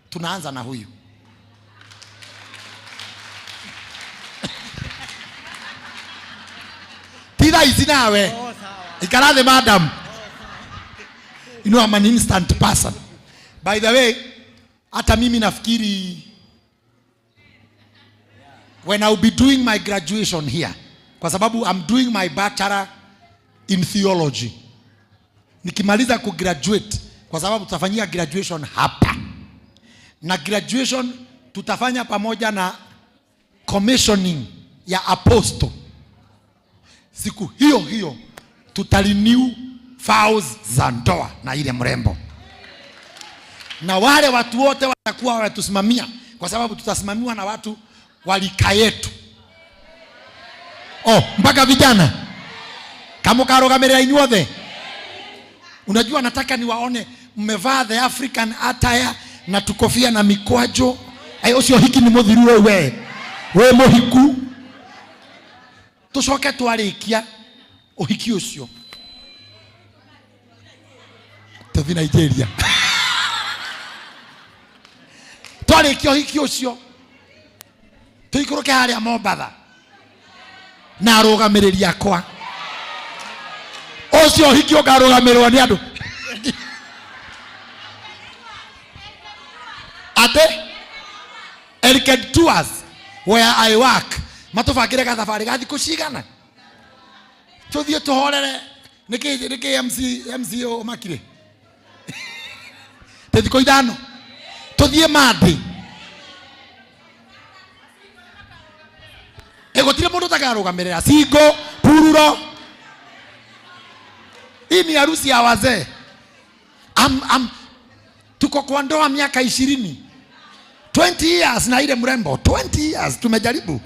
Tunaanza na huyu. Tida izinawe. Ikaradhe madam. You know, I'm an instant person. By the way, hata mimi nafikiri when I'll be doing my graduation here, kwa sababu I'm doing my bachelor in theology. Nikimaliza kugraduate, kwa sababu tutafanyia graduation hapa. Na graduation tutafanya pamoja na commissioning ya apostle. Siku hiyo tutarenew vows za ndoa na ile mrembo. Na wale watu wote watakuwa wanatusimamia kwa sababu tutasimamiwa na watu walika yetu. Mpaka vijana. Kama karogamerera inyuothe. Unajua nataka niwaone mmevaa the African attire na tukofia na mikwajo. Ucio hiki ni muthiru we muhiku. Tucoke twarikia uhiki ucio. Tuthi Nigeria. Twarĩkia ũhiki ũcio tũikũrũke harĩa Mombatha na arũgamĩrĩri akwa. Ũcio ũhiki ũkarũgamĩrĩrwo nĩ andũ. Ate Elked Tours where I work matũbangĩre gathabarĩ ga thikũ cigana tũthiĩ tũhorere nĩkĩ MC makire te thikũ ithano tũthiĩ Mandi gũtirĩ mũndũ takarũgamĩrĩra Singo Pururo. Hii ni harusi ya wazee. Tuko kwa ndoa miaka 20 years na ile mrembo 20 years tumejaribu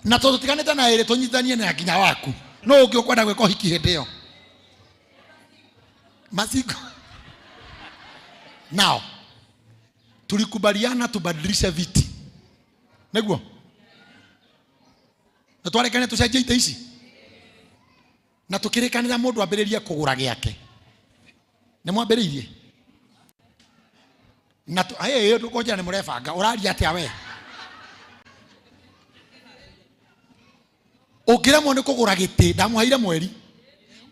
na tutikanete na ile tunyitanie na kinya waku no ungi ukwenda gweka hiki hindeo Masiko. Now tulikubaliana tubadilishe viti neguo na twarekane tucenjie ite ici na tukirikanira mundu ambiririe kugura giake ni mwambiririe na tukoja ni murefanga uraria atia we ukiremwo ni kugura giti ndamuhaire mweri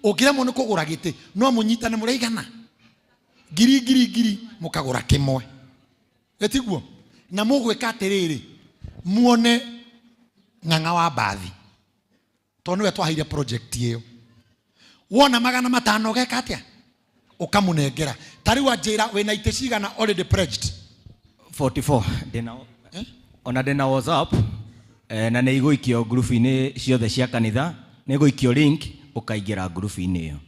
ukiremwo ni kugura giti no munyitane mureigana ngiri mukagura kimwe etiguo na mugwika atiriri muone ng'ang'a wa bathi to niwe twahaire project iyo wona 500 geka atia ukamunengera tari wa njira wena ite cigana already pledged 44 dena ona dena WhatsApp na nĩ igũikio group-inĩ ciothe cia kanitha nĩ igũikio link ukaingira group-inĩ iyo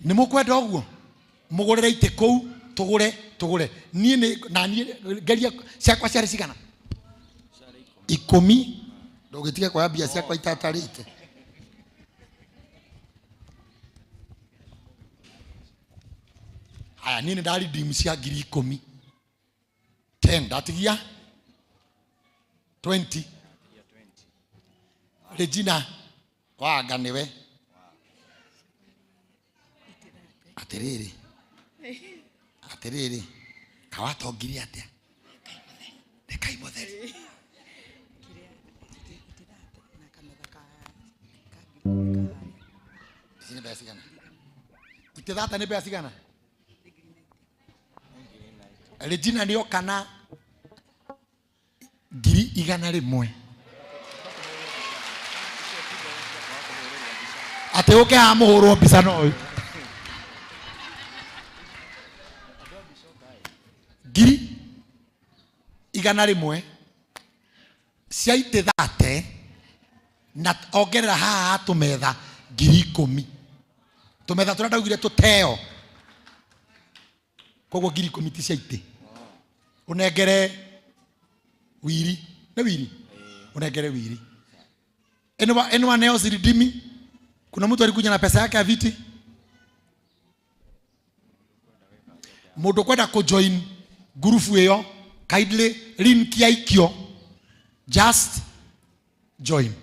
nĩ mũkwenda ũguo mugurire ite kũu tugure niĩ na niĩ geria ciakwa ciarĩ cigana 10 ndũgĩtige kwa bia ciakwa itatarĩte aya nini ndari dim cia 10,000 10 ndatigia 20 Regina waga niwe atiriri kawatongiria atia Rekai Mutheri Sini basi gana itethata ni basi gana Regina nio kana 100,000 ate uke amuhurwo mbica no 100,000 cia itethate na ongerera haha tumetha 10,000 tumetha tũrĩa ndaugire tuteo koguo 10,000 ti cia ite unengere wiri na wiri unengere wiri anyone else redeem. Kuna mtu alikuja na pesa yake ya viti mundu kwenda kujoin group hiyo kindly link ya ikio just join.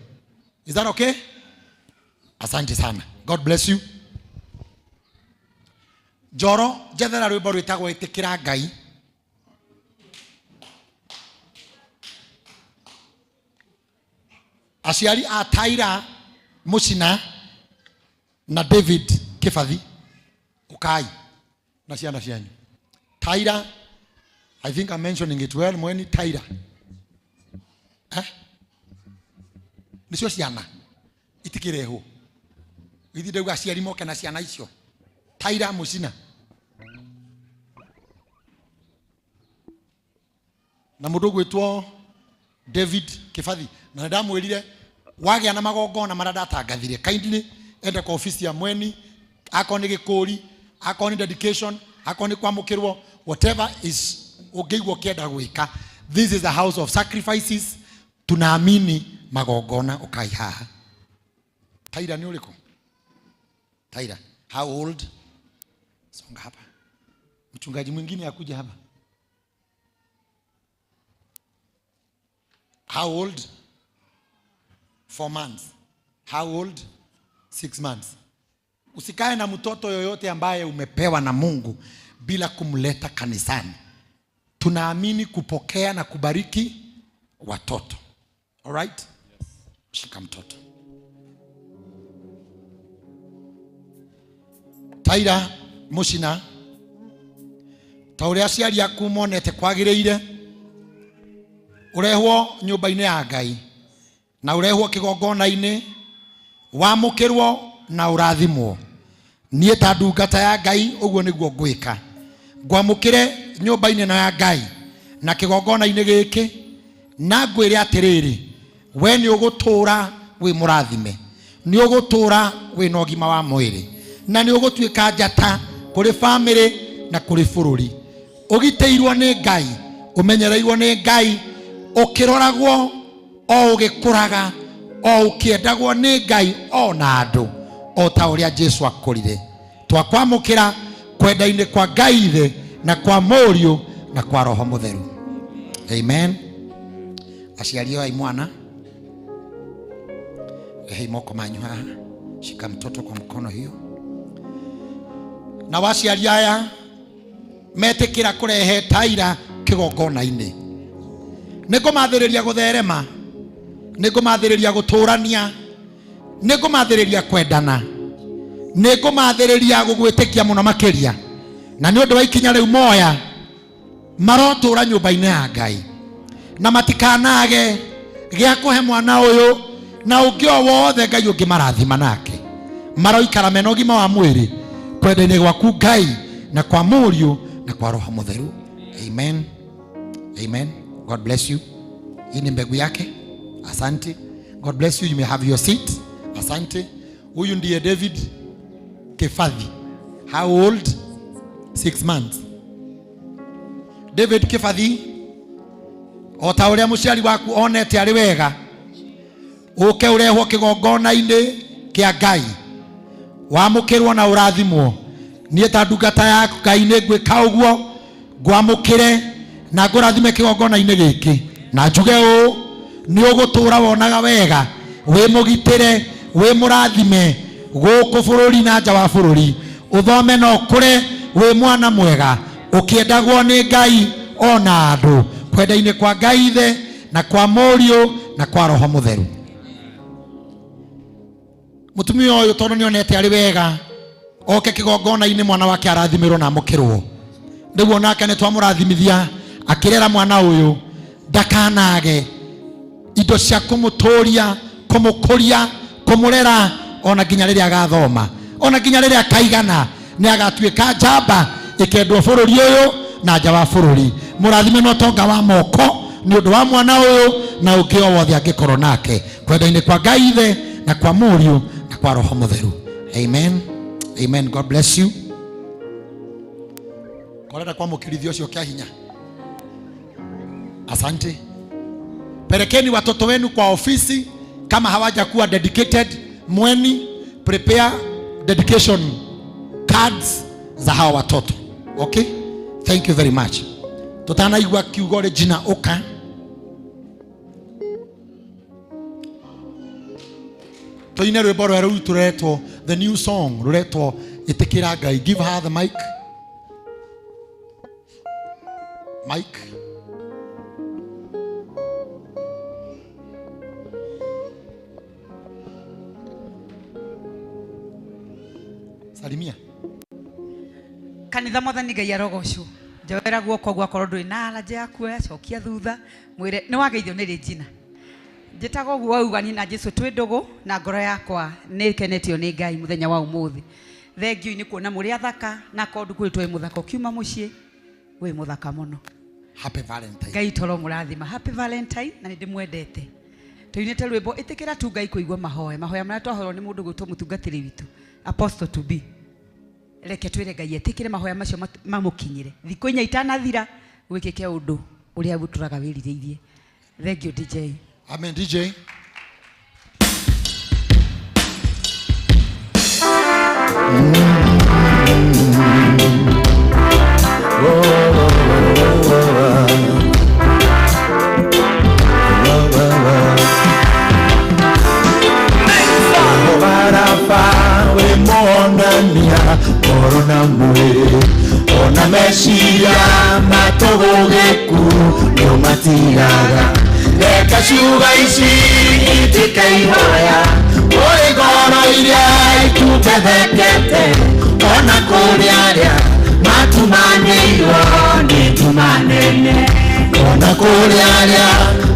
Is that okay? Asante sana. God bless you. Joro jethera rwimbo rwitagwo itikira Ngai. Aciari a Taira Mucina na David Kifathi ukai na ciana cianyu. Taira, I think I'm mentioning it well. Mweni Taira nicio ciana itikireho ithi ndauga aciari moke na ciana icio. Taira Mucina na mundu gwitwo David Kifathi na ndamwirire wagĩa na magongona marĩa ndatangathire kindly enda kwa ofisi ya Mweni akoni gikuri akoni dedication akoni kwamukirwo whatever is ugeigwo kienda gwika. This is a house of sacrifices. Tunaamini magongona ukai haha. Taira ni uliko? Taira how old? Songa hapa. Mchungaji mwingine akuja hapa. How old? 4 months. How old? 6 months. Usikae na mtoto yoyote ambaye umepewa na Mungu bila kumleta kanisani. Tunaamini kupokea na kubariki watoto. Alright? Shika mtoto. Taira Mushina, ta uria aciari aku monete kwagiriire, urehwo nyumba-ini ya Ngai na urehwo kigongona-ini, wamukirwo na urathimwo. Nie ta ndungata ya Ngai uguo niguo ngwika. Ngwamukire nyumba-ini na ya Ngai na kigongona-ini giki, na ngwire atiriri, we ni ugutura wi murathime, ni ugutura wi na ũgima wa mwĩrĩ, na ni ugutuika njata kuri family na kuri bururi. Ugiteirwo ni Ngai, umenyereirwo ni Ngai, ukiroragwo o ugikuraga, o ukiendagwo ni Ngai o na andu, o ta uria Jesu akorire. Twakwamukira kwenda-ini kwa Ngai Ithe na kwa Mũriũ na kwa Roho Mũtheru. Amen. Aciari wa mwana, hei moko manyu haha, shika mtoto kwa mkono hiyo. Na waciari aya metikira kurehe Taira kigongona-ini, nigumathiriria gutherema, nigumathiriria guturania, nigumathiriria kwendana, nigumathiriria gugwitikia muno makiria. Na ni undu wa ikinya riu moya marotura nyumba-ini ya Ngai, na matikanage gia kuhe mwana uyu na ungi o wothe Ngai ungi marathima nake. Maroikara mena ũgima wa mwĩrĩ kwenda-ini gwaku Ngai na kwa Mũriũ na kwa Roho Mũtheru. Amen. Amen. God bless you. Hii ni mbegu yake. Asante. God bless you. You may have your seat. Asante. Huyu ndiye David Kefadhi. How old? 6 months. David Kefadhi, o ta uria muciari waku onete ari wega, uke urehwo kigongona-ini kia Ngai, wamukirwo na urathimwo. Nie ta ndungata yaku Ngai ni ngwika uguo, ngwamukire na ngurathime kigongona-ini giki, na njuge u ni ugutura wonaga wega, wi mugitire, wi murathime guku bururi na nja wa bururi, uthome na ukure wi mwana mwega, ukiendagwo ni Ngai ona andu, kwenda-ini kwa Ngai Ithe na kwa Mũriũ na kwa Roho Mũtheru. Mutumia uyu tondu ni onete ari wega, oke kigongona-ini mwana wake arathimirwo na amukirwo, niguo nake ni twamurathimithia akirera mwana uyu ndakanage indo cia kumuturia, kumukuria, kumurera ona nginya riria agathoma, ona nginya riria akaigana ni agatuika njamba ikendwo bururi uyu na nja wa bururi. Murathime no tonga wa moko ni undu wa mwana uyu na ungi o wothe angikorwo nake, kwenda-ini kwa Ngai Ithe na kwa Mũriũ na kwa Roho Mũtheru. Amen. Amen. God bless you. Korera kwa mukirithio cio kia hinya. Asante. Pelekeni watoto wenu kwa ofisi kama hawajakuwa dedicated. Mweni prepare dedication cards za hawa watoto. Okay? Thank you very much. Tutana igwa kiugo Regina Oka. Toine rwimbo rweru turetwo the new song ruretwo itikira Ngai. Give her the mic. Mike. Salimia. Kanitha Mwathani Ngai arogocwo. Njoera guoko gwakorwo nduri na alaja yaku acokia thutha mwire ni wageithio ni Regina. Njitago guo ugani na Jesu twi ndugu na ngoro yakwa ni kenetio ni Ngai muthenya wa umuthi. Thengiu ni kuona muri athaka na kondu kwitu wi muthaka kiuma mucii wi muthaka muno. Happy Valentine. Ngai toro murathima. Happy Valentine na ndi mwendete. Tuinete rwimbo itikira tu Ngai kuigwa mahoya. Mahoya maria twahorwo ni mundu gwitwo mutungatiri witu Apostle to be. Reke twire Ngai etikire mahoya macio mamukinyire. Thikũ inya itanathira wikike undu uria buturaga wiririithie. Thank you DJ. Amen DJ. Barafa we mona mugeku nio matiraga reka ciuga ici itikaihoya uri ngoro iria itutethekete ona kuri aria matumanĩirwo nĩ tumanene ona kuri aria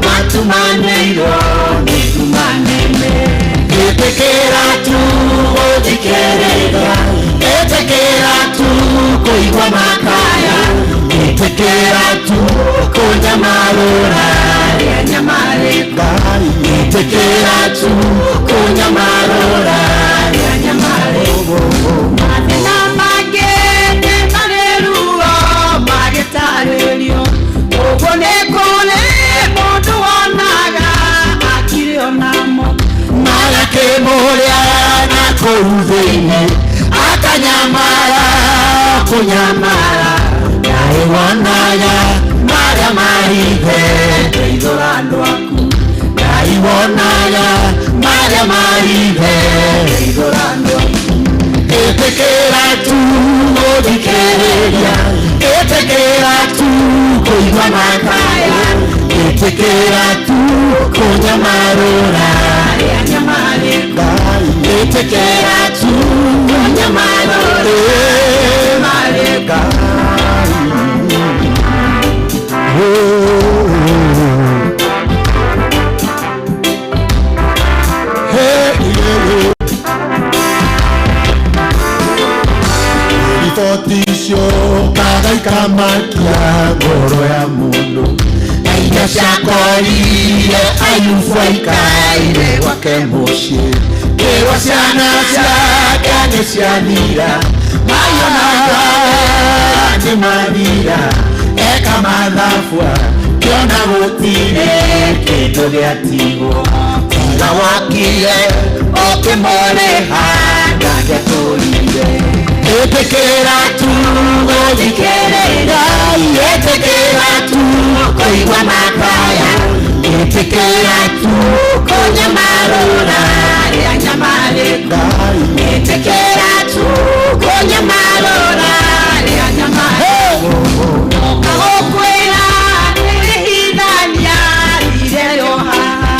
matumanĩirwo nĩ tumanene ĩtĩkĩra tu gũthikĩrĩria ĩtĩkĩra tu kũigua makaya ĩtĩkĩra tu kũnyamarũra rĩa nyamarĩka ĩtĩkĩra tu kũnyamarũra rĩa nyamarĩka mathĩna mangĩ nĩmarĩruo magĩtarĩrio ũguo nĩ kũrĩ mũndũ wonaga akirĩ onamo magakĩmũrĩa na kũu thĩinĩ akanyamara kũnyamara naĩ wonaga marĩa marithe ithũra andũ aku naĩ wonaga marĩa marithe ithũra andũ aku ĩtĩkĩra tu gũthikĩrĩria ĩtĩkĩra tu kũigua makaya ĩtĩkĩra tu kũnyamarũra rĩa nyamarĩka ĩtĩkĩra tu kũnyamarũra marĩka Icio kaga ikamakia ngoro ya mundu na iria ciakorire Ayubu aikaire gwake muciĩ kĩrĩra ciana ciake nĩciathira mayonaga nĩmathira eka mathabu kĩona gũtirĩ kĩndũ gĩatigwo tiga wokire ũkĩmũrĩha ndangĩatũrire ĩtĩkĩra tu gũthikĩrĩria ĩtĩkĩra tu kũigua makaya ĩtĩkĩra tu kũnyamarũra rĩa nyamarĩka ĩtĩkĩra tu kũnyamarũra rĩa nyamarĩka gũkwĩra nĩrĩhithania rire rĩohaha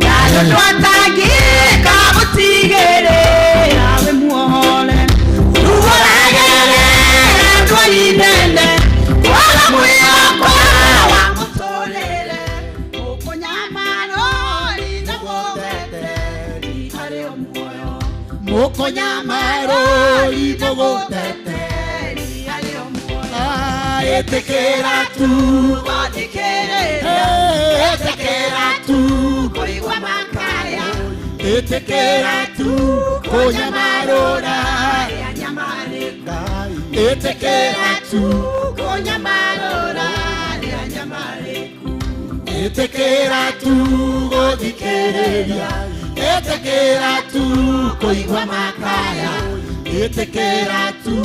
nayo twatangĩka gũtigĩrĩra we muohore Nene, wala mwiyakwa wa mutolele Mukonyamaro lidogotete Lihare omuoyo Mukonyamaro lidogotete Lihare omuoyo Etekera tu Etekera tu Kuigwa makaya Etekera tu Konyamarora Yanyamareka Etekera tu konyamarora rĩa nyamarĩku Etekera tu gũthikĩrĩria Etekera tu kũigua makaya Etekera tu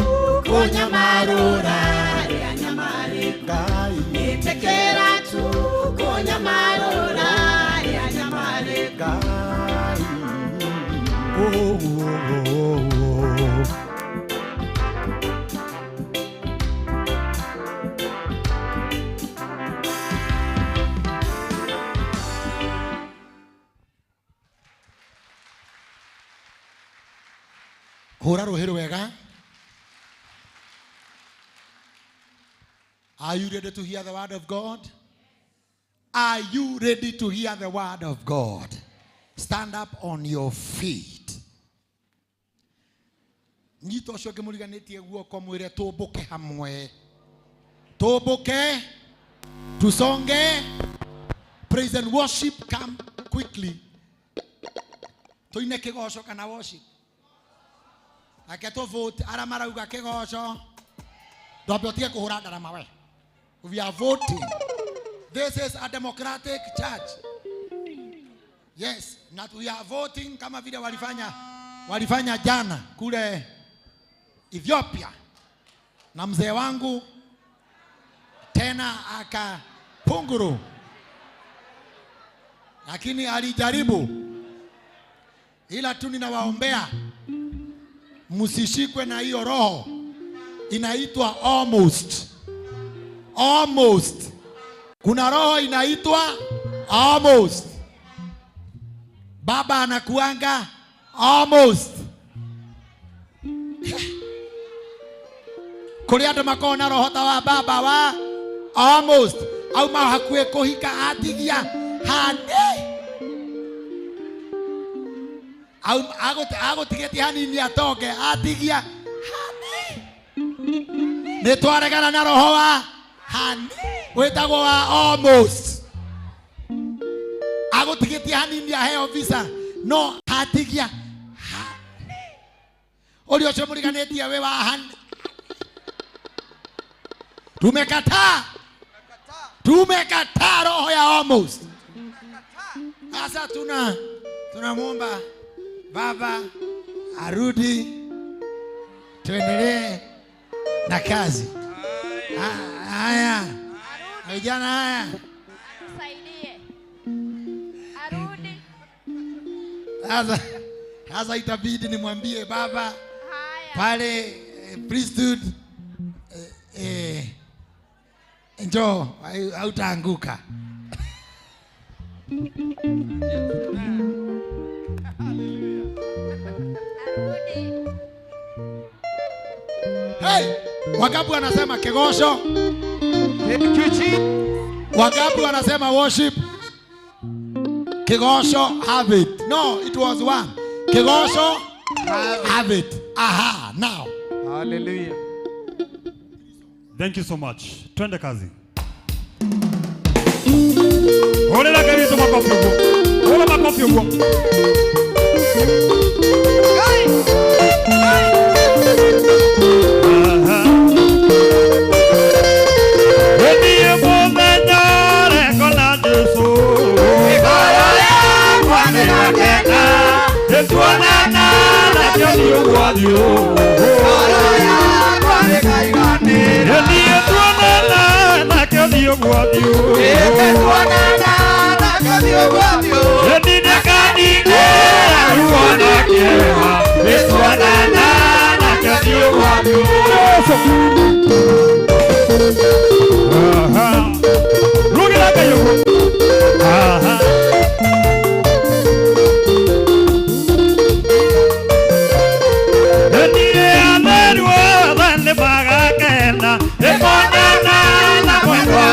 konyamarora rĩa nyamarĩku Etekera tu konyamarora rĩa nyamarĩku Hura rũhĩ wega. Are you ready to hear the word of God? Are you ready to hear the word of God? Stand up on your feet. Nyito cio ngĩmũriganĩtie guoko mwĩre tũmbũke hamwe. Tũmbũke, tusonge. Praise and worship, come quickly. Tuine kĩgoco kana worship. Ake to vote ara marauga kĩgoco. Ndwambĩtie kũhũra ndarama we. We are voting. This is a democratic church. Yes, na we are voting kama vile walifanya jana kule Ethiopia. Na mzee wangu tena akapunguru. Lakini alijaribu. Ila tu ninawaombea msishikwe na hiyo roho inaitwa almost. almost. Kuna roho inaitwa almost. Baba anakuanga almost. Kuri andu makona roho ta wa baba wa almost. Au mahakue kuhika atigia hane. Au agotigeti hanini atoke atigia hane. Nitwaregana na roho wa hane. Wetagwo wa almost. Agotigeti hanini aheo visa. No atigia hane. Oli ocho muriganetia we wa hane. Tumekataa roho ya almost. Sasa tunamuomba Baba arudi tuendelee na kazi. Haya. Vijana haya. Saidie. Arudi. Sasa itabidi nimwambie Baba pale priesthood njoo hautaanguka. Hey, Wagabu anasema kegosho. Wagabu anasema worship. Kegosho have it. No, it was one. Kegosho have it. Aha, now. Hallelujah. Thank you so much. Twende kazi. Holela kabisa makofi huko. Hola makofi huko. Ndiye mwenye kona Yesu. Ibara ya kwani nakena. Yesu anana na joni uwadio. Ibara ya kwani kaigani. Ndiye tuanana na joni uwadio. Ndiye tuanana na joni uwadio. Ndiye kanine aruana kema. Yesu anana na joni uwadio. Rugila kayo. Aha. Ndiye amerwa bande bagakena. Emonana na kwenda.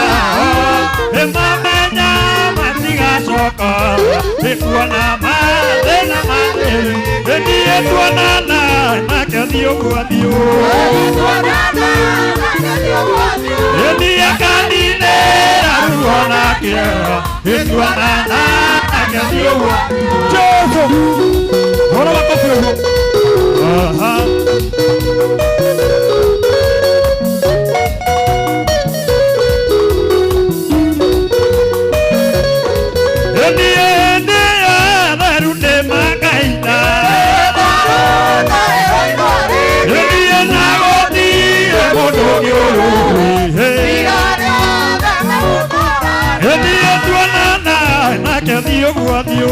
Emamenya matiga soko. Ekuana madena madeli. Ndiye tuanana na kadio kuadio. Tuanana na kadio kuadio. Ndiye kanine aruana kera. Ekuana na kadio kuadio. Joso. Hola makofi huko. Aha. Ndiye darunde makaita. Ndiye nagoti emodogyo. Ndiye tuanana na kadio kuadio.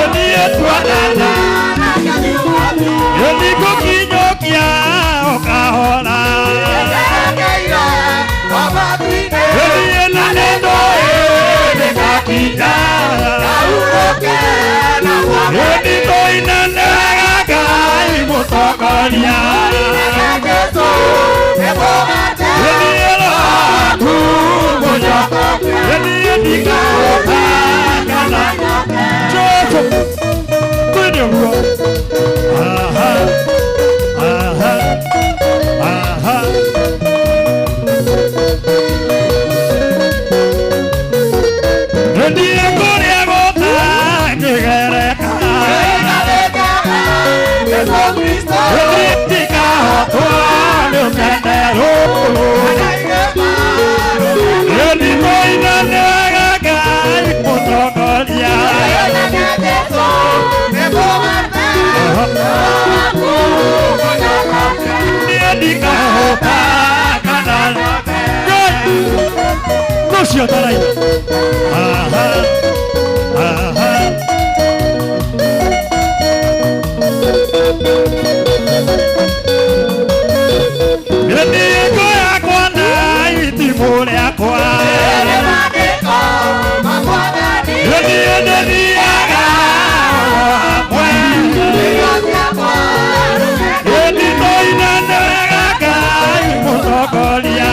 Ndiye tuanana Ndiye kukinyokia okahona. Ndiye nanendo nekakita. Ndiye toinanagaga imutokoria. Ndiye laku mojoko. Ndiye nikota kana. Joso. Kunyongo. Aha. Aha. Aha. Ndiye kuria gota ngegereka. Yesu Kristo. Ndiye tika hotwa lumendero. Ndiye toinanagaga imutokoria. Aha. Aha. Ndigo yakwa na itimu yakwa. Ndiaga mwe. Ndito inanega kai mutokolia.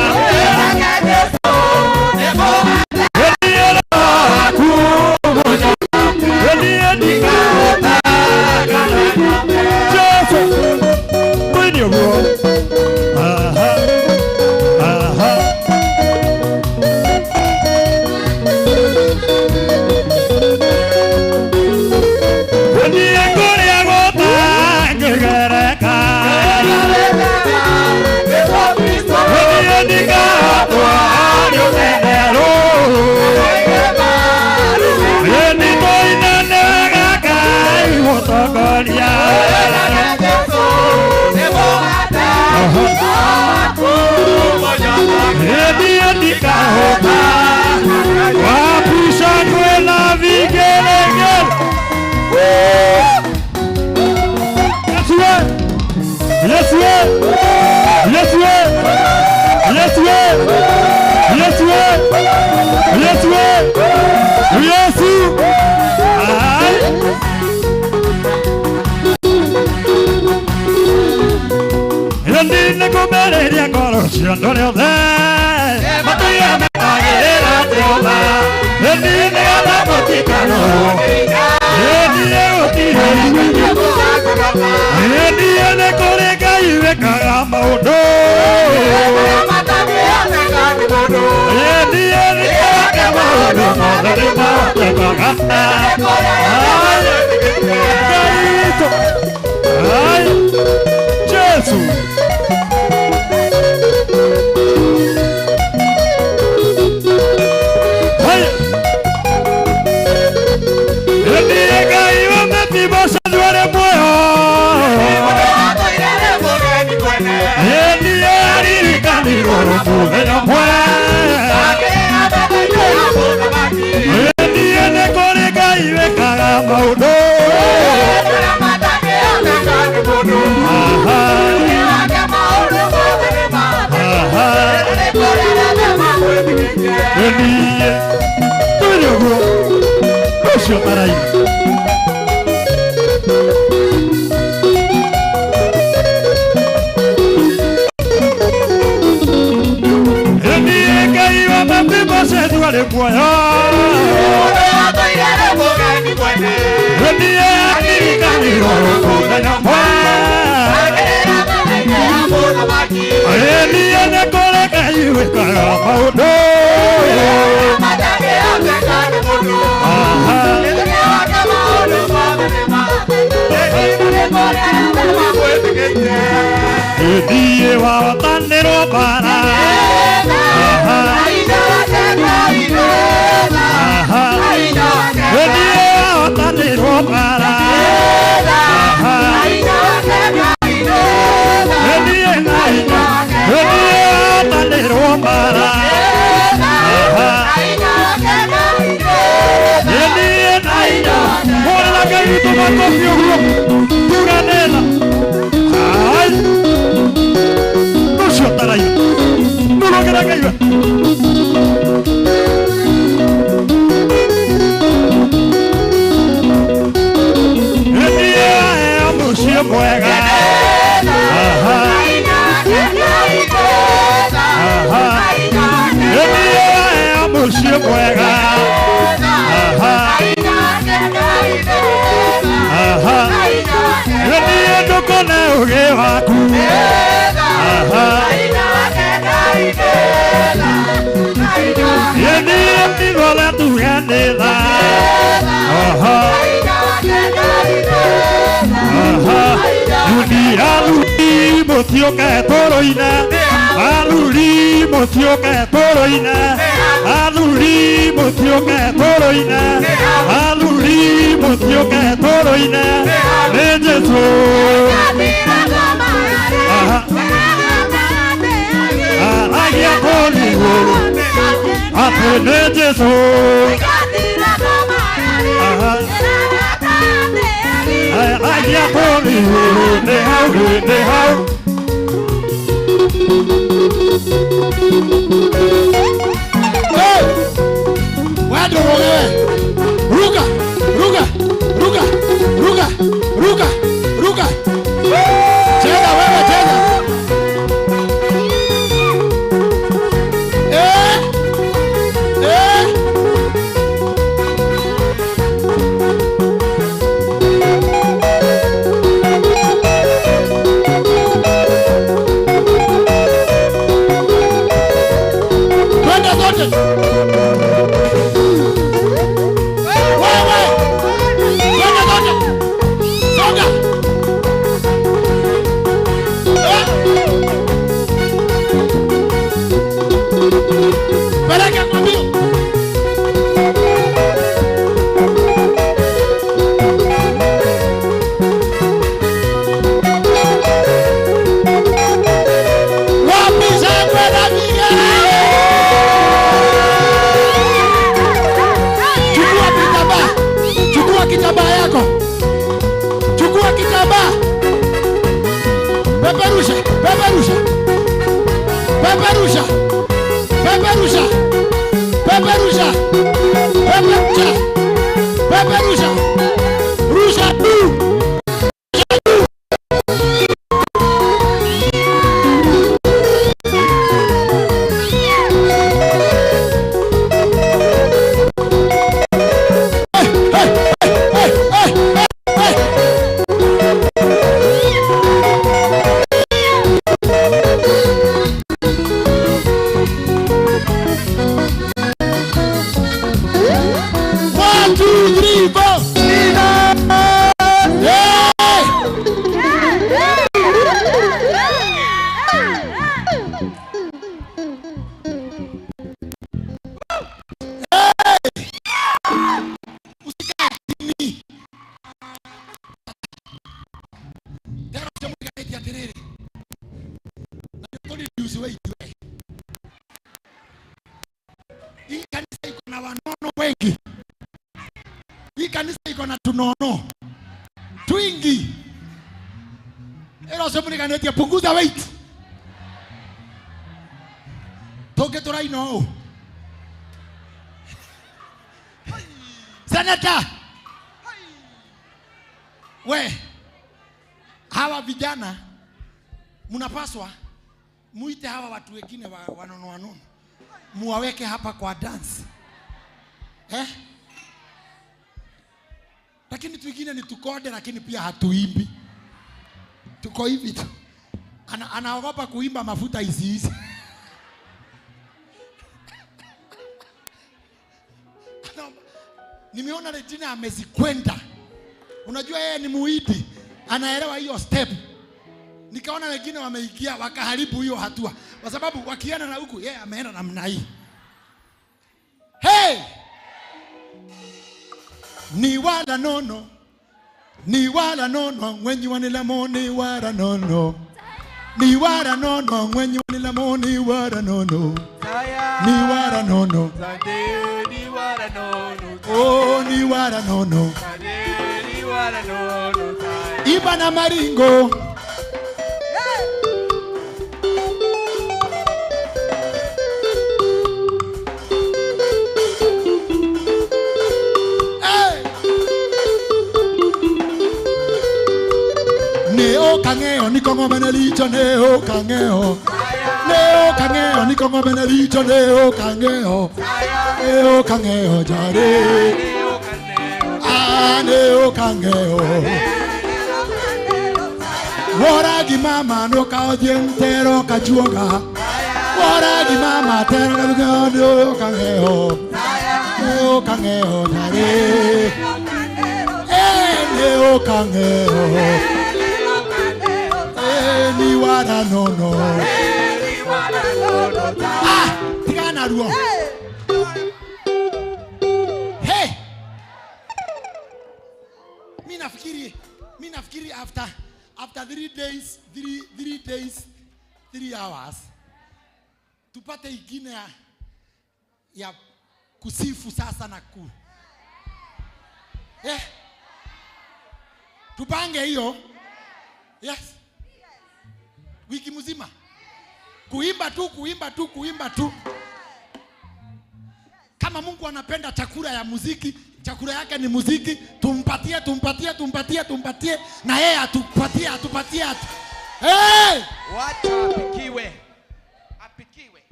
tũri igũrũ nĩ hau nĩ hau. Wendo wewe. Ruka, ruka, ruka, ruka, ruka, ruka. Cheza wewe cheza. Twende zote. Peleka kwa mbio. Wapi shangwe na vigelegele? Chukua kitambaa. Chukua kitambaa yako. Chukua kitambaa. Peperusha, peperusha. Peperusha. Peperusha, peperusha, peperusha, peperusha, rusha tu. Hii kanisa iko na wanono wengi. Hii kanisa iko na tunono twingi. Ero sema nikanetia punguza weight. Toke torai no. Senata. We. Hawa vijana mnapaswa muite hawa watu wengine wanono wanono. Muwaweke hapa kwa dance. Lakini twingine ni tukode lakini pia hatuimbi. Tuko hivi tu. Anaogopa kuimba mafuta hizi. Nimeona Regina amezikwenda. Unajua yeye ni muidi. Anaelewa hiyo step. Nikaona wengine wameingia wakaharibu hiyo hatua. Kwa sababu wakiana na huku yeye ameenda namna hii. Hey! Ni wala nono. Ni wala nono when you want to ni wala nono. Ni wala nono when you want to ni wala nono. Ni wala nono. Ni wala nono. Oh, ni wala nono. Ni wala nono. Iba na maringo. Neo kangeo nikongo benelicho neo kangeo. Neo kangeo nikongo benelicho neo kangeo. Neo kangeo jare. Ah neo kangeo. Waragi mama no kaodientero kajuonga. Waragi mama tero kajuonga kangeo. Neo kangeo jare. Neo kangeo. Ni wala nono. Ah, tigana ruo. Hey. Mimi nafikiri after 3 days, 3 hours tupate ingine ya kusifu sasa na ku. Tupange hiyo. Yes. Wiki mzima. Kuimba tu, kuimba tu, kuimba tu. Kama Mungu anapenda chakula ya muziki, chakula yake ni muziki, tumpatie, tumpatie, tumpatie, tumpatie, na yeye atupatie, atupatie. Hey! Wacha apikiwe. Apikiwe.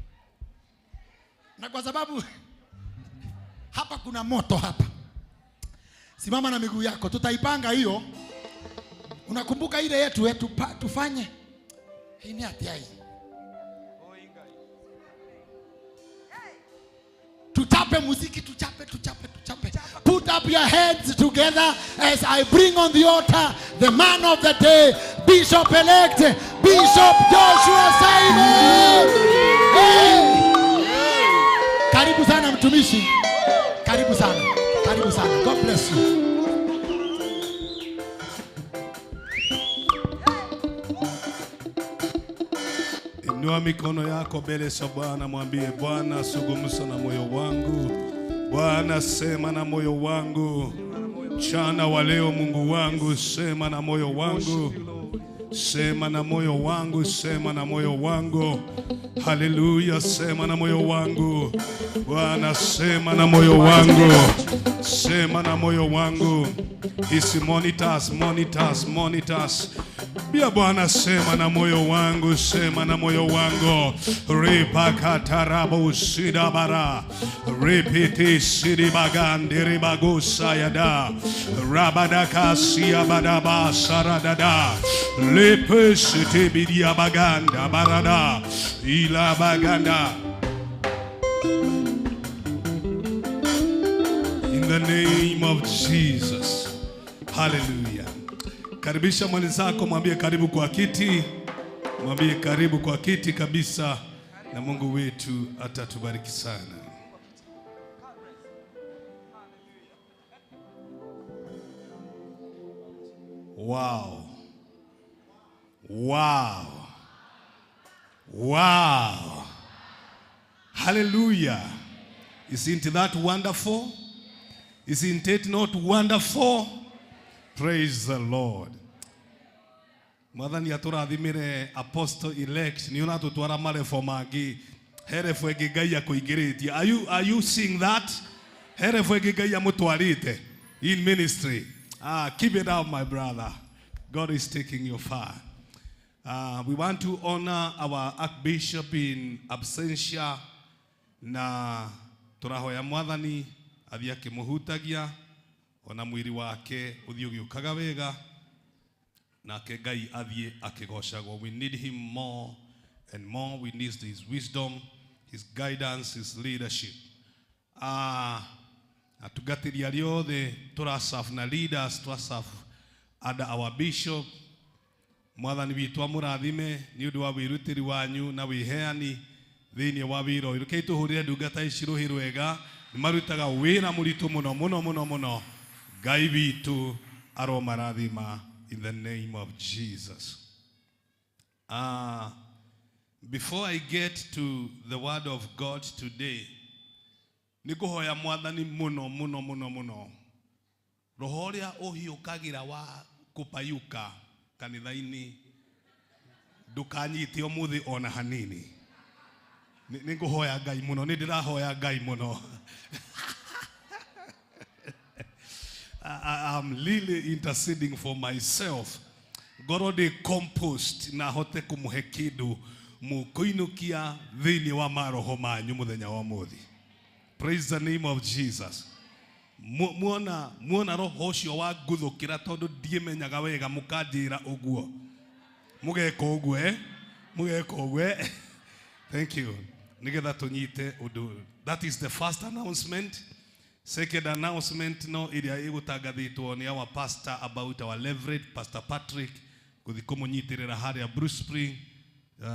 Na kwa sababu hapa kuna moto hapa. Simama na miguu yako, tutaipanga hiyo. Unakumbuka ile yetu tufanye? Hii ni hatiai. Tuchape muziki, tuchape. Put up your hands together as I bring on the altar the man of the day, Bishop-elect, Bishop Joshua Simon. Hey! Karibu sana mtumishi. Karibu sana. Karibu sana. God bless you. Inua mikono yako mbele za Bwana, mwambie Bwana, zungumza na moyo wangu. Bwana, sema na moyo wangu. Mchana wa leo Mungu wangu, sema na moyo wangu. Sema na moyo wangu, sema na moyo wangu. Haleluya, sema na moyo wangu. Bwana, sema na moyo wangu. Sema na moyo wangu. Isi monitors. Bia Bwana, sema na moyo wangu, sema na moyo wangu. Ripakatarabo usidabara. Ripiti sidibagandi ribagusa yada. Rabadakasi abadaba saradada. Lepesiti bidia baganda barada. Ila baganda. In the name of Jesus. Hallelujah. Karibisha mwenzako, mwambie karibu kwa kiti. Mwambie karibu kwa kiti kabisa, na Mungu wetu atatubariki sana. Wow. Wow. Wow. Hallelujah. Isn't that wonderful? Isn't it not wonderful? Praise the Lord. Mwathani aturathimire apostle elect ni ona tutwara marefo mangi herefo enge Ngai akuingiritie. Are you seeing that? Herefo enge Ngai amutwarite in ministry. Keep it up, my brother. God is taking you far. We want to honor our Archbishop in absentia, na turahoya Mwathani athie akimuhutagia ona mwiri wake uthio giukaga wega, nake Ngai athie akigocagwo. We need him more and more. We need his wisdom, his guidance, his leadership. Atugatiria riothe turaserve na leaders, turaserve under our bishop. Mwathani witu amurathime ni undu wa wirutiri wanyu na wiheani thiini wa wira uyu. Reke tuhurire ndungata ici ruhi rwega, ni marutaga wira muritu muno muno muno muno. Ngai witu aromarathima in the name of Jesus. Before I get to the word of God today, nikuhoya Mwathani muno muno muno muno roho uria uhiukagira wa kupayuka kanitha-ini ndukanyite umuthi ona hanini. Nikuhoya Ngai muno, nindirahoya Ngai muno. I'm really interceding for myself. God de compost na hote kumuhe kindu mukuinukia thiini wa maroho manyu muthenya wa muthi. Praise the name of Jesus. Muona roho ucio wa nguthukira tondu ndiemenyaga wega mukanjira uguo. Mugeka uguo mugeka uguo. Thank you. Nigetha tunyite undu. That is the first announcement. Second announcement no iria igutagathitwo ni our pastor about our leverage, Pastor Patrick kuthi kumunyitirira haria Bruce Spring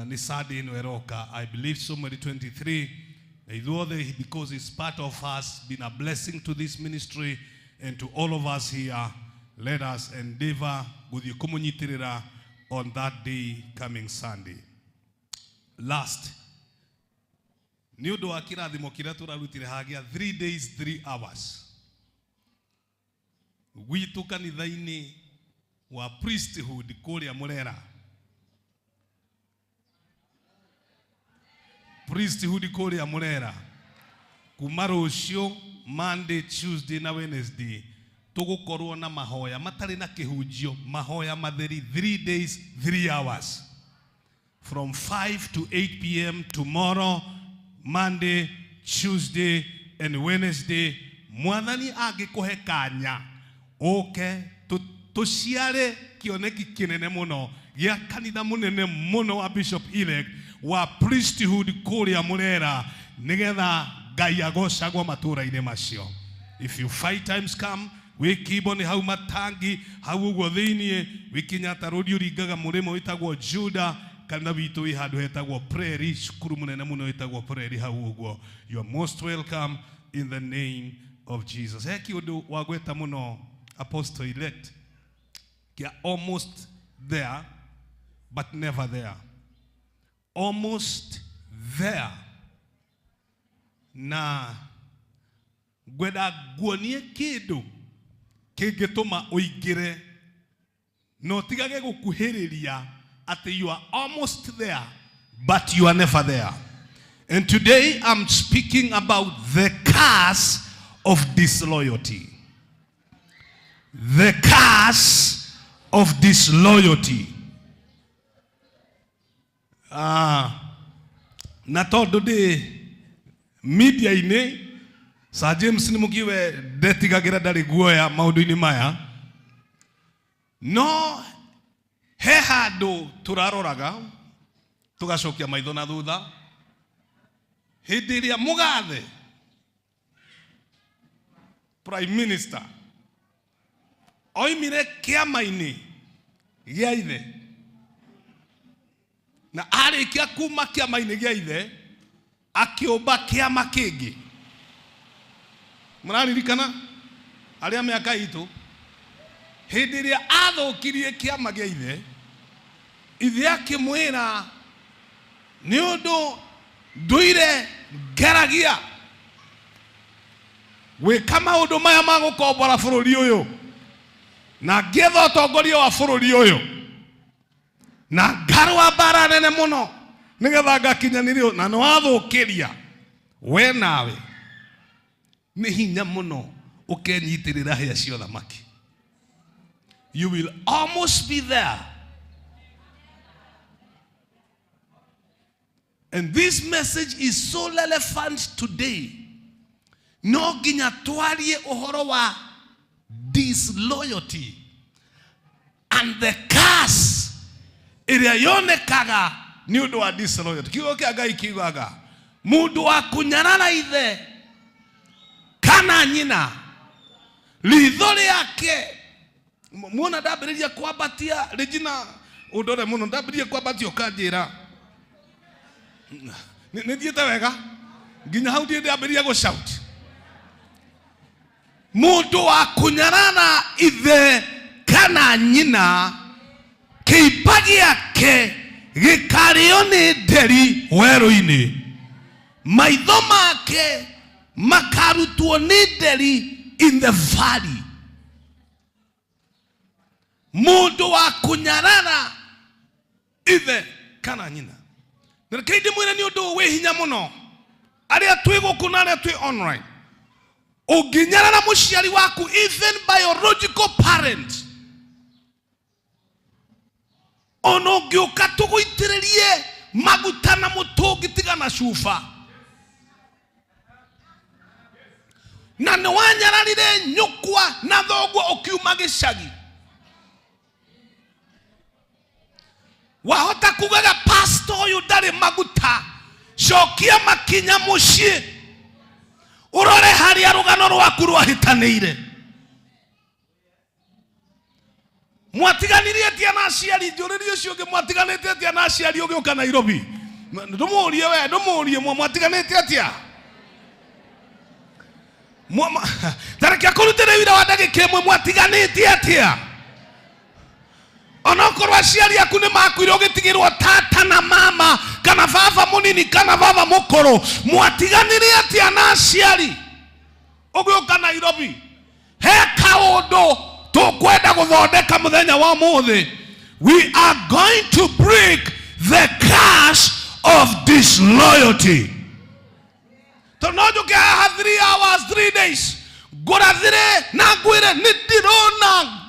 ni Sunday no eroka, I believe somewhere 23. Because it's part of us, been a blessing to this ministry and to all of us here. Let us endeavor kuthi kumunyitirira on that day coming Sunday. Last, ni undu wa kirathimo kiria turarutire hagia 3 days 3 hours. Gwitu kanitha-ini wa priesthood kuria Murera. Priesthood kuria Murera. Kuma rucio Monday, Tuesday na Wednesday tugukorwo na mahoya matari na kihunjio, mahoya matheri 3 days 3 hours from 5 to 8 p.m. tomorrow, Monday, Tuesday and Wednesday. Mwathani agikuhe kanya oke tuciare kioneki kinene muno gia kanitha munene muno wa Bishop Elect wa priesthood kuria Murera nigetha Ngai agocagwo matura-ini macio. If you 5 times come, we kiboni hau matangi hau uguo thiini wikinyata rodi uringaga murimo witagwo Juda kana witu wi handu hetagwo Prairie, cukuru munene muno witagwo Prairie hau uguo. You are most welcome in the name of Jesus. Heki undu wa gweta muno Apostle Elect kia almost there but never there. Almost there. Na gweda guonie kindu kingituma uingire no tigage gukuhiriria ati you are almost there but you are never there. And today I'm speaking about the curse of disloyalty. The curse of disloyalty. Na tondu ndi media ine Sir James ni mugiwe ndetigagira ndari guoya maundu-ini maya no he handu turaroraga tugacokia maitho na thutha hindi iria mugathe Prime Minister oimire kiama-ini gia ithe na arikia kuma kiama-ini gia ithe akiumba kiama kingi. Muraririkana aria miaka itu hindi iria athukirie kiama gia ithe akimwira ni undu nduire ngeragia gwika maundu maya ma gukombora bururi uyu na ngetha utongoria wa bururi uyu na ngarwa mbara nene muno nigetha ngakinyanirio na niwathukiria we nawe ni hinya muno ukenyitirira hia cio thamaki. You will almost be there. And this message is so relevant today. No ginya twarie uhoro wa disloyalty and the curse iria yonekaga ni undu wa disloyalty. Kiugo kia Ngai kiugaga mundu wa kunyarara ithe kana nyina ritho riake. Muona ndambiriria kwambatia Regina undore muno ndambiriria kwambatia ukanjira ni thiete wega nginya hau ndi ndambiriria go shout. Mundu wa kunyarana ithe kana nyina kiimbagi yake gikario ni nderi weru-ini, maitho make makarutwo ni nderi in the valley. Mundu wa kunyarana ithe kana nyina. Na kaidi mwira ni undu we hinya muno aria twi guku na aria twi online. Uginyarana muciari waku even biological parent ono ngiuka tuguitiririe maguta na mutungi tiga na cuba na ni wanyararire nyukwa na thoguo ukiuma gicagi wahota kugaga pastor uyu ndari maguta cokia makinya mucii urore haria rugano rwaku rwahitaniire mwatiganirie atia na aciari njuririe ucio ungi mwatiganite atia na aciari ugiuka Nairobi ndumurie we ndumurie mwatiganite atia tarakia kurutira wira wa ndagika imwe mwatiganite atia onokorwo aciari aku ni makwire ugitigirwo tata na mama kana baba munini kana baba mukuru mwatiganire atia na aciari ugiuka Nairobi he kaundu tukwenda guthondeka muthenya wa muthi. We are going to break the curse of disloyalty. Tonojo ke 3 hours 3 days. Gorathire na ngwire nidirona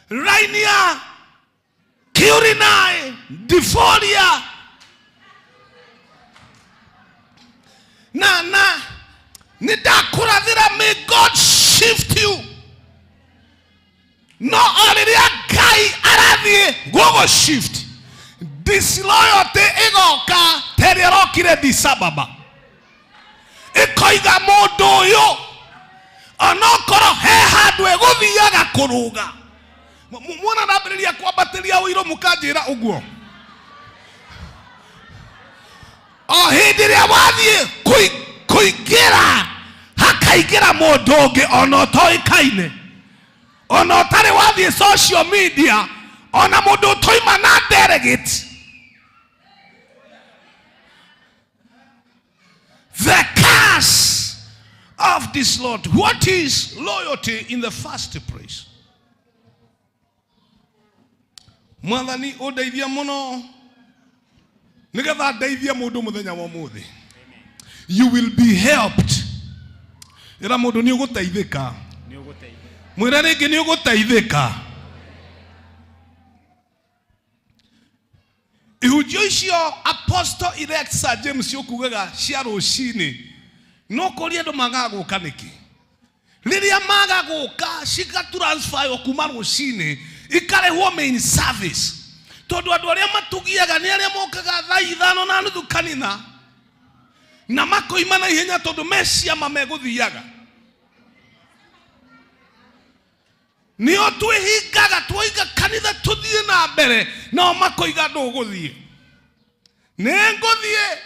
Rainia Kiurinai Diforia na nidakurathira. May God shift you. No aliria kai arathie gogo shift. Disloyalty igoka tererokire disababa. Ikoiga mundu uyu onokoro he handu eguthiaga kuruga. Mwana nambiriria kwambatiria uiro mukanjira uguo. O hindi ria wathie kuingira hakaingira mundu ungi ona toikaine. Ona utari wathie social media ona mundu toima na delegate. The curse of this Lord. What is loyalty in the first place? Mwathani udeithia muno nigetha ndeithia mundu muthenya wa muthi. You will be helped. Ira mundu ni uguteithika. Mwira ringi ni uguteithika. Ihunjio icio apostle elect Sir James ukugaga cia rucini no kuri andu magaguka niki. Riria magaguka cika transfer kuma rucini ikarehwo main service. Tondu andu aria matugiaga ni aria mokaga thaa 5 na nuthu kanitha na makoima na ihenya tondu mecia mameguthiaga. Nio twihingaga twiga kanitha tuthie na mbere no makoiga nduguthie. Nenguthie.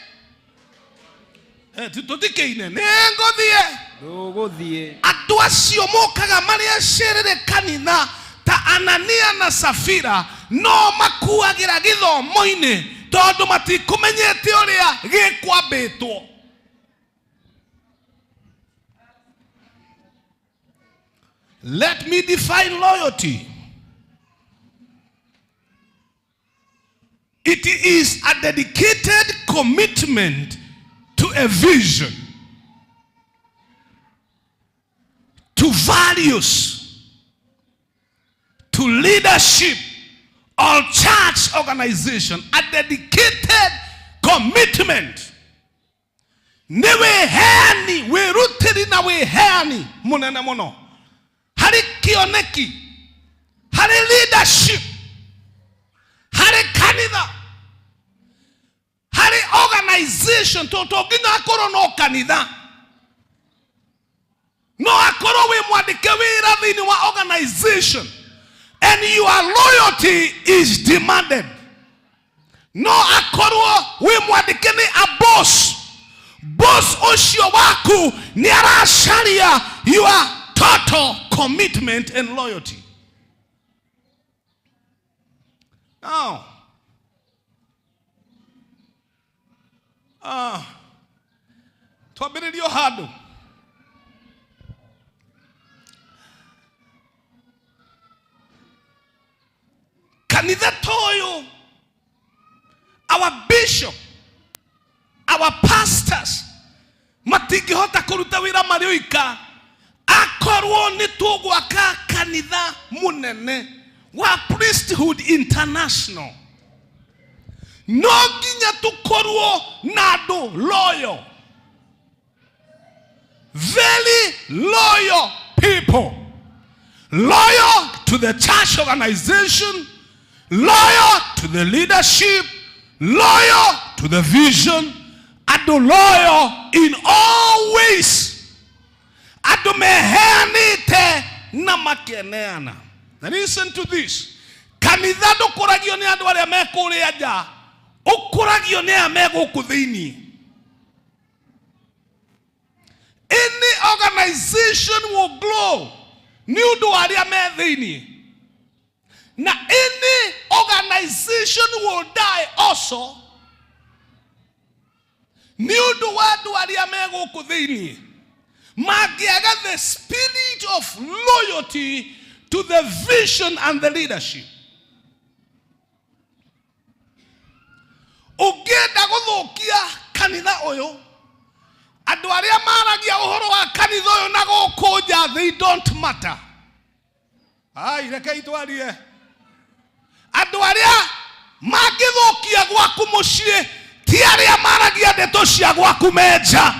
Tutikeine nenguthie. Nduguthie. Andu acio mokaga mari acerere kanitha ta Anania na Safira no makuagira githomo-ini tondu matikumenyete uria gikwambitwo. Let me define loyalty. It is a dedicated commitment to a vision, to values, to leadership or church organization. A dedicated commitment. Newe heani, we rutiri na we heani munene muno. Hari kioneki, hari leadership, hari kanitha, hari organization. Toto gina akoro no kanitha, no akoro we mwadike wira thini wa organization, and your loyalty is demanded. No akoro we mwadike ni a boss. Boss osio waku ni arasharia your total commitment and loyalty. Now, twambiririo handu kanitha toyo, our bishop, our pastors matingihota kuruta wira marioika akorwo ni tugwaka kanitha munene wa Priesthood International. No ginya tukorwo nado loyal, very loyal people, loyal to the church organization, loyal to the leadership, loyal to the vision, and loyal in all ways. Now listen to this. Kanitha ndukuragio ni andu aria mekuria nja, ukuragio ni ameguku thiini. Any organization will grow ni undu aria me thiini. Na any organization will die also ni undu wa andu aria meguku thiini. Magiaga the spirit of loyalty to the vision and the leadership. Ugenda guthukia kanitha uyu andu aria maragia uhoro wa kanitha uyu na gukuja, they don't matter. Ai rekei twarie andu aria magithukia gwaku mucii ti aria maragia ndeto cia gwaku menja.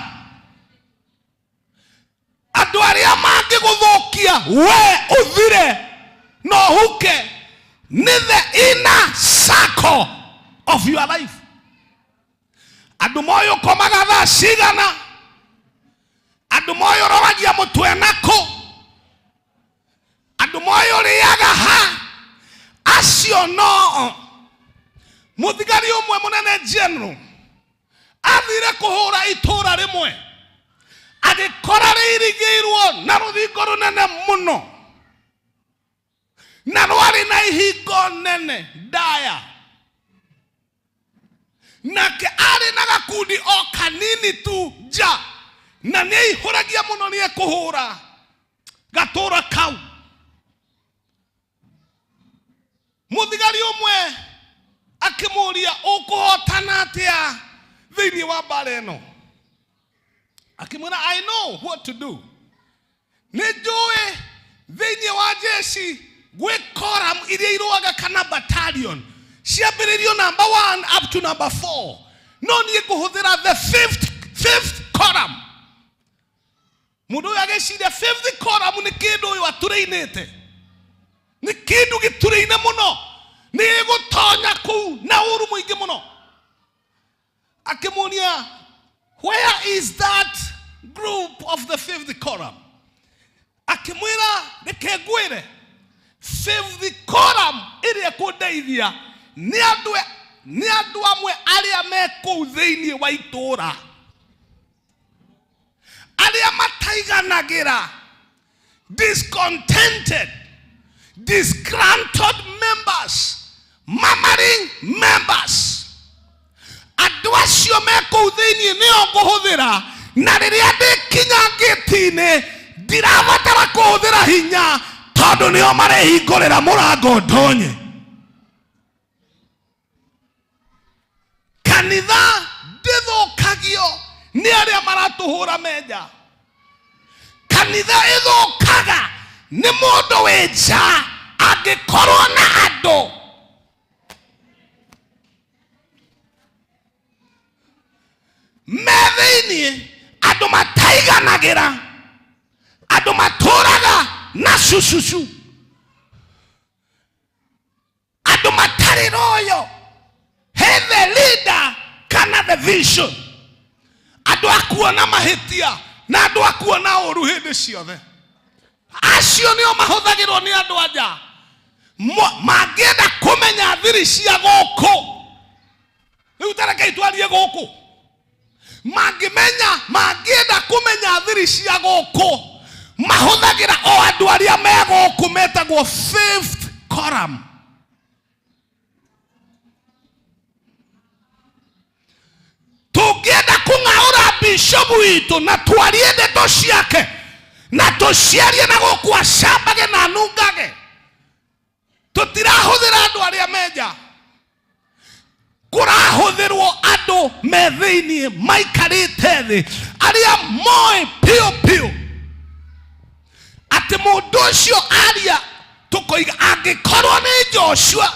Andu aria mangiguthukia we uthire no huke ni the inner circle of your life. Andu moyo komaga thaa cigana, andu moyo roragia mutwe nako, andu moyo riaga ha, acio no. Muthigari umwe munene general athire kuhura itura rimwe, agikora ririgirwo na ruthingo runene muno, na rwari na ihingo nene ndaya, nake ari na gakundi o kanini tu ja, na niihuragia muno nie kuhura gatura kau. Muthigari umwe akimuria ukuhotana atia thiini wa mbara ino, akimwira I know what to do. Nijue thiini wa jeshi gwe koram iria iruaga kana battalion ciambiririo number 1 up to number 4. No nie kuhuthira the fifth column. Mundu yageciria fifth column ni kindu uyu aturainite, ni kindu gituraine muno, ni gutonya ku na uru muingi muno. Akimunia, where is that group of the fifth column? Akimwira nikegwire fifth column iria kundeithia ni andu amwe aria me kuu thiini wa itura, aria mataiganagira, discontented, disgruntled members, murmuring members. Andu acio me kuu thiini nio nguhuthira, na riria ndikinya ngitini ndirabatara kuhuthira hinya, tondu nio marehingurira murango ndonye. Kanitha ndithukagio ni aria maratuhura menja. Kanitha ithukaga ni mundu wenja angikorwo na andu. Methiini andu mataiganagira, andu maturaga na cucucu, andu matari royo he the leader kana the vision, andu akuona mahitia na andu akuona uru hindi ciothe. Acio nio mahuthagirwo ni andu anja mangienda kumenya thiri cia guku. Riu tarekei twarie guku, mangienda kumenya thiri cia guku mahuthagira o andu aria me guku metagwo fifth column. Tugienda kungaura bishop witu na twarie ndeto ciake na tuciarie na guku acambage na nungage, tutirahuthira andu aria menja, kurahuthirwo andu me thiini maikarite thi aria moe pio pio ati mundu ucio aria tukoiga angikorwo ni Joshua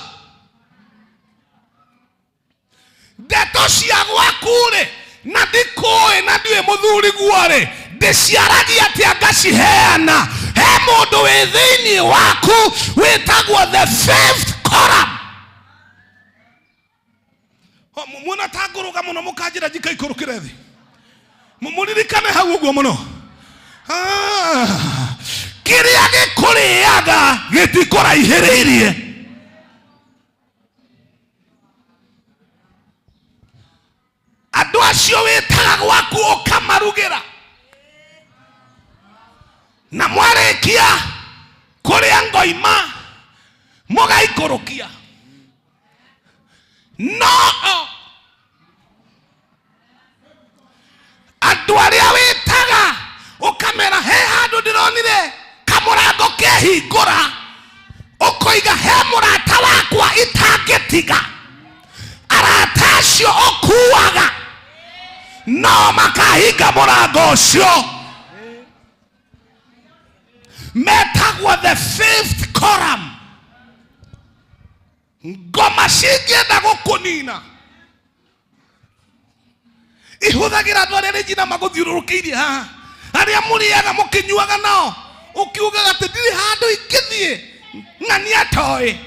ndeto cia gwaku-ri na ndikuwi na ndiwe muthuri guo-ri ndiciaragia atia ngaciheana he mundu wi thiini waku witagwo the fifth column. Muna tanguruga muno mukanjira njika ikurukire thi muririkane hau uguo muno. Kiria gikuriaga gitikurahiriirie. Andu acio witaga gwaku ukamarugira na mwarikia kuria ngoima mugaikurukia. No, andu aria witaga ukame nonire kamurango kehingura ukoiga he murata wakwa itangetiga arata acio ukuaga no makahinga murango ucio. Metagwo the fifth column. Ngoma cingienda gukunina ihuthagira andu aria ringi na maguthiururukiirie haha aria muriaga mukinyuaga nao ukiugaga ati ndiri handu ingithie ng'ani atoi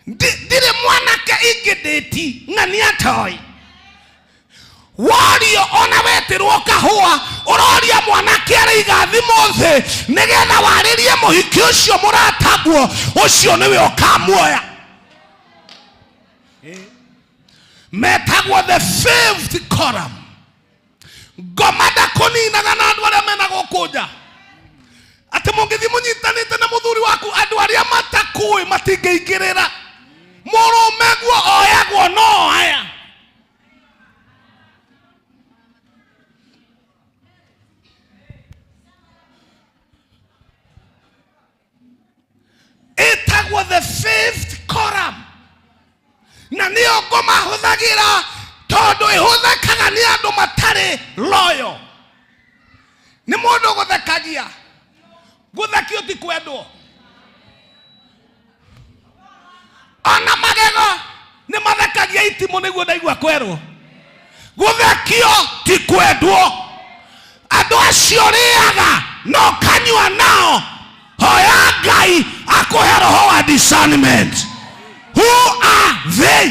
ndiri mwanake ingiditi ng'ani atoi wario ona wetirwo kahua uroria mwanake ariga thimu thi nigetha waririe muhiki ucio muratagwo ucio niwe ukamuoya. Metagwo the fifth column. Ngoma ndakuninaga na andu aria mena gukunja ati mungithi munyitanite na muthuri waku andu aria matakui matingiingirira murume guo oyagwo no haya. Etagwo the fifth column. Na niyo ngoma huthagira tondu ihuthekaga ni andu matari loyal. Ni mundu guthekagia guthekio ti kwendwo ona magego ni mathekagia itimu niguo ndaigua kwerwo guthekio ti kwendwo. Andu acio riaga no kanyua nao hoya Ngai akuhe roho wa discernment. Who are they?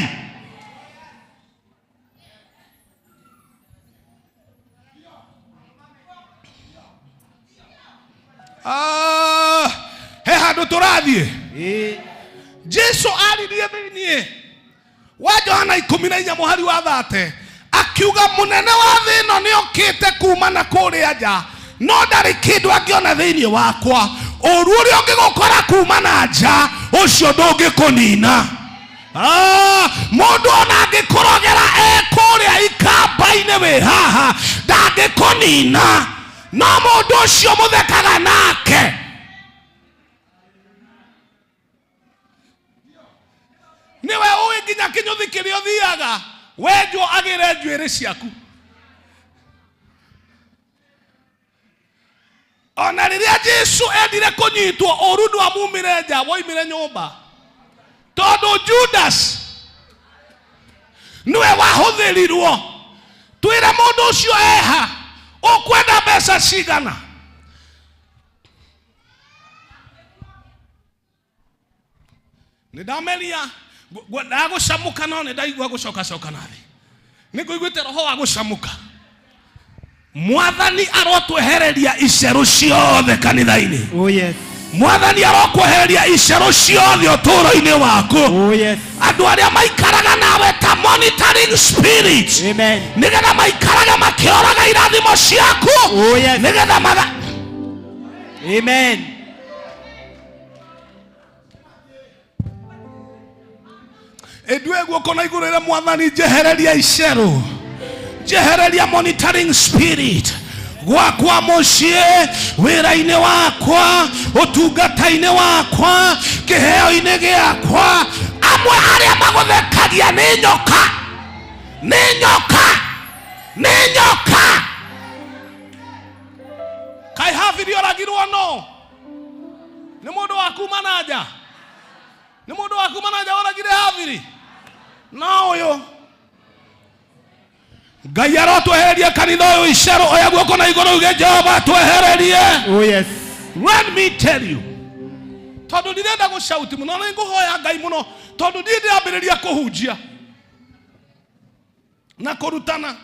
He handu turathie Jesu aririe thiini wa Johana 14 muhari wa 30 akiuga munene wa thĩ ĩno nĩ okite kuma na kũrĩa nja no ndarĩ kĩndũ angĩona thĩinĩ wakwa. Ũru ũrĩa ũngĩgũkora kuma na nja ũcio ndũngĩkũnina. Mũndũ ona angĩkũrogera kũrĩa ikamba-inĩ wĩ haha ndangĩkũnina no mũndũ ũcio mũthekaga nake. Niwe ũĩ nginya kĩnyũthi kĩrĩa ũthiaga wenjwo agĩre njuĩrĩ ciaku. Ona rĩrĩa Jesu endire kũnyitwo ũru ndwamumire nja woimire nyũmba tondu Judas niwe wahũthĩrirwo. Twĩre mũndũ ũcio eha ũkwenda mbeca cigana. Nĩndameria ndagũcamuka no nĩndaigua gũcokacoka nathĩ. Nĩngũiguĩte roho wa gũcamuka. Mwathani arotwehereria iceru ciothe kanitha-inĩ. Oh yes. Mwathani arokwehereria iceru ciothe ũtũũro-inĩ waku. Oh yes. Andu aria maikaraga nawe ta monitoring spirit. Amen. Nigetha maikaraga makĩoraga irathimo ciaku. Oh yes. Nigetha Amen. Edue guoko na igũrũ rĩa Mwathani njehereria iceru. Njehereria monitoring spirit gwakwa muciĩ wĩra-inĩ wakwa ũtungata-inĩ wakwa kĩheo-inĩ gĩakwa. Amwe arĩa magũthekagia nĩ nyoka. Kai Haviri oragirwo no nĩ mũndũ wa kuma na nja. Nĩ mũndũ wa kuma na nja oragire Haviri no ũyũ Ngai arotwehereria kanitha ũyũ iceru. Oya guoko na igũrũ uge Jehova twehererie. Oh yes. Let me tell you. Tondu ndirenda gũcauti mũno na ngũhoya Ngai mũno tondu ndiĩ ndĩambĩrĩria kũhunjia na kũrutana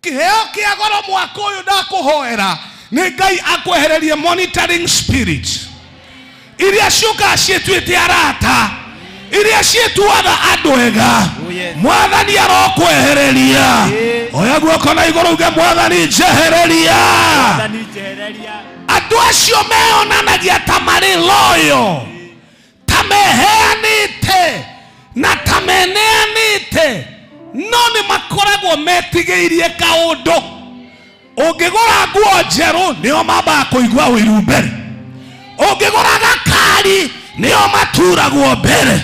kĩheo kĩa goro mwaka ũyũ ndakũhoera nĩ Ngai akwehererie monitoring spirit iria ciũkaga ciĩtuĩte arata iria ciĩtuaga andũ ega. Mwathani arokwehereria. Oya guoko na igũrũ uge Mwathani njehereria. Andũ acio meonanagia ta marĩ loyal, ta meheanĩte na ta meneanĩte no nĩ makoragwo metigĩirie kaũndũ. Ũngĩgũra nguo njerũ nĩo mambaga kũigua ũiru mbere. Ũngĩgũra gakari nĩo maturagwo mbere.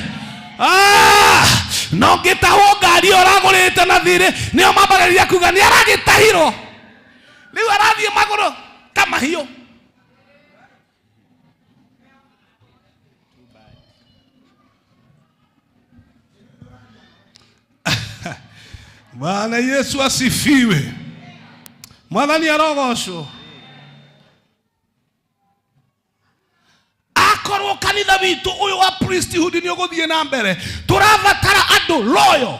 No ngĩtahwo ngari ũragũrĩte na thirĩ nĩo mambagĩrĩria kuga nĩ aragĩtahirwo. Rĩu arathiĩ magũrũ ta mahiũ. Bwana Yesu asifiwe. Mwathani arogocwo. Akorwo kanitha witũ ũyũ wa priesthood nĩ ũgũthiĩ na mbere, tũrabatara andũ loyal.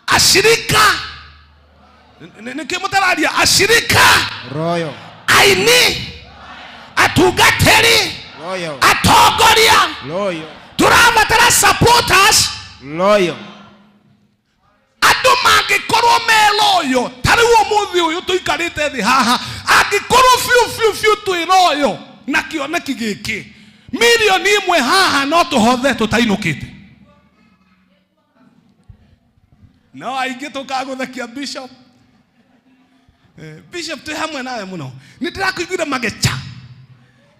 Ashirika nikimutararia ashirika royal, aini, atungatĩri, loyal, atongoria, loyal, tũrabatara supporters, loyal. Andũ mangĩkorwo me loyal, tarĩu ũmũthĩ ũyũ tũikarĩte thĩ haha, angĩkorwo fiu twĩ loyal na kĩoneki gĩkĩ, milioni ĩmwe haha no tũhothe tũtainũkĩte. No aingĩ tũkagũthekia bishop. Bishop twĩ hamwe nawe mũno. Nĩ ndĩrakũiguire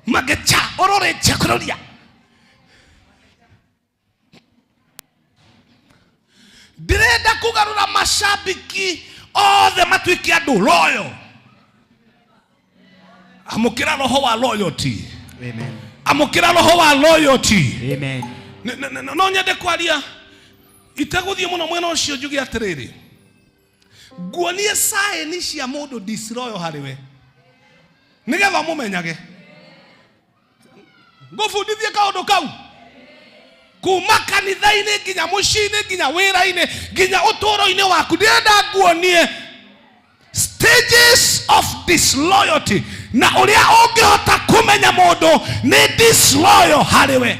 magecha ũrorete kũroria. Ndĩrenda kũgarũra mashabiki othe matuĩke andũ loyal. Amũkĩra roho wa loyalty. Amen. Amũkĩra roho wa loyalty. Amen. No nyende kwaria itagũthiĩ mũno mwena ũcio njuge atĩrĩrĩ. Nguonie sign cia mũndũ disloyal harĩwe. Nĩgetha mũmenyage. Ngũbundithie kaũndũ kau. Kuma kanitha-inĩ nginya mũciĩ-inĩ nginya wĩra-inĩ nginya ũtũũro-inĩ waku. Ndĩrenda nguonie stages of disloyalty na ũrĩa ũngĩhota kũmenya mũndũ nĩ disloyal harĩwe.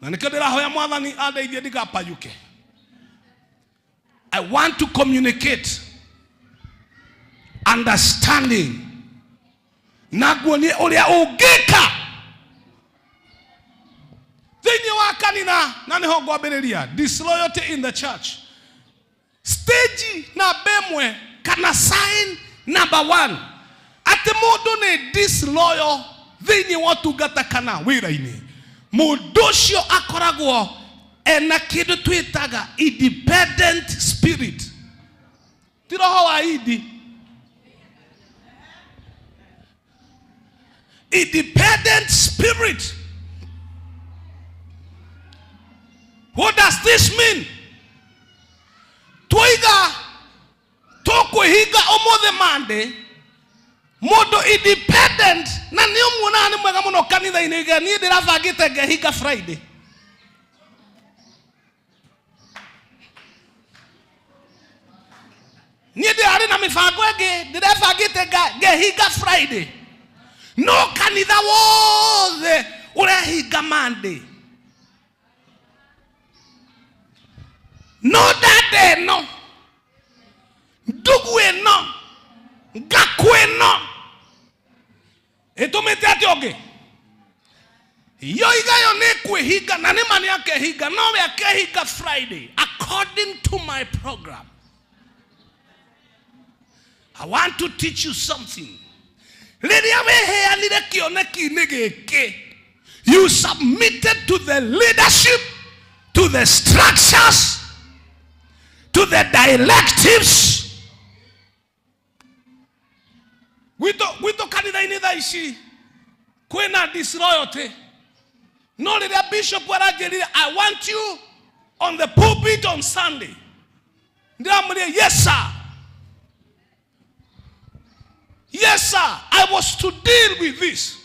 Na nĩkĩo ndĩrahoya Mwathani andeithie ndigapayuke. I want to communicate understanding na nguonie ũrĩa ũngĩka thĩinĩ wa kanitha. Na nĩho ngwambĩrĩria disloyalty in the church. Stage namba ĩmwe kana sign number 1 atĩ mũndũ nĩ disloyal thĩinĩ wa ũtungata kana wĩra-inĩ. Mũndũ ũcio akoragwo ena kĩndũ twĩtaga independent spirit. Ti roho wa idi. Independent spirit. What does this mean? Twiga tũkwĩhinga ũmũthĩ Monday, mũndũ independent na nĩ ũmuonaga nĩ mwega mũno kanitha-inĩ. Niĩ ndĩrabangĩte ngehinga Friday. Niĩ ndĩrarĩ na mĩbango ĩngĩ ndĩrebangĩte ngehinga Friday. No kanitha wothe ũrehinga Monday. No dada ĩno, ndugu ĩno, ngaku ĩno ĩtũmĩte atĩ ũngĩ yoigayo nĩ kwĩhinga na nĩma nĩ akehinga, no we akehinga Friday according to my program. I want to teach you something. Rĩrĩa weheanire kĩoneki-inĩ gĩkĩ, you submitted to the leadership, to the structures, to the directives. Gwitũ kanitha-inĩ thaa ici kwĩna disloyalty. No rĩrĩa bishop aranjĩrire I want you on the pulpit on Sunday, ndĩramwĩrire yes sir. Yes sir, I was to deal with this.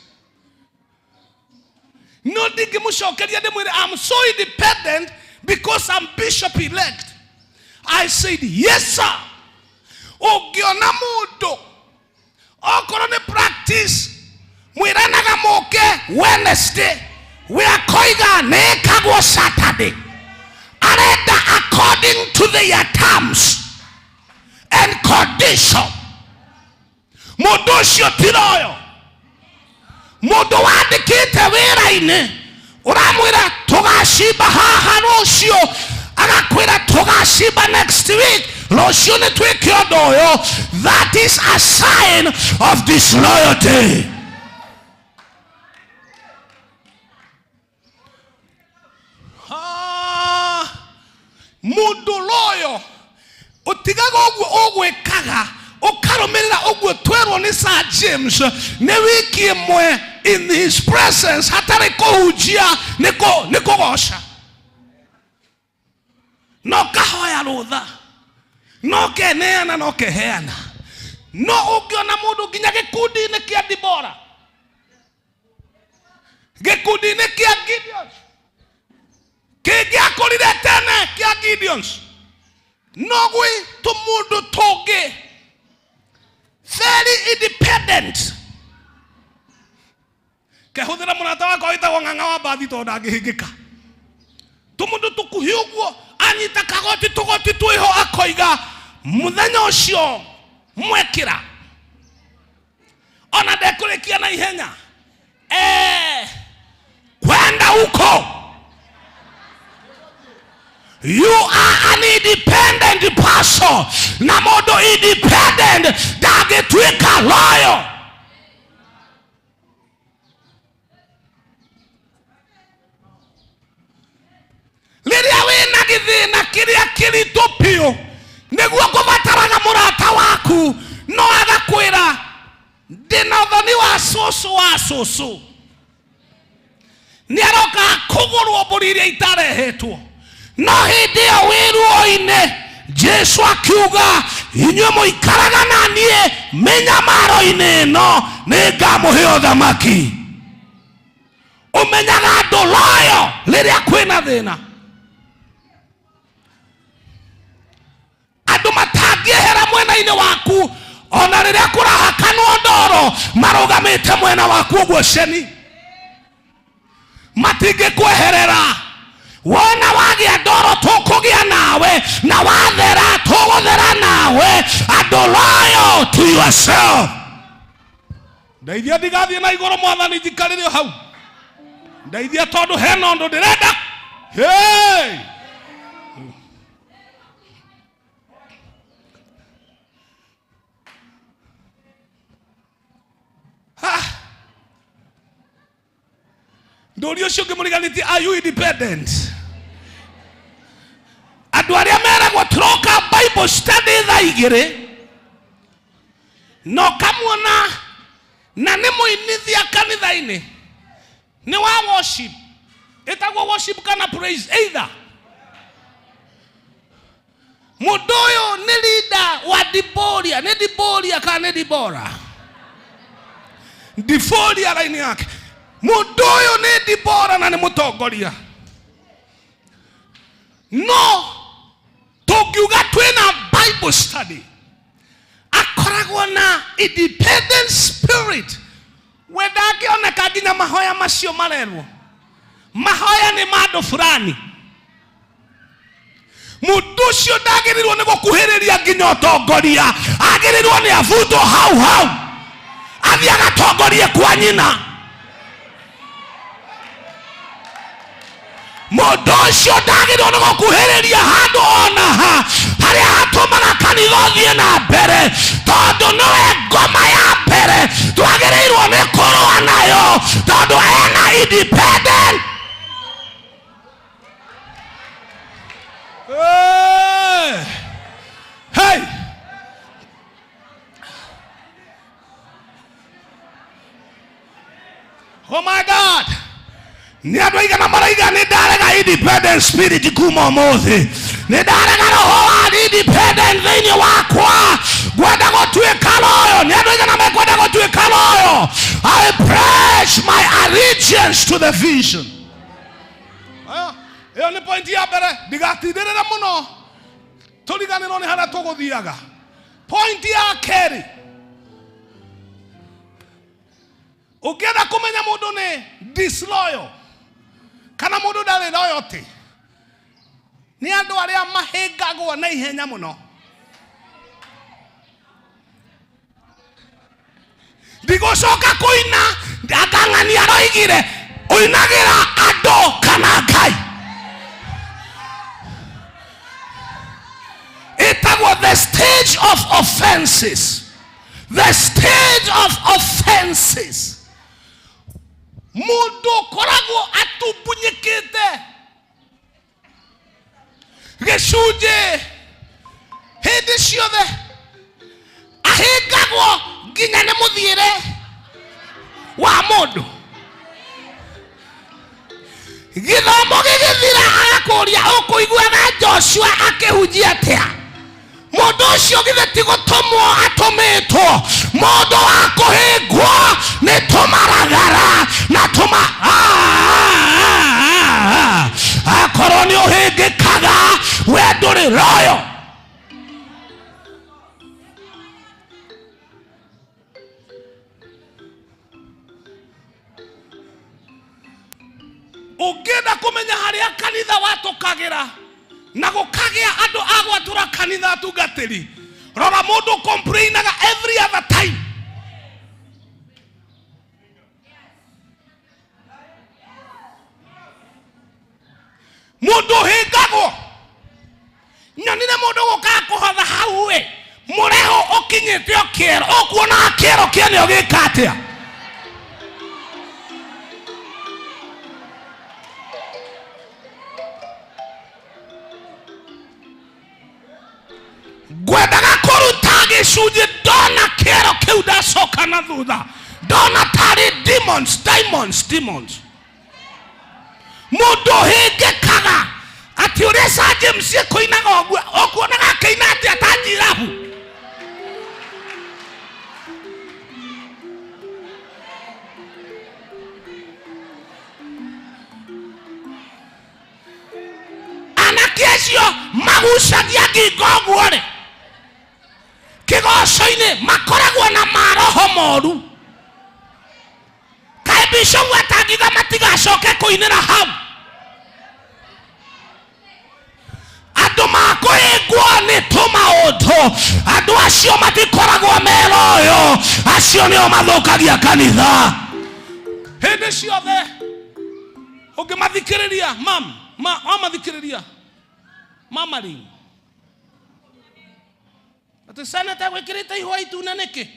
No ndingĩmũcokeria ndĩmwĩre I'm so independent because I'm bishop elect. I said yes sir. Ũngĩona mũndũ okorwo nĩ practice mwĩranaga mũke Wednesday, wĩrakoiga nĩĩkagwo Saturday, arenda according to their terms and condition. Mũndũ ũcio ti loyal. Mũndũ wandĩkĩte wĩra-inĩ uramwira tugashimba haha rucio agakwira tugashimba next week rucio ni twike undu uyu. That is a sign of disloyalty. Mundu loyo utigaga uguo ugwikaga ukarumirira uguo twerwo ni Sir James ni wiki imwe in his presence hatari kuhujia ni kugosha no kahoya rutha no keneana no keheana no ungiona mundu nginya gikundi-ini kia Dibora gikundi-ini kia Gideons kingiakorire tene kia Gideons no gwi tumundu tungi very independent kehuthira murata wako witagwo Ng'ang'a wa Mbathi tondu ndangihingika tumundu tukuhi uguo anyita kagoti tugoti twiho akoiga muthenya ucio mwekira ona ndekurikia na ihenya kwenda huko. You are an independent person. Na mundu independent ndangitwika loyal. Liria wina githina kiria kiritu piu niguo kubataraga murata waku no agakwira ndina uthoni wa susu ni aroka kugurwo mburi iria itarehetwo no hindi ya wiruo-ini Jesu akiuga inyuĩ muikaraga na niĩ mĩnyamaro-inĩ ĩno nĩngamuhe ũthamaki. Umenyaga andũ loyal rĩrĩa kwĩna thĩna, andũ matangĩehera mwena-inĩ waku ona rĩrĩa kũrahakanwo ndoro marũgamĩte mwena waku ũguo ceni matingĩkweherera. Wona wagia ndoro tukugia nawe na wathera tuguthera nawe. Andũ loyal to yourself. Ndeithia ndigathie na igũrũ Mwathani njikarĩre hau. Ndeithia tondu hena ũndũ ndĩrenda. Hey! Ndũri ũcio ngĩmũriganĩtie, are you independent? Andũ arĩa meragwo tũroka Bible study thaa 2 no kamuona na nĩ mũinithia kanitha-inĩ nĩ wa worship, ĩtagwo worship kana praise either. Mũndũ ũyũ nĩ leader wa Diboria, nĩ Diboria kana nĩ Dibora? Diboria raini yake. Mũndũ ũyũ nĩ Dibora na nĩ mũtongoria. No tũngiuga twĩna Bible study akoragwo na independent spirit. We ndangĩoneka nginya mahoya macio marerwo. Mahoya nĩ mandũ fulani. Mũndũ ũcio ndagĩrĩirwo nĩ gũkuhĩrĩria nginya ũtongoria. Agĩrĩirwo nĩ abutwo hau athiĩ agatongorie kwa nyina. Mũndũ ũcio ndagĩrĩirwo nĩ gũkuhĩrĩria handũ ona ha harĩa hatũmaga kanitha ũthiĩ na mbere, tondũ nĩwe ngoma ya mbere twagĩrĩirwo nĩ kũrũa nayo tondũ ena independent. Hey! Oh my God! Ni andũ aigana maraiga nĩ ndarega independent spirit kuma ũmũthĩ. Nĩ ndarega roho wa independent thĩinĩ wakwa. Ngwenda gũtuĩka loyal. Nĩ andũ aigana mekwenda gũtuĩka loyal. I pledge my allegiance to the vision. Ĩyo nĩ point ya mbere. Ndigatindĩrĩre mũno tũriganĩrwo nĩ harĩa tũgũthiaga. Point ya kerĩ, ũngĩenda kũmenya mũndũ nĩ disloyal kana mũndũ ndarĩ loyalty, nĩ andũ arĩa mahĩngagwo na ihenya mũno. Ndigũcoka kũina, Ng'ang'ani aroigire Uinagira ado kana Ngai. It was the stage of offenses. The stage of offenses. Mundu koragwo atubunyikite gicunji hindi ciothe ahingagwo nginya ni muthiire wa mundu. Githomo gigithira agakuria ukuiguaga Joshua akihunjia atia. Mundu ucio githeti gutumwo atumitwo mundu wa kuhingwo ni tumaragara na tuma akorwo ni uhingikaga we nduri royo. Ungenda kumenya haria kanitha watukagira na gukagia andu agwatura kanitha atungatiri, rora mundu complainaga every other time. Mundu hingagwo nyonire mundu guka kuhotha hau we mureho ukinyite okero okuona akero kiene ogikatia. Gwendaga kuruta gicunji ndona kero kiu ndacoka na thutha ndona tari demons. Mundu hingikaga ati uria Sir James kuinaga ogwo okuonaga akaina ati atanjirabu. Anake acio magucagia ngingo guore kigoco-ini makoragwo na maroho moru. Kaĩ Bishop atangiga matigacoke kuinira hau. Andu makuhingwo ni tumaundu, andu acio matikoragwo meroyo, acio nio mathukagia kanitha. Hindi ciothe ungimathikiriria wamathikiriria mamari ati seneta gwikirite ihwa itune niki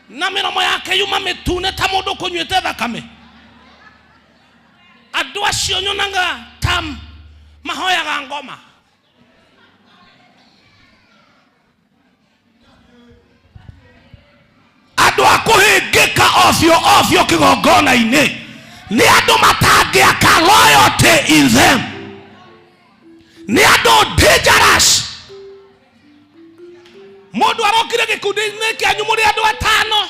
na miromo yake yuma mitune ta mundu kunyuite thakame. Andu acio nyonaga tam mahoyaga ngoma. Andu akuhingika ofyo kigongona-ini ni andu matangiaka loyalty in them. Ni andu dangerous. Mundu arokire gikundi-ini kianyu muri andu atano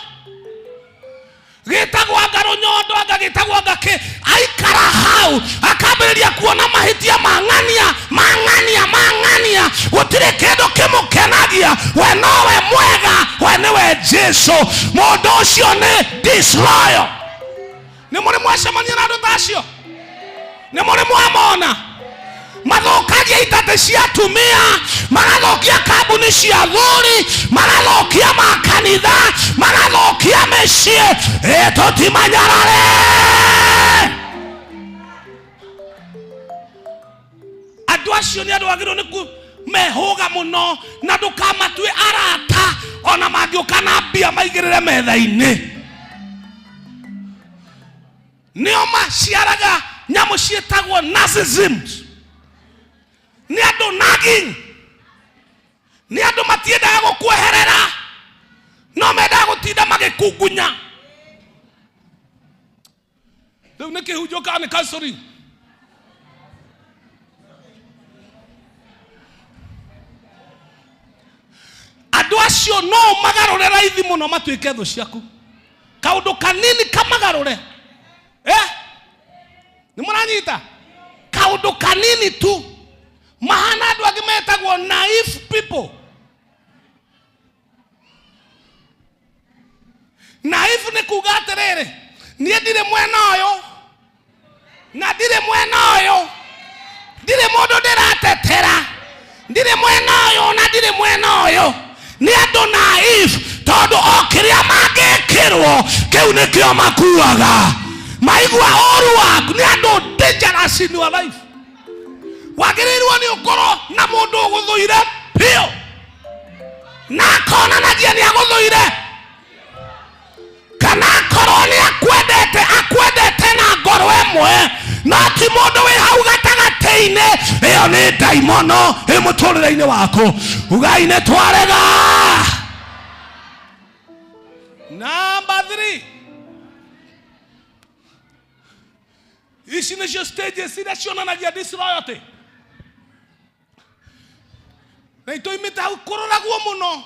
gitagwo Ngaro Nyondo agagitagwo Ngaki aikara hau akambiriria kuona mahitia mang'ania gutire kindu kimukenagia we nowe mwega we niwe Jesu. Mundu ucio ni disloyal. Ni muri mwacemania na andu tacio? Ni muri mwamona mathukagia itate cia atumia, magathukia kambuni cia thuri, magathukia makanitha, magathukia mĩciĩ. Tutimanyarare. Andu acio ni andu agirwo ni mehuga muno na ndukamatue arata ona mangiuka na mbia maigirire metha-ini. Nio maciaraga nyamu cietagwo narcissism. Ni andu nagging. Ni andu matiendaga gukweherera no mendaga gutinda magikungunya. Riu ni kihunjio kana ni counseling. Andu acio no magarure raithi muno matuike thu ciaku. Kaundu kanini kamagarure. Ni muranyita? Kaundu kanini tu. Mahana andu angi metagwo naive people. Naive ni kuga atiriri, nie ndire mwena uyu na ndire mwena uyu, ndire mundu ndiratetera, ndire mwena uyu na ndire mwena uyu. Ni andu naive tondu o kiria mangikirwo kiu nikio makuaga. maigua oru waku ni andu dangerous in your life. Wagirirwo ni ukoro na mundu uguthuire pio na kona na jeni aguthuire kana koro ni akwendete na ngoro emwe na ti mundu wi hau gatagateine iyo ni daimono imuturire-ini wako ugaine twarega. Number 3, ici nĩcio stages iria cionanagia disloyalty. Na itoimĩte hau kũroragwo mũno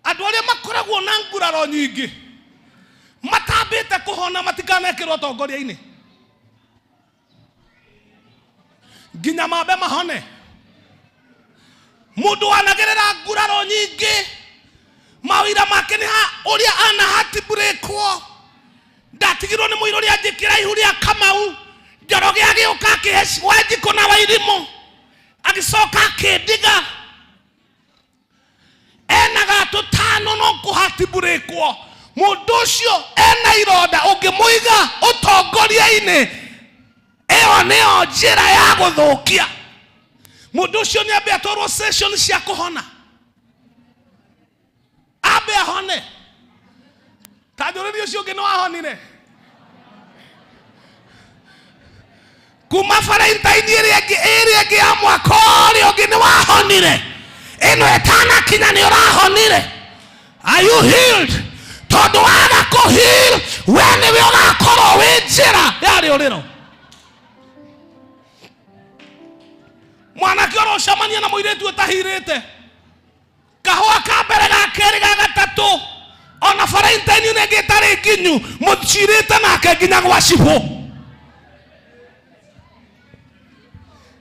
andũ arĩa makoragwo na nguraro nyingĩ matambĩte kũhona matikanekĩrwo ũtongoria-inĩ nginya mambe mahone. Mũndũ wanagerera nguraro nyingĩ mawira make nĩ ũrĩa ana hatibũrĩkwo ndatigirwo nĩ mũirũ rĩa njĩkĩra ihu rĩa Kamau Njoroge agĩũka akĩhe Wanjikũ na Wairimũ agĩcoka akĩndiga ena gatũ tano no kũhatibũrĩkwo. Mũndũ ũcio ena ironda ũngĩmũiga ũtongoria-inĩ ĩyo nĩyo njĩra ya gũthũkia. Mũndũ ũcio nĩ ambe atwarwo session cia kũhona ambe ahone. Tanjũrĩria ũcio ũngĩ nĩ wahonire kuma Valentine ĩrĩa ĩngĩ ya mwaka ũrĩa ũngĩ nĩ wahonire. Ĩno ĩtanakinya nĩ ũrahonire. Are you healed? Tondu waga kũheal we nĩwe ũgakorwo wĩ njĩra ya rĩũrĩro. Mwanake ũrocemania na mũirĩtu ũtahirĩte kahũa ka mbere ga kerĩ ga gatatũ ona Valentine nĩ ĩngĩ ĩtarĩ nginyu mũcirĩte nake nginya gwa cibũ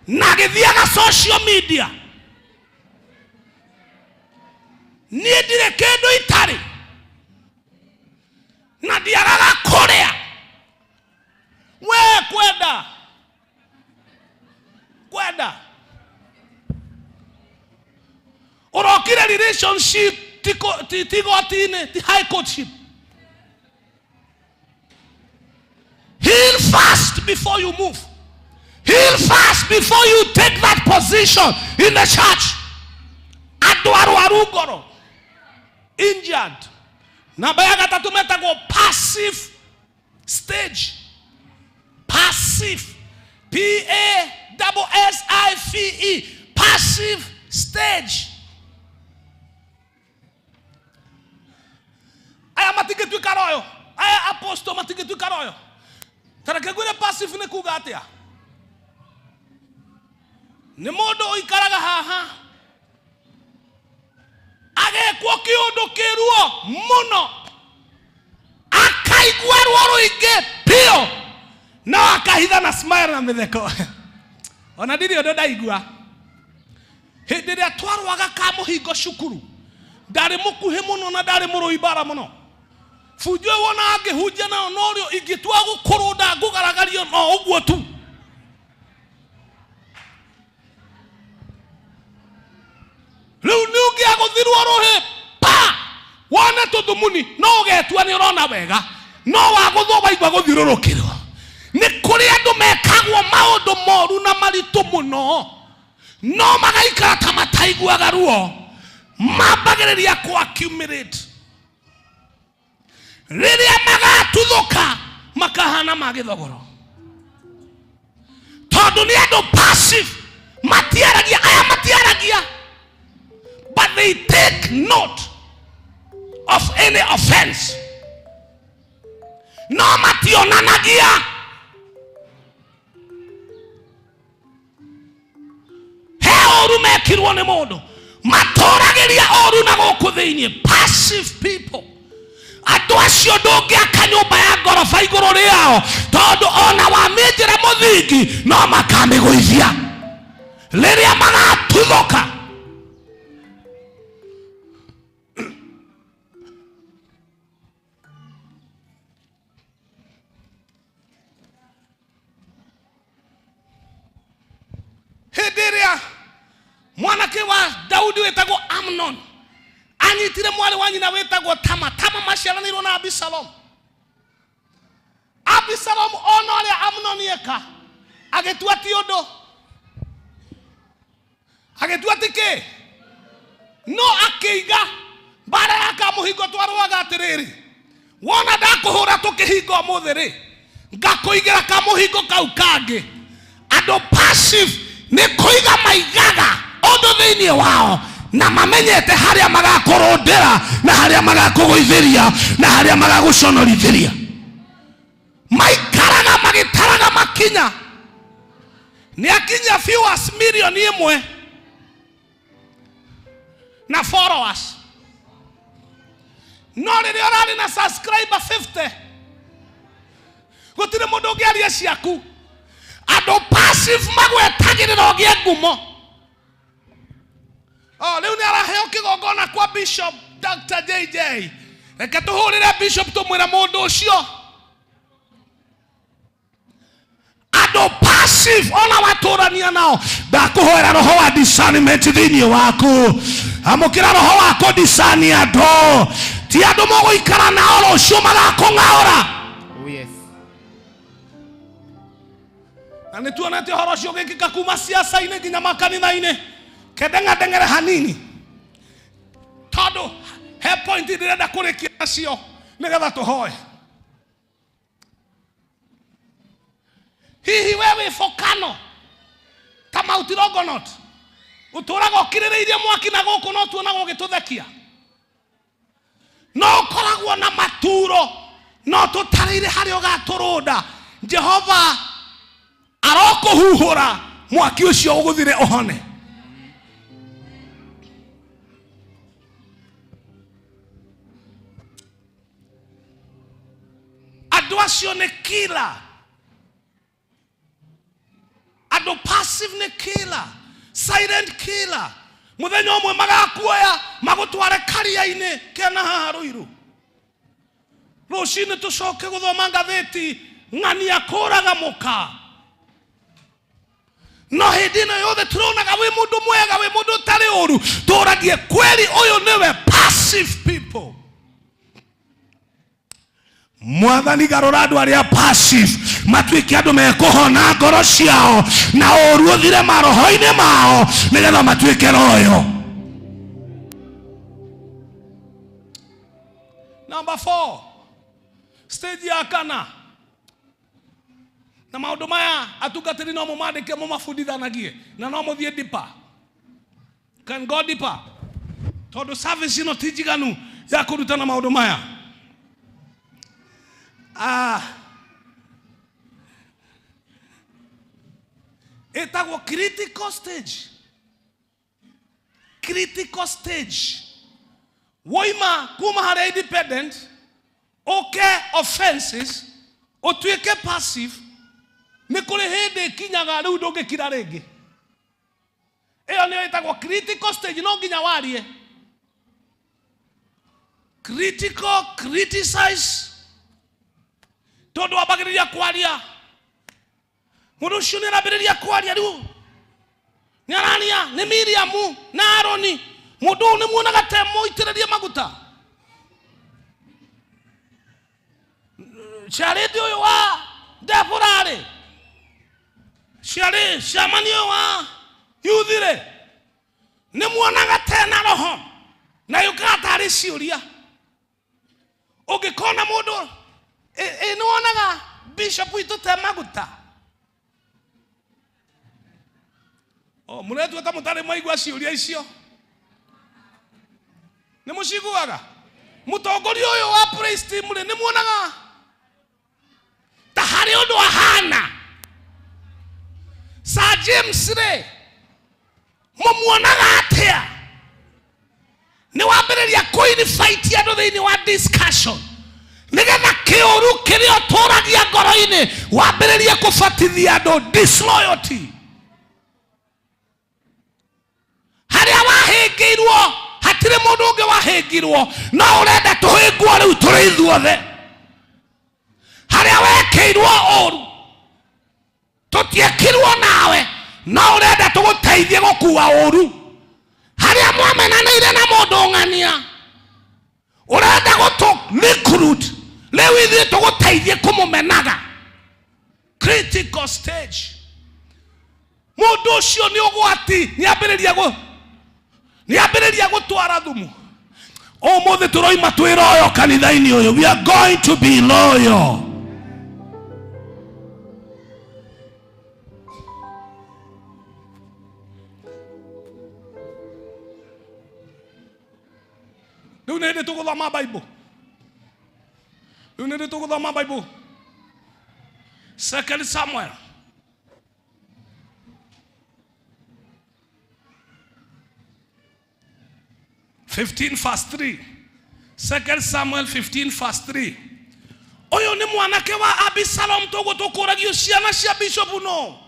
na gĩthiaga social media. Niĩ ndirĩ kĩndũ itarĩ na ndiaraga kũrĩa we kwenda urokire relationship tigotini ti high courtship. Heal fast before you move. Heal fast before you take that position in the church. Andu arwaru ngoro injured. Namba ya gatatu metagwo passive stage. Passive, PASSIVE, passive stage. Aya matigituika royo, aya apostle matigituika royo. Tareke gwire passive ni kuga atia. Ni mundu uikaraga haha agekwo kiundu kiruo muno akaigua ruo ruingi pio no akahitha na smile na mitheko. Ona ndiri undu ndaigua hindi ria twarwaga ka muhingo cukuru ndari mukuhi muno na ndari muruibara muno funjwe wona angihunjia na norio ingitua gukurunda ngugaragario no uguo tu. Riu ni ungiaguthirwo ruhi pa wone tuthumuni no ugetua ni urona wega no waguthwo waigua guthirurukirwo. Ni kuri andu mekagwo maundu moru na maritu muno no magaikara ta mataiguaga ruo mambagiriria ku accumulate. Riria magatuthuka makahana magithogoro tondu ni andu passive matiaragia aya matiaragia but they take note of any offense. No mationanagia oru mekirwo ni mundu matoragiria oru na guku thiini. Passive people andu acio ndungiaka nyumba ya ngoroba iguru riao tondu ona waminjira muthingi no makamiguithia riria magatuthuka. Hidiria mwanake wa Daudi wetagwo Amnon anyitire mwari wa nyina wetagwo Tama. Tama maciaranirwo na Absalom. Abisalomu ona ũrĩa Amnoni eka agĩtua ti ũndũ, agĩtua ti kĩ, no akĩiga mbara ya kamũhingo twarũaga atĩrĩrĩ, wona ndakũhũra tũkĩhinga ũmũthĩ rĩ, ngakũigĩra kamũhingo kau kangĩ. Andũ passive nĩ kũiga maigaga ũndũ thĩinĩ wao na mamenyete harĩa magakũrũndĩra na harĩa magakũgũithĩria na harĩa magagũconorithĩria. Maikaraga magĩtaraga makinya, nĩ akinya viewers milioni 1 na followers, no rĩrĩa ũrarĩ na subscriber 50 gũtirĩ mũndũ ũngĩaria ciaku. Andũ passive magwetagĩrĩra ũgĩe ngumo. Rĩu nĩ araheo kĩgongona kwa Bishop Dr. JJ. Reke tũhũrĩre Bishop tũmwĩre mũndũ ũcio. Andũ passive ona watũrania nao, ndakũhoera roho wa discernment thĩinĩ waku. Amũkĩra roho wako discern andũ, ti andũ mũgũikara nao rũciũ magakũng'aũra. Na nĩ tuonete ũhoro ũcio ũgĩkĩka kuma siasa-inĩ nginya makanitha-inĩ, kendeng'endeng'ere hanini, tondũ he point ndĩrenda kũrĩkia nacio nĩgetha tũhoe. Hihi we wĩ Volcano ta Mount Longonot ũtũraga ũkirĩrĩirie mwaki na gũkũ no tuonaga ũgĩtũthekia? No ũkoragwo na maturo no tũtarĩire harĩa ũgatũrũnda. Jehova arokũhuhũra mwaki ũcio ũgũthire ũhone. Andũ acio nĩ killer. Andũ passive nĩ killer, silent killer. Mũthenya ũmwe magakuoya magũtware karia-inĩ kena haha Ruiru. Rũcinĩ tũcoke gũthoma ngathĩti, ng'ania kũraga mũka. No hĩndĩ ĩno yothe tũronaga wĩ mũndũ mwega, wĩ mũndũ ũtarĩ ũru. Tũragie kweli ũyũ nĩwe passive people. Mwathani garũra andũ arĩa passive matuĩke andũ mekũhona ngoro ciao na ũru ũthire maroho-inĩ mao nĩgetha matuĩke royo. Number 4, stage ya kana. Na maũndũ maya atungatĩri no mũmandĩke mũmabundithanagie na no mũthiĩ deeper. Can go deeper. Tondũ service ĩno ti njiganu ya kũrutana maũndũ maya. Etagwo critical stage. Critical stage. Woima kuma harĩa independent, okay offenses, ũtuĩke passive, nĩ kũrĩ hĩndĩ kinyaga rĩu ndũngĩkira rĩngĩ. Ĩyo nĩyo ĩtagwo critical stage, no nginya warie. Critical, criticize. Tondũ wambagĩrĩria kwaria, mũndũ ũcio nĩ arambĩrĩria kwaria rĩu nĩ arania nĩ Miriamu na Aroni, mũndũ ũyũ nĩ muonaga ta mũitĩrĩrie maguta. Ciarĩte ũyũ wa Deborah-rĩ, ciamani ũyũ wa Yuthi-rĩ, nĩ muonaga ta ena roho na yũkaga tarĩ ciũria. Ũngĩkona mũndũ nĩ wonaga Bishop witũ te maguta. Mũretua ta mũtarĩ mwaigua ciũria icio, nĩ mũciguaga? Mũtongoria ũyũ wa praise team-rĩ, nĩ muonaga ta harĩ ũndũ ahana. Sir James-rĩ, mũmuonaga atĩa? Nĩ wambĩrĩria kũinvite andũ thĩinĩ wa discussion nĩgetha kĩũru kĩrĩa ũtũragia ngoro-inĩ wambĩrĩrie kũbatithia andũ disloyalty. Harĩa wahĩngĩirwo hatirĩ mũndũ ũngĩ wahĩngirwo, no ũrenda tũhĩngwo rĩu tũrĩ ithuothe. Harĩa wekĩirwo ũru tũtiekirwo nawe, no ũrenda tũgũteithie gũkua ũru. Harĩa mwamenanĩire na mũndũ ng'ania ũrenda gũtũ recruit rĩu ithuĩ tũgũteithie kũmũmenaga. Critical stage. Mundu ucio ni ugwati ni ambiriria gutwara thumu. Umuthi turoima twi loyal kanitha-ini uyu. We are going to be loyal. Riu nindi tuguthoma Bible. Riu nindi tuguthoma Bible. 2 Samuel 15 verse 3. 2 Samuel 15 verse 3. Oyo ni mwanake wa Abisalom tugutukuragio ciana cia bishop no.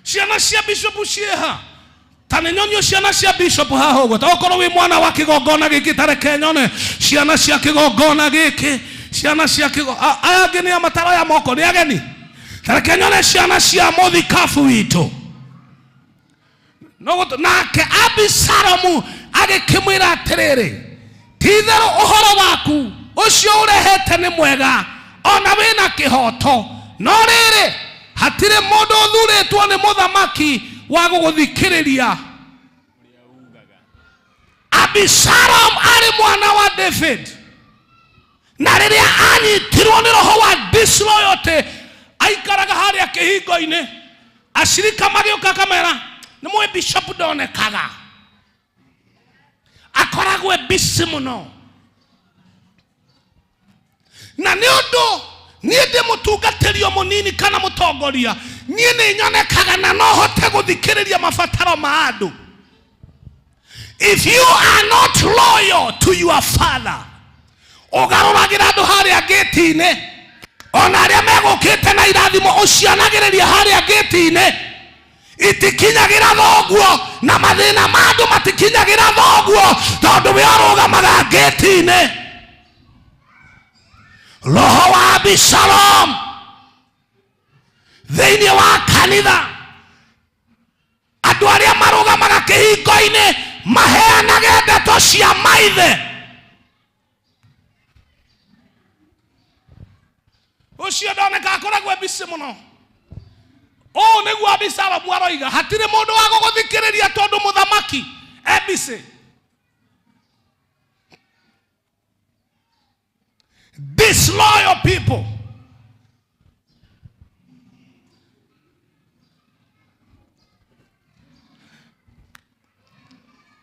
Ciana cia bishop cieha. Tanenyonyo ciana cia bishop haho gwa. Okorwo wi mwana wa kigongona giki tareke nyone ciana cia kigongona giki. Ciana cia kigongona aya ngini amataro ya moko ni ageni. Tareke nyone ciana cia muthikafu witu. No nake Abisalomu agikimwira atiriri, tithero uhoro waku ucio urehete ni mwega ona wina kihoto, no riri hatire mundu uthuritwo ni muthamaki wa guguthikiriria. Abisalom ari mwana wa David, na riria anyitirwo ni roho wa disloyalty aikaraga haria kihingo-ini, ashirika magioka kamera ni mwe bishop ndonekaga akoragwe bisi muno. Na ni undu nie ndi mutungatirio munini kana mutongoria, nie ni nyonekaga na no hote guthikiriria mabataro ma andu. If you are not loyal to your father, ugaruragira andu haria gate-ini, ona aria megukite na irathimo ucianagiriria haria gate-ini, itikinyagira thoguo na mathina mandu matikinyagira thoguo tondu we arugamaga gate-ini. Roho wa Abisalom thiini wa kanitha, andu aria marugamaga kihingo-ini maheanage ndeto cia maithe. Ucio ndoneka akoragwo bisi muno. Oh, niguo Abisalomu aroiga hatire mundu wa guguthikiriria tondu muthamaki ebisi. Disloyal people.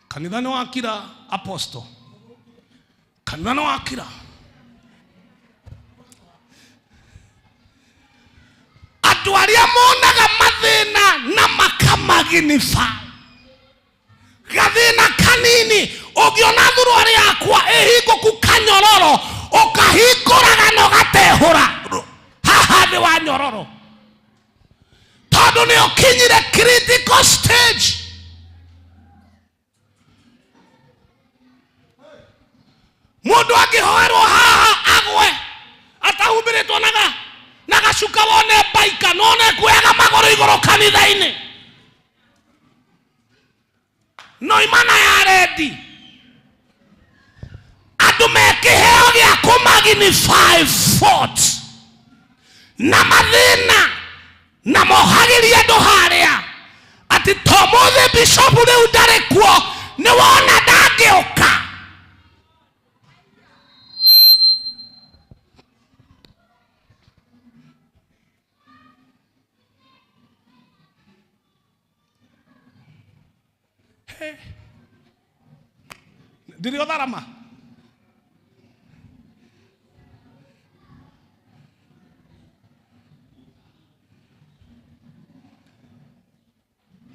Kanitha ni wakira apostle. Kanitha ni wakira. Andu aria monaga mathina na makamaginifa. Gathina kanini ugiona thurwari yakwa ihingo kukanyororo ukahinguraga no gatehura haha thi wa nyororo tondu ni ukinyire critical stage. Mundu akihoerwo haha agwe atahubiritwo na gacuka wone baika none kuega magoro igoro kanitha-ini no imana ya redi andu mekiheo gia kumagnify fault na mathina na mohagiria andu haria ati tomothe bishop riu ndari kuo ni wona ndangioka. Ndirio dharama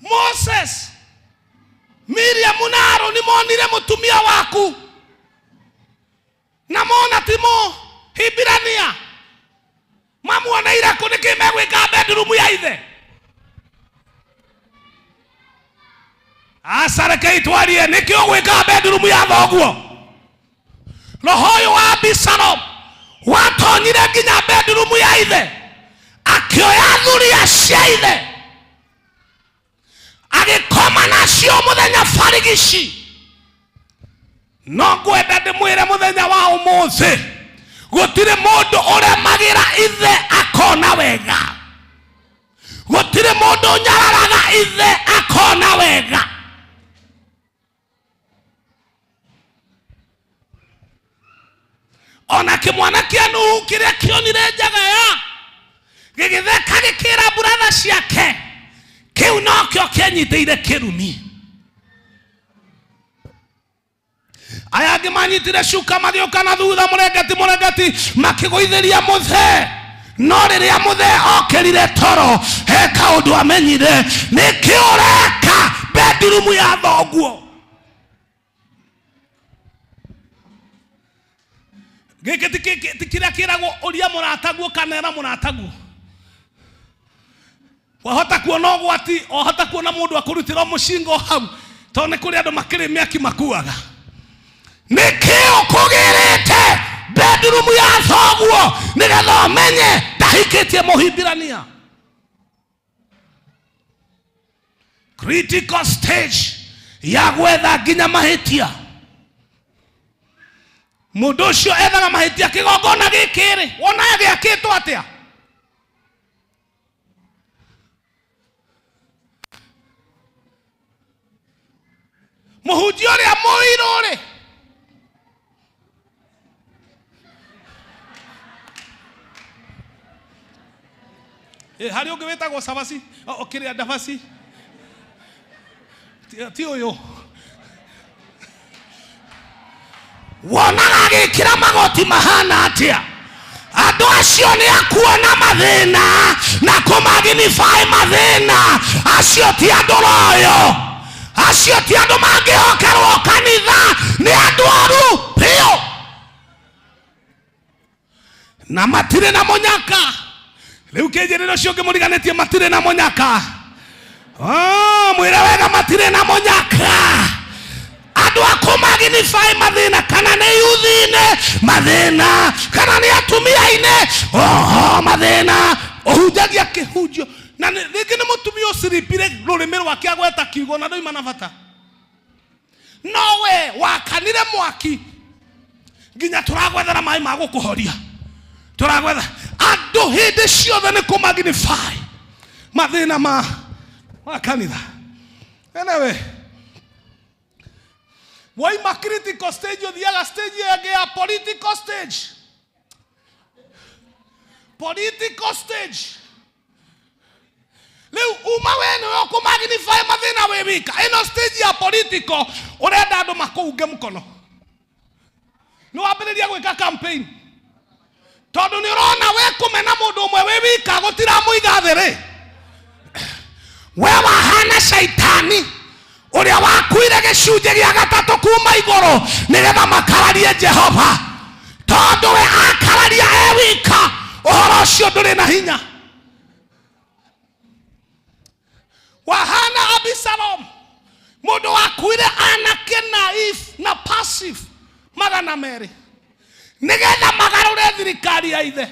Moses, Miriam na Aaron ni monire mutumia waku na mona timo Hibirania mamuona ira ko nikimegwika bedroom ya ithe asareke itwarie nikio gwika bedroom ya thoguo. Roho uyu wa Abisalom watonyire nginya bedroom ya ithe akioya thuria cia ithe agikoma nacio muthenya barigici. No ngwenda ndimwire muthenya wa umuthi gutire mundu uremagira ithe akona wega. gutire mundu nyararaga ithe akona wega. Ona kimwana kia Nuhu kiria kionire njagaya gigitheka gikira brother ciake, kiu nokio kianyitire kirumi. Aya angi manyitire cuka magioka na thutha murengeti makigũithĩria muthe, no rĩrĩa muthe okĩrire toro he kaũndũ amenyire nĩkĩo ũreka bedroom ya thoguo. Gĩkĩ ti kĩrĩa kĩragwo ũria mũrataguo kanera mũrataguo. Wahota kuona ũgwati, wahota kuona mũndũ akũrutĩra mũcingo hau, tondũ nĩ kũrĩ andũ makĩrĩ mĩaki makuaga. Nĩkĩo kũgĩrĩte bedroom ya thoguo nĩgetha ũmenye ndahikĩtie mũhibirania. Critical stage ya gwetha nginya mahĩtia. Mũndũ ũcio ethaga mahĩtia kĩgongona gĩkĩrĩ, wona gĩakĩtwo atĩa? Mũhunjia ũrĩa mũirũ rĩ, hari ũngĩ wĩtagwo Savasi, okĩrĩa Ndabasi, ti ũyũ. Wonaga gĩkĩra magoti mahana atĩa? Andũ acio nĩ akuona mathĩna na kũmagnify mathĩna. Acio ti andũ royo, acio ti andũ mangĩhokerwo kanitha, nĩ andũ oru biũ na matirĩ na mũnyaka. Rĩu kĩnjĩrĩro cio ngĩmũriganĩtie matirĩ na mũnyaka. Mwĩre wega matirĩ na mũnyaka. Andũ a kũmagnify mathĩna, kana nĩ youth-inĩ mathĩna, kana nĩ atumia-inĩ mathĩna. Ũhunjagia kĩhunjio na rĩngĩ nĩ mũtumia ũciripire rũrĩmĩ rwake agweta kiugo na ndoima na bata. No we wakanire mwaki nginya tũragwethera maĩ ma gũkũhoria, tũragwetha andũ hĩndĩ ciothe nĩ kũmagnify mathĩna ma kanitha. Anyway, waima critical stage uthiaga stage ya political stage. Political stage. Leo uma wenu yoko magnify mathina we wika. Eno stage ya political urenda andu makuunge mkono. Ni wambiriria gwika campaign. Tondu ni urona we kumena mundu umwe we wika gutira muiga thiri. We wahana shaitani uria wakuire gicunje gia gatatu kuma iguru nigetha makararie Jehova. Tondu we akararia e wika uhoro ucio nduri na hinya. Wahana Abisalom mundu wakuire anake naif na passive magana meri nigetha magarure thirikari ya ithe.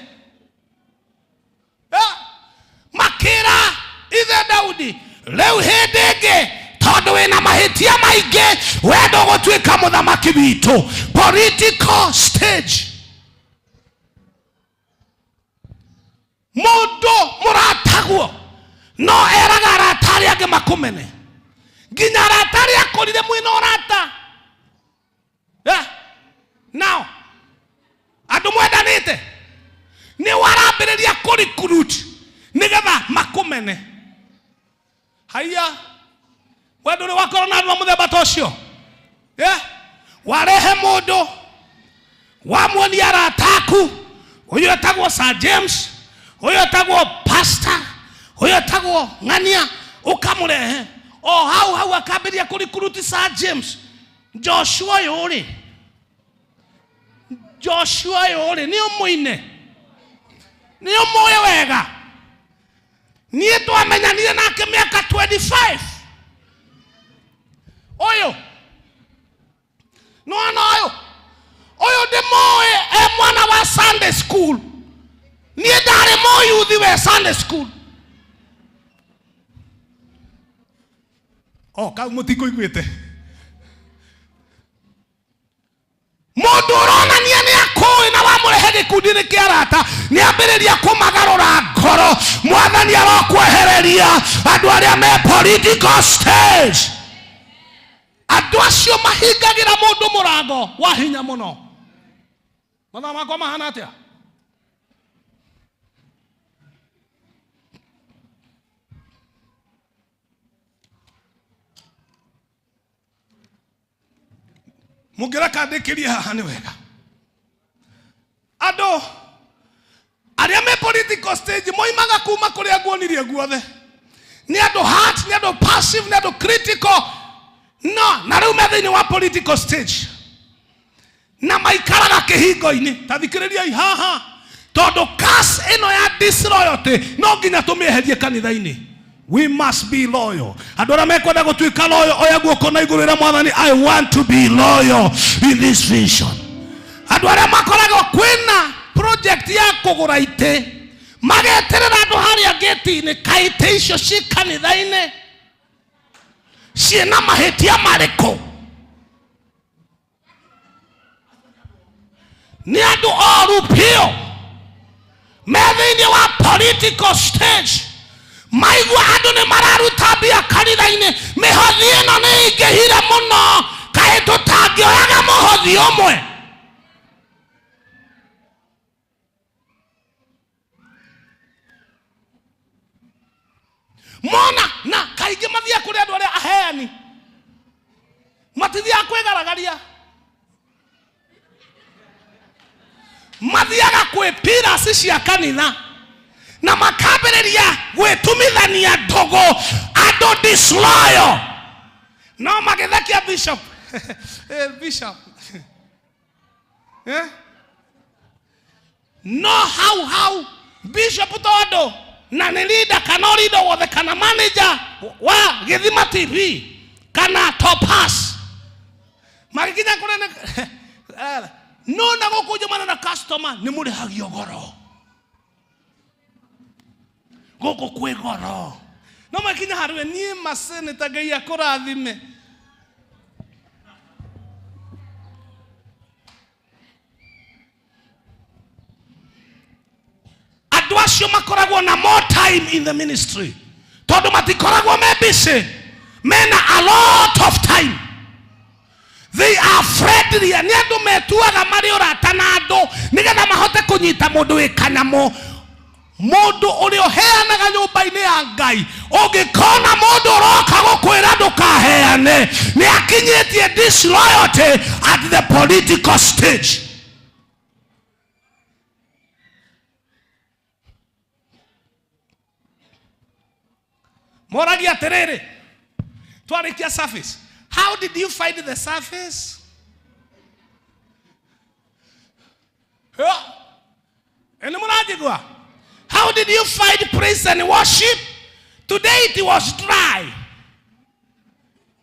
Makira ithe Daudi leu hindingi tondu wina mahitia maingi wendo gutwika muthamaki witu. Political stage. Mundu muratagwo no eraga aratari ange makumene nginya aratari akorire mwina orata. Now andu mwendanite ni warambiriria kuricruit nigetha makumene. Haya wendo ni wakoro na andu muthemba tocio warehe mundu wamwonia arataku. Uyu etagwo Sir James, uyu etagwo pastor, uyu etagwo ng'ania, ukamurehe o hau akabiria kuricruit Sir James. Joshua yuri ni umuine, ni umuye wega. Niĩ twamenyanire nake miaka 25. Oyo oyo ndĩmũĩ e mwana wa Sunday school. Niĩ ndarĩ mũyuthi we Sunday school. Kau mũtikũiguĩte. Mundu uronania ni akũĩ na wamũrehe aingĩre gĩkundi-inĩ kĩa arata nĩ ambĩrĩria kũmagarũra ngoro. Mwathani arokwehereria andũ arĩa me political stage. Andũ acio mahingagĩra mũndũ mũrango wa hinya mũno. Mathaa makwa mahana atĩa? Mũngĩreka ndĩkĩrie haha nĩ wega. Andũ arĩa me political stage moimaga kuma kũrĩa nguonirie guothe. Nĩ andũ hard, nĩ andũ passive, nĩ andũ critical. No, na rĩu me thĩinĩ wa political stage. Na maikaraga kĩhingo-inĩ. Ta thikĩrĩriai haha. Tondũ curse ĩno ya disloyalty no nginya tũmĩeherie kanitha-inĩ. We must be loyal. Andũ arĩa mekwenda gũtuĩka loyal, oya guoko na igũrũ rĩa Mwathani, I want to be loyal in this vision. Andũ arĩa makoragwo kwĩna project ya kũgũra itĩ, mageterera andũ harĩa gate-inĩ, kaitĩ icio ci kanitha-inĩ ciĩna mahĩtia marĩkũ? Nĩ andũ oru biũ me thĩinĩ wa political stage. Maigua andũ nĩ mararuta mbia kanitha-inĩ, mĩhothi ĩno nĩ ingĩhire mũno, kaĩ tũtangĩoyaga mũhothi ũmwe? Mona na kaingĩ mathiaga kũrĩ andũ arĩa aheani, matithiaga kwĩgaragaria, mathiaga kwĩ pillars cia kanitha na makambĩrĩria gwĩtumithania ndogo, andũ disloyal. No magĩthekia bishop bishop no how bishop tondũ na nĩ leader kana leader wothe kana manager wa Gĩthima TV kana Topaz magĩkinya kũrĩ no na gũkũnjumana na customer nĩ mũrĩhagio goro. Gũkũ kwĩ goro. No makinya harĩ niĩ maseneta Ngai akũrathime. Andũ acio makoragwo na more time in the ministry. Tondũ matikoragwo me busy. Mena a lot of time. They are friendly. Nĩ andũ metuaga marĩ ũrata na andũ nĩgetha mahote kũnyita mũndũ wĩ kanyamũ. Mũndũ ũrĩa ũheanaga nyũmba-inĩ ya Ngai, ũngĩkona mũndũ ũroka gũkwĩra ndũkaheane, nĩ akinyĩtie disloyalty at the political stage. Moragia atĩrĩrĩ, twarĩkia service. How did you find the service? Ene mũranjigua? How did you find praise and worship? Today it was dry.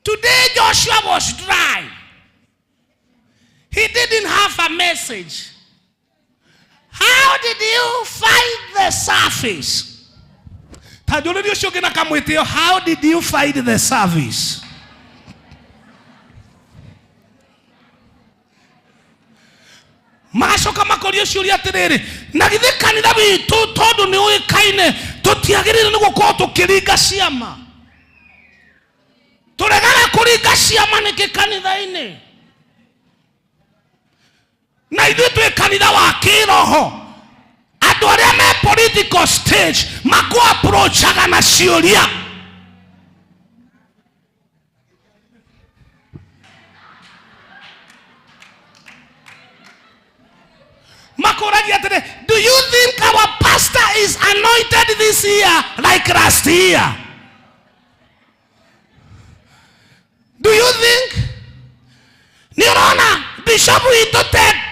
Today Joshua was dry. He didn't have a message. How did you find the service? How did you find the service? Macoka makorio ciũria atĩrĩrĩ, na githĩ kanitha witũ tondũ nĩ ũĩkaine tũtiagĩrĩire nĩ gũkorwo tũkĩringa ciama? Tũregaga kũringa ciama nĩkĩ kanitha-inĩ? Na ithuĩ twĩ kanitha wa kĩroho. Andũ arĩa me political stage makũ-approachaga na ciũria. Do you think our pastor is anointed this year like last year? Do you think? Nirona bishop witũ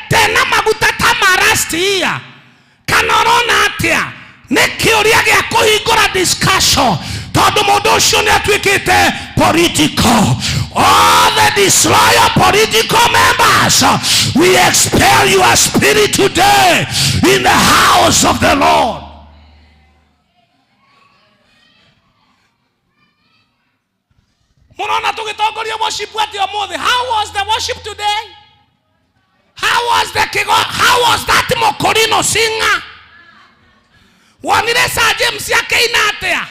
tena maguta kama last year. Kanarona atia nĩ kĩũria gĩa kũhingũra discussion tondũ mũndũ ũcio nĩ atuĩkĩte political. All the disloyal political members, we expel your spirit today in the house of the Lord. How was the worship today? How was that Mokorino singer? Wanire Sir James yake inatea.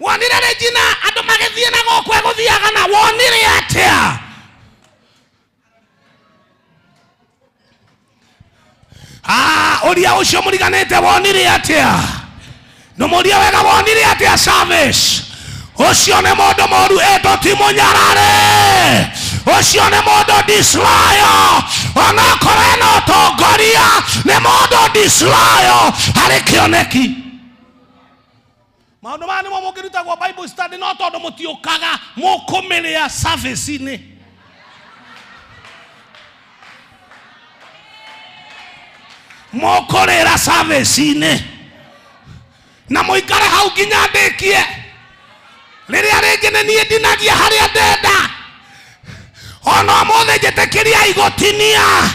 Wanire Regina ando magethie na gokwe guthiaga na wonire atea. Oria ucio muriganete wonire atea. No muria wega wonire atea service. Ucio ne modo moru eto timunyarare. Ucio ne modo disloyal. Ona koreno togoria ne modo disloyal. Hare kioneki. Maundu mani mo mukiruta kwa Bible study no tondu mutiokaga mukumiria service ini. Mokorera service ini. Na muikare hau nginya ndekie. Riria ringi ni nie ndinagia haria ndenda. Ono mothe njetekiria igotinia.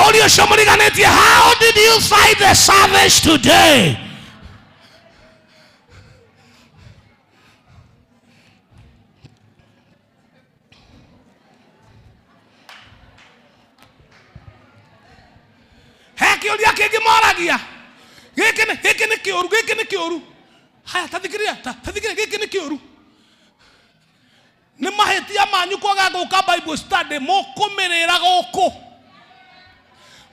Urio cio muriganetie. How did you find the service today? Heki uria kingi moragia. Giki ni kioru. Haya tathikiria giki ni kioru. Ni mahetia manyu kwaga guka Bible study mukumirira guku.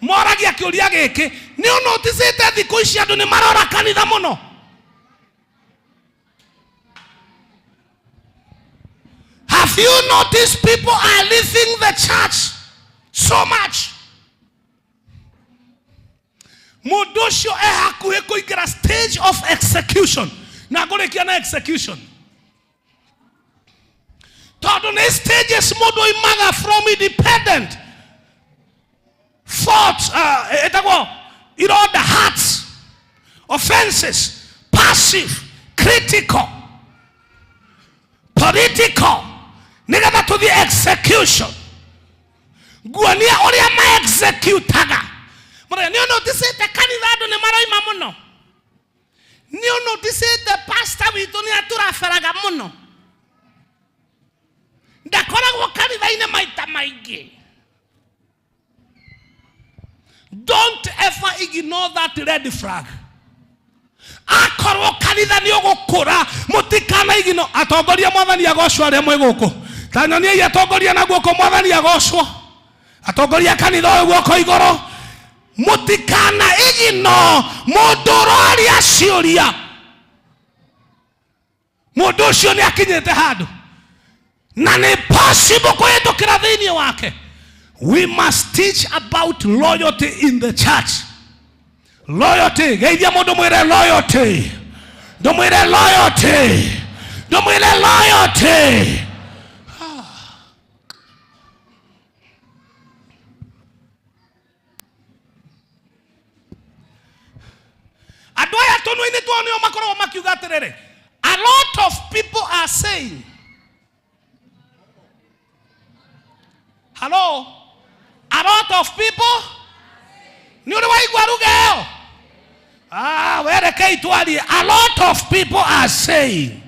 Moragia kiuria giki ni unoticete thiku ici andu ni marora kanitha muno. Have you noticed people are leaving the church so much? Mudosho hakuhe kuingira stage of execution. Na gorekia na execution. Todo ne stages modo imaga from independent thoughts, the hearts, offenses, passive, critical, political, negative to the execution. Guania oria ma executaga. Mara ni notice the kanidado ne mara imamuno. Ni notice the pastor witu ni atura faraga muno. Ndakora gwo kanitha ine maita maingi. Don't ever ignore that red flag. Akorwo kanitha ni ugukura mutikana igino atongoria mwathani agocwo aria mwe guku. Tanyonia ya atongoria na guoko mwathani agocwo. Atongoria kanitha guoko igoro. Mutikana igino mudorori aciuria. Mundu ucio ni akinyete handu. Na ni possible kuhindukira thiini wake. We must teach about loyalty in the church. Loyalty. Geithia mundu mwire loyalty. Ndumwire loyalty. Ndumwire loyalty. Adoya tonu ini tuoni omakoro makiuga terere. A lot of people are saying, hello? A lot of people? A lot of people are saying,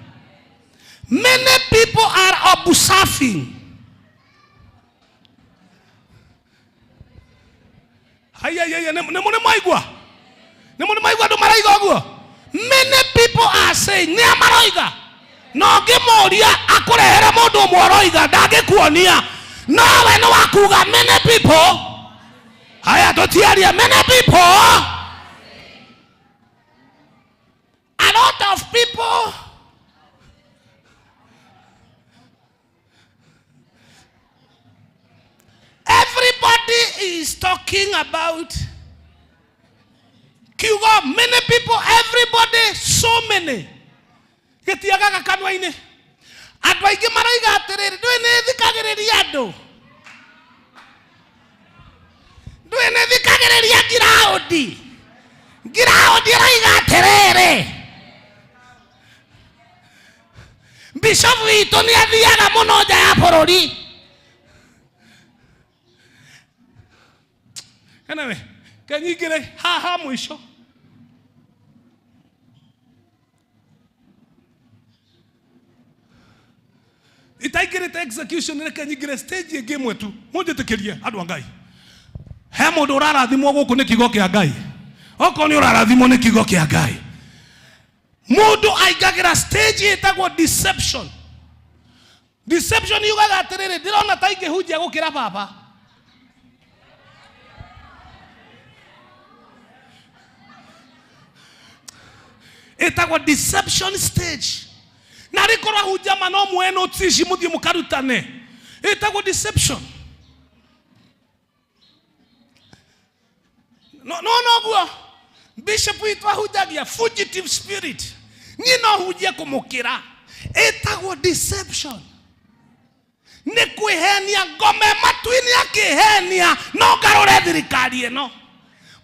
many people are observing. Many people are saying, no gimoria akurehera mundu mworoiga ndangikuonia no we no wakuga many people. Haya totiaria many people. A lot of people everybody is talking about Kiugo, many people, everybody, so many. Getiaga kanwa ine. Adu aige maraiga aterere, duene thikagiriri andu. Duene thikagiriri giraudi. Giraudi raiga aterere. Bishop witu ni athiaga muno nja ya bururi. Anyway, kenyigire haha mwisho. Itaige ingirite execution reke nyingire stage ĩngĩ ĩmwe tu mũnjĩtĩkĩrie andũ a Ngai he mũndũ ũrarathimwo gũkũ nĩ kiugo kĩa Ngai okorwo nĩ ũrarathimwo nĩ kiugo kĩa Ngai mũndũ aingagĩra stage ĩtagwo deception. Deception yugaga atĩrĩrĩ ndĩrona ta ingĩhunjia gũkĩra baba ĩtagwo deception stage na rĩkorwo hunjia mano mweno tici mũthiĩ mũkarutane ĩtagwo deception. No guo bishop witũ ahunjagia fugitive spirit niĩ no hunjie kũmũkĩra ĩtagwo deception. Nĩ kwĩhenia ngome matu-inĩ akĩhenia no ngarũre thirikari ĩno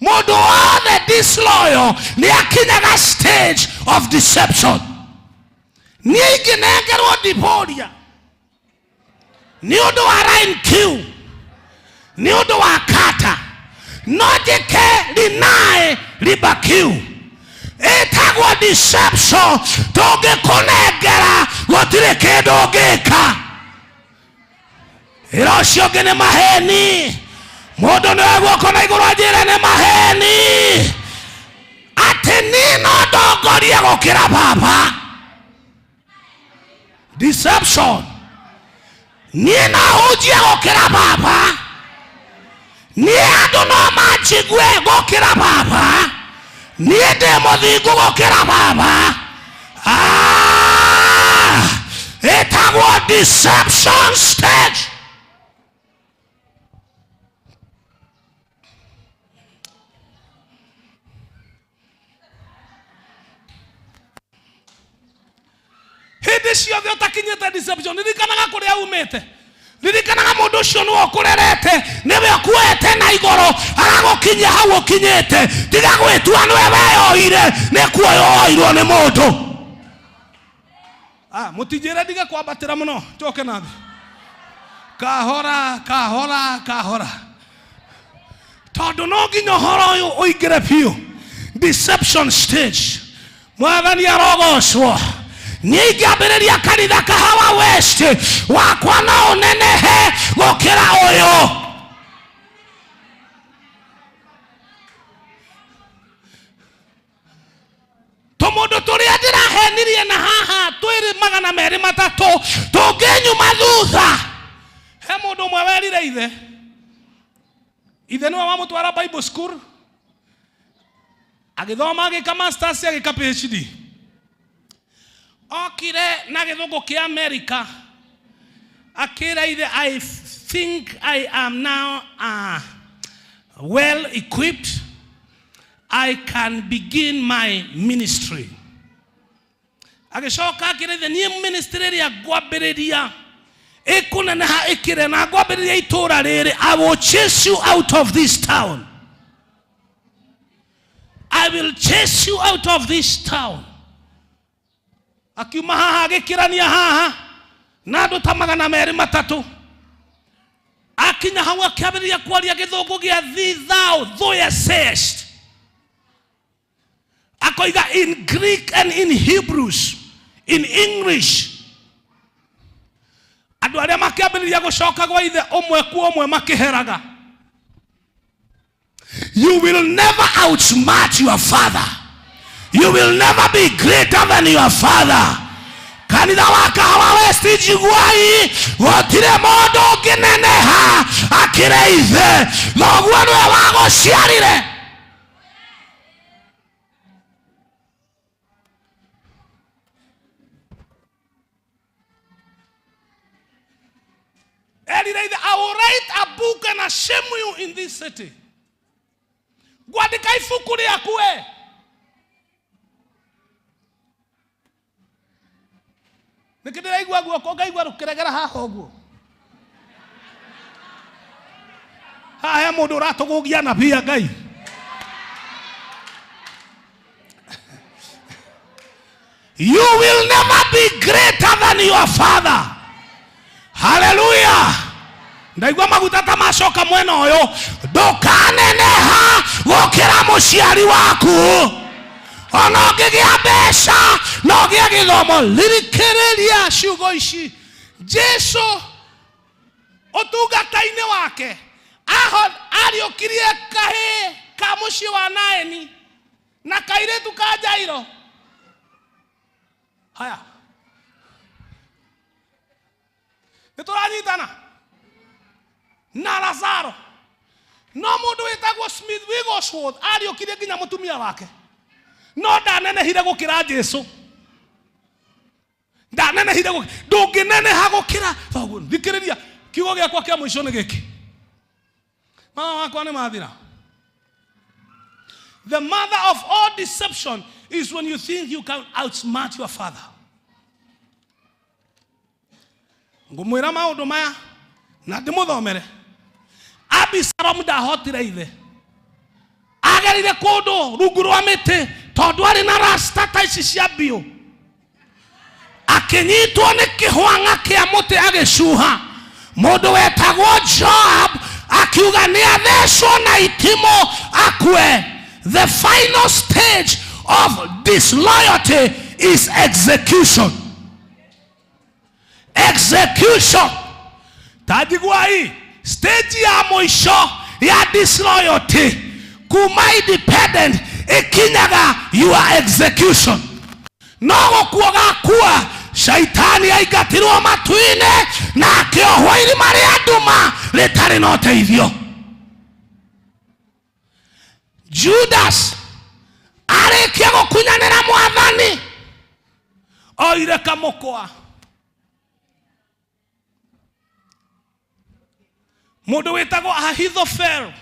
mũndũ wothe disloyal nĩ akinyaga stage of deception. Niĩ ingĩnengerwo Diboria nĩ ũndũ wa Ryan Q nĩ ũndũ wa Carter no njĩke deny River Q ĩtagwo deception. Tũngĩkũnengera gũtirĩ kĩndũ ũngĩka. Ĩra ũcio ũngĩ nĩ maheni mũndũ nĩ guoko na igũrũ anjĩre nĩ maheni atĩ niĩ no ndongorie gũkĩra baba. Deception. Niĩ no hunjie gũkĩra baba niĩ andũ no manjigue gũkĩra baba niĩ ndĩ mũthingu gũkĩra baba. Ĩtagwo deception stage. Hĩndĩ ciothe ũtakinyĩte deception ririkanaga kũrĩa umĩte ririkanaga mũndũ ũcio nĩwe ũkũrerete nĩwe ũkuoete na igũrũ aragũkinyia hau ũkinyĩte tiga gwĩtua nĩwe weyoire nĩ kuoyo woirwo nĩ mũndũ. Mũtinjĩre ndige kwambatĩra mũno njoke nathi kahora tondũ no nginya ũhoro ũyũ ũingĩre biũ. Deception stage. Mwathani arogocwo. Niĩ ingĩambĩrĩria kanitha Kahawa West wakwa no ũnenehe gũkĩra ũyũ. Tũmũndũ tũrĩa ndĩrahenirie na haha twĩrĩ 200 tũngĩnyuma thutha. He mũndũ ũmwe werire ithe nĩwe wamũtwara Bible school agĩthoma agĩka masters agĩka PhD. Okire na gĩthũngũ kĩa America akĩra ithe I think I am now well equipped. I can begin my ministry. Agĩcoka akĩra ithe niĩ ministry ĩrĩa ngwambĩrĩria ĩkũneneha ĩkĩre na ngwambĩrĩria itũũra rĩrĩ. I will chase you out of this town. I will chase you out of this town. Akiuma haha agĩkĩrania haha na andũ ta 200. Akinya hau akĩambĩrĩria kwaria gĩthũngũ gĩa thee thou thou sayest. Akoiga in Greek and in Hebrews, in English. Andũ arĩa makĩambĩrĩria gũcoka gwa ithe ũmwe kwa ũmwe makĩheraga. You will never outsmart your father. You will never be greater than your father. Kanitha wa Kahawa West jiguai gũtirĩ mũndũ ũngĩneneha akĩra ithe thoguo nĩwe wagũciarire. I will write a book and ashame you in this city. Gwandĩka ibuku rĩaku we. Nĩkĩndĩraigua guoko ngaigua rũkĩregera haha ũguo. Haha he mũndũ ũratũgũgia na bia Ngai. You will never be greater than your father. Hallelujah. Ndaigua maguta ta macoka mwena ũyũ. Ndũkaneneha gũkĩra mũciari waku. Ona ũngĩgĩa mbeca no ũgĩe gĩthomo. Rikĩrĩria ciugo ici. Jesu otugata-inĩ wake ariũkirie kahĩ ka mũciĩ wa Naeni na kairĩtu ka Jairo. Haya, nĩtũranyitana na Lazaro. No mũndũ wĩtagwo Smith Wigglesworth ariũkirie nginya mũtumia wake, no ndanenehire gũkĩra Jesu. Ndanenehire ndũngĩneneha gũkĩra. Thikĩrĩria kiugo gĩakwa kĩa mũico nĩ gĩkĩ. Mama wakwa nĩ mathira. The mother of all deception is when you think you can outsmart your father. Ngũmwĩra maũndũ maya na ndĩmũthomere. Abisalomu ndahotire ithe. Agerire kũndũ rungu rwa mĩtĩ tondũ arĩ na rasta ta ici cia bio. Akĩnyitwo nĩ kĩhwang'a kĩa mũtĩ agĩcuha. Mũndũ wetagwo Joab akiuga nĩ athecwo na itimũ akue. The final stage of disloyalty is execution. Execution. Tajiguai stage ya mwisho ya disloyalty kuma independent ikinyaga your execution. No kuoga kuwa shaitani aigatirwo matu-inĩ na akĩohwo irima rĩa nduma rĩtarĩ na ũteithio. Judas arĩkia gũkunyanĩra Mwathani oire kamũkwa. Mũndũ wĩtagwo Ahithofel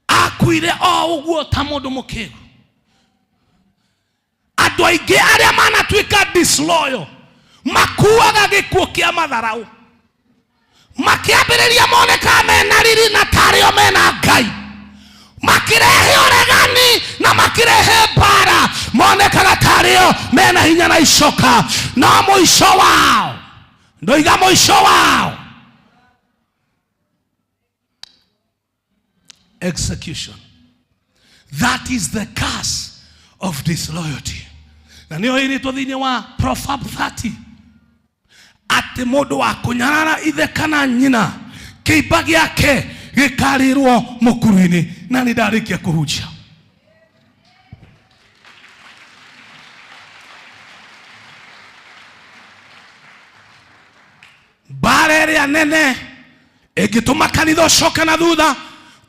akuire o ũguo ta mũndũ mũkĩgu. Andũ aingĩ arĩa manatuĩka disloyal makuaga gĩkuũ kĩa matharaũ, makĩambĩrĩria moneka mena riri na tarĩo mena Ngai, makirehe ũregani na makirehe mbara, monekaga tarĩo mena hinya na icoka, no mũico wao ndoiga mũico wao execution. That is the curse of disloyalty. Na nĩyo ĩrĩtwo thĩinĩ wa Proverb 30 atĩ mũndũ wa kũnyarara ithe kana nyina kĩimba gĩake gĩkarĩrwo mũkuru-inĩ. Na nĩ ndarĩkia kũhunjia. Mbara ĩrĩa nene ĩngĩtũma kanitha ũcoke na thutha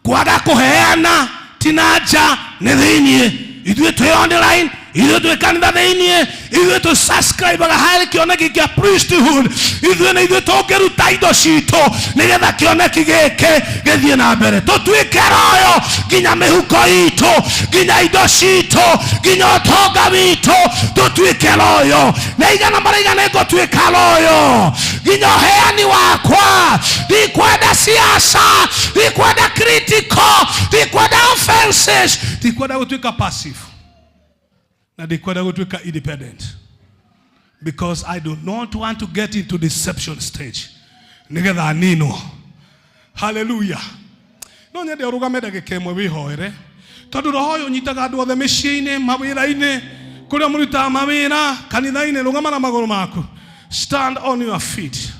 kwaga kũheana tinaja nĩ thĩinĩ. Ithuĩ twĩ online, ithuĩ twĩ kanitha thĩinĩ, ithuĩ twĩ subscribe harĩ kĩoneki kĩa priesthood, ithuĩ nĩ ithuĩ tũngĩruta indo citũ nĩgetha kĩoneki gĩkĩ gĩthiĩ na mbere. Tũtuĩke royo nginya mĩhuko itũ, nginya indo citũ, nginya ũtonga witũ, tũtuĩke royo. Na igana maraigana ngũtuĩka royo nginya ũheani wakwa. Ndikwenda siasa, ndikwenda critical, ndikwenda offenses, ndikwenda gũtuĩka passive, na ndikwenda gũtuĩka independent, because I do not want to get into deception stage nigetha nino. Hallelujah. No nyende ũrũgame ndagĩka ĩmwe wĩhoere, tondũ roho ũyũ ũnyitaga andũ othe mĩciĩ-inĩ, mawĩra-inĩ, kũrĩa mũrutaga mawĩra, kanitha-inĩ. Rũgama na magũrũ maku. Stand on your feet.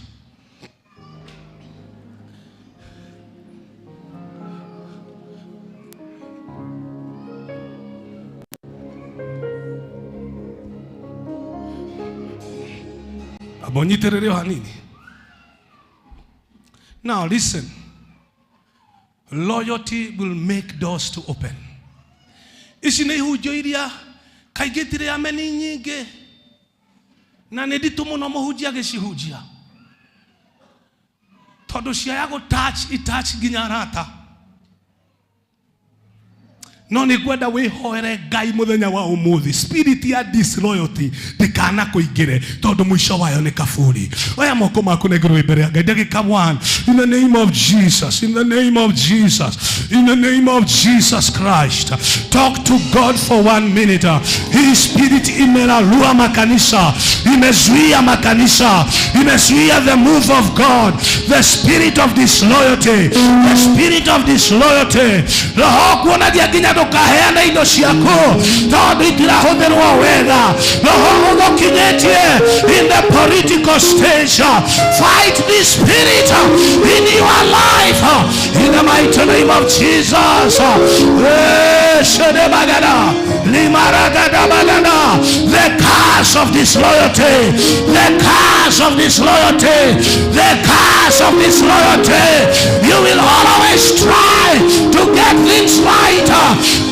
Now listen. Loyalty will make doors to open. Ici nĩ ihunjio iria kaingĩ tirĩ ameni nyingĩ, na nĩ nditũ mũno mũhunjia agĩcihunjia, tondũ ciaya gũ-touch nginya arata. No nĩ ngwenda wĩhoere Ngai mũthenya wa ũmũthĩ, spirit ya disloyalty ndĩkana kũingĩre, tondũ mũico wayo nĩ kaburi. Oya moko maku negũrũ mbere ya Ngai ndagĩka 1. In the name of Jesus, in the name of Jesus, in the name of Jesus Christ, talk to God for 1 minute. Hii spirit imerarua makanisa, imezuia makanisa, imezuia the move of God. The spirit of disloyalty, the spirit of disloyalty. Roho kuonadia nginya ndukaheane indo ciaku tondu itirahũthĩrwo wega. Roho ũgũkinyĩtie in the political stage. Fight this spirit in your life in the mighty name of Jesus. The curse of disloyalty, the curse of disloyalty, the curse of disloyalty. You will always try to get things right,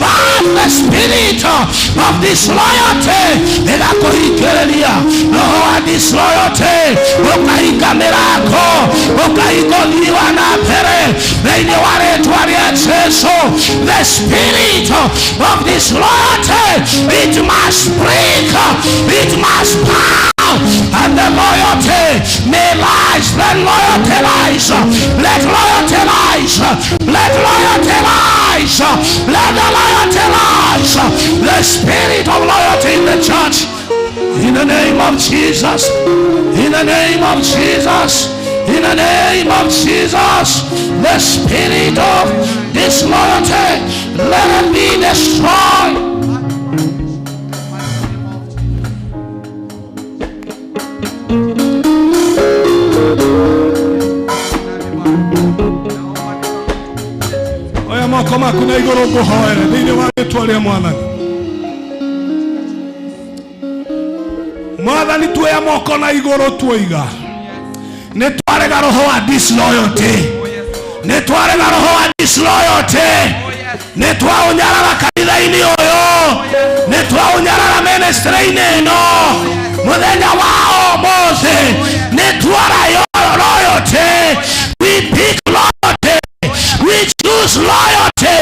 but the spirit of disloyalty ĩgakuhingĩrĩria. Roho wa disloyalty ũkahinga mĩrango, ũkahinga ũthii wa na mbere thĩinĩ wa rĩĩtwa rĩa Jesũ. The spirit of disloyalty, it must break, it must bow, and the loyalty may rise. Let loyalty rise, let loyalty rise, let loyalty rise, let the loyalty rise. The spirit of loyalty in the church, in the name of Jesus, in the name of Jesus, in the name of Jesus. The spirit of disloyalty, let it be destroyed. Oya moko maku na igũrũ ngũhoere thĩinĩ wa rĩĩtwa rĩa Mwathani. Mwathani tuoya moko na igũrũ tuoiga nĩ twarega roho wa disloyalty, nĩ twarega roho wa disloyalty, nĩ twaũnyarara kanitha-inĩ ũyũ, nĩ twaũnyarara ministry-inĩ ĩno mũthenya wa ũmũthĩ. Nĩ twara loyalty, we pick loyalty, we choose loyalty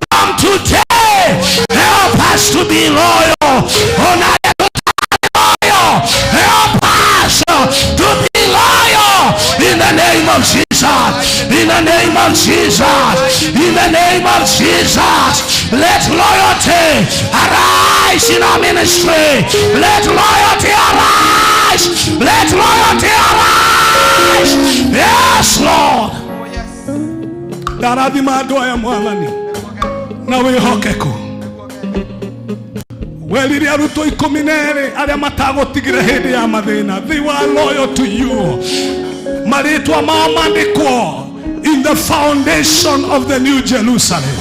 from today. Help us to be loyal. Help us to be loyal in the name of Jesus, in the name of Jesus, in the name of Jesus. Let loyalty arise in our ministry. Let loyalty arise. Let loyalty arise. Yes, Lord. Darathima andũ aya Mwathani na wĩhokeku. Werire arutwo 12 arĩa matagũtigire hĩndĩ ya mathĩna. They were loyal to you. Marĩtwa mao mandĩkwo in the foundation of the New Jerusalem.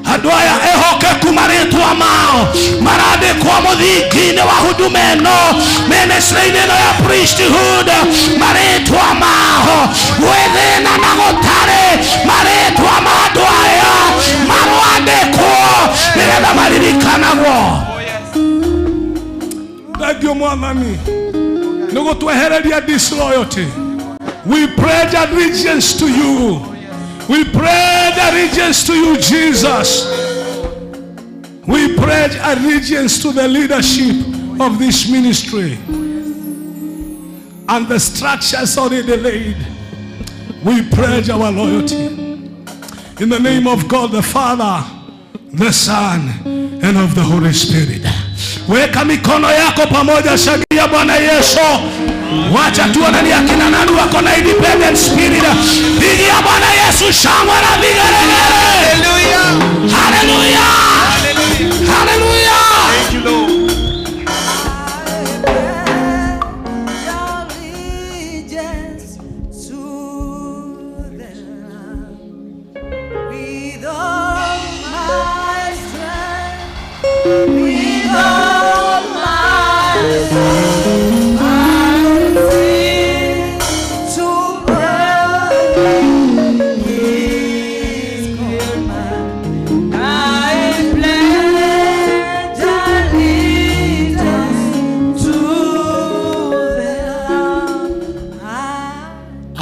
Andũ aya ehokeku marĩtwa mao marandĩkwo mũthingi-inĩ wa huduma ĩno, ministry-inĩ ĩno ya priesthood. Marĩtwa mao gwĩthĩna na gũtarĩ, marĩtwa ma andũ aya marandĩkwo nĩgetha maririkanagwo. Thank you, Mwathani. Nĩ gũtwehereria disloyalty. We pledge allegiance to you. We pledge allegiance to you, Jesus. We pledge allegiance to the leadership of this ministry and the structures already laid. We pledge our loyalty in the name of God the Father, the Son, and of the Holy Spirit. Weka mikono yako pamoja, shagia Bwana Yesu. Wacha tuone ni akina nani wako na independent spirit. Pigia Bwana Yesu shangwe na vigelegele. Hallelujah. Hallelujah. Hallelujah. Thank you, Lord.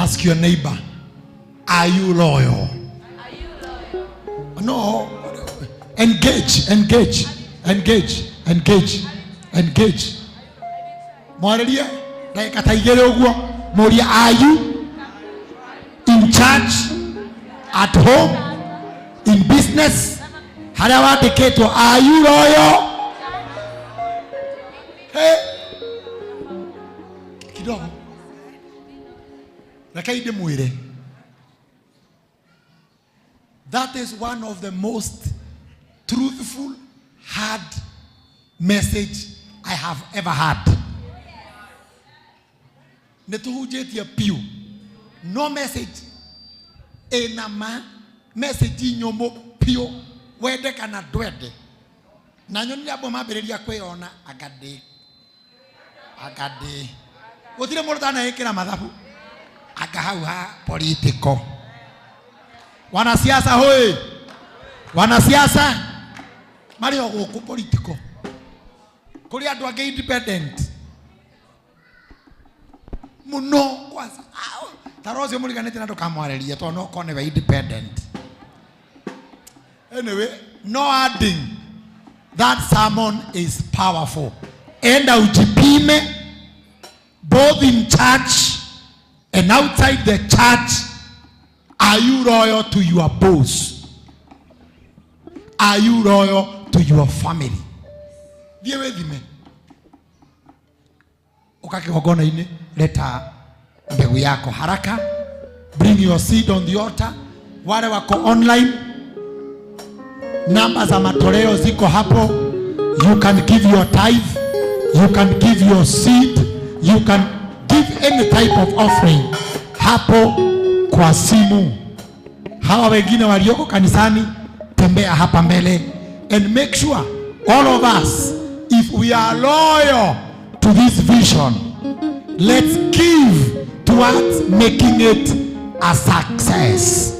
Ask your neighbor, are you loyal? No. Engage, engage, engage, engage, engage. Morelia, like at a yellow, Moria, are you in church, at home, in business? Hadawa Teketo, are you loyal? Hey, kidogo. That is one of the most truthful, hard message I have ever had. Netuhujetia piu. No message. Enama message nyomo piu. Wede kana dwede. Na nyoni abo mabereria kweona agade. Agade. Otire mortana ekera madhabu. Agahauha politiko. Wanasiasa hoi. Wanasiasa mari oguku politiko. Kuri andu age independent. Muno kwanza. Tarozi muliganete nando kamwareria to no kone we independent. Anyway, no adding. That sermon is powerful. Enda ujipime both in church and outside the church. Are you loyal to your boss? Are you loyal to your family? Dear with me. Ukakigogona ine leta mbegu yako haraka. Bring your seed on the altar. Wale wako online, namba za matoleo ziko hapo. You can give your tithe, you can give your seed, you can give any type of offering hapo kwa simu. Hawa wengine walioko kanisani, tembea hapa mbele and make sure all of us, if we are loyal to this vision, let's give towards making it a success.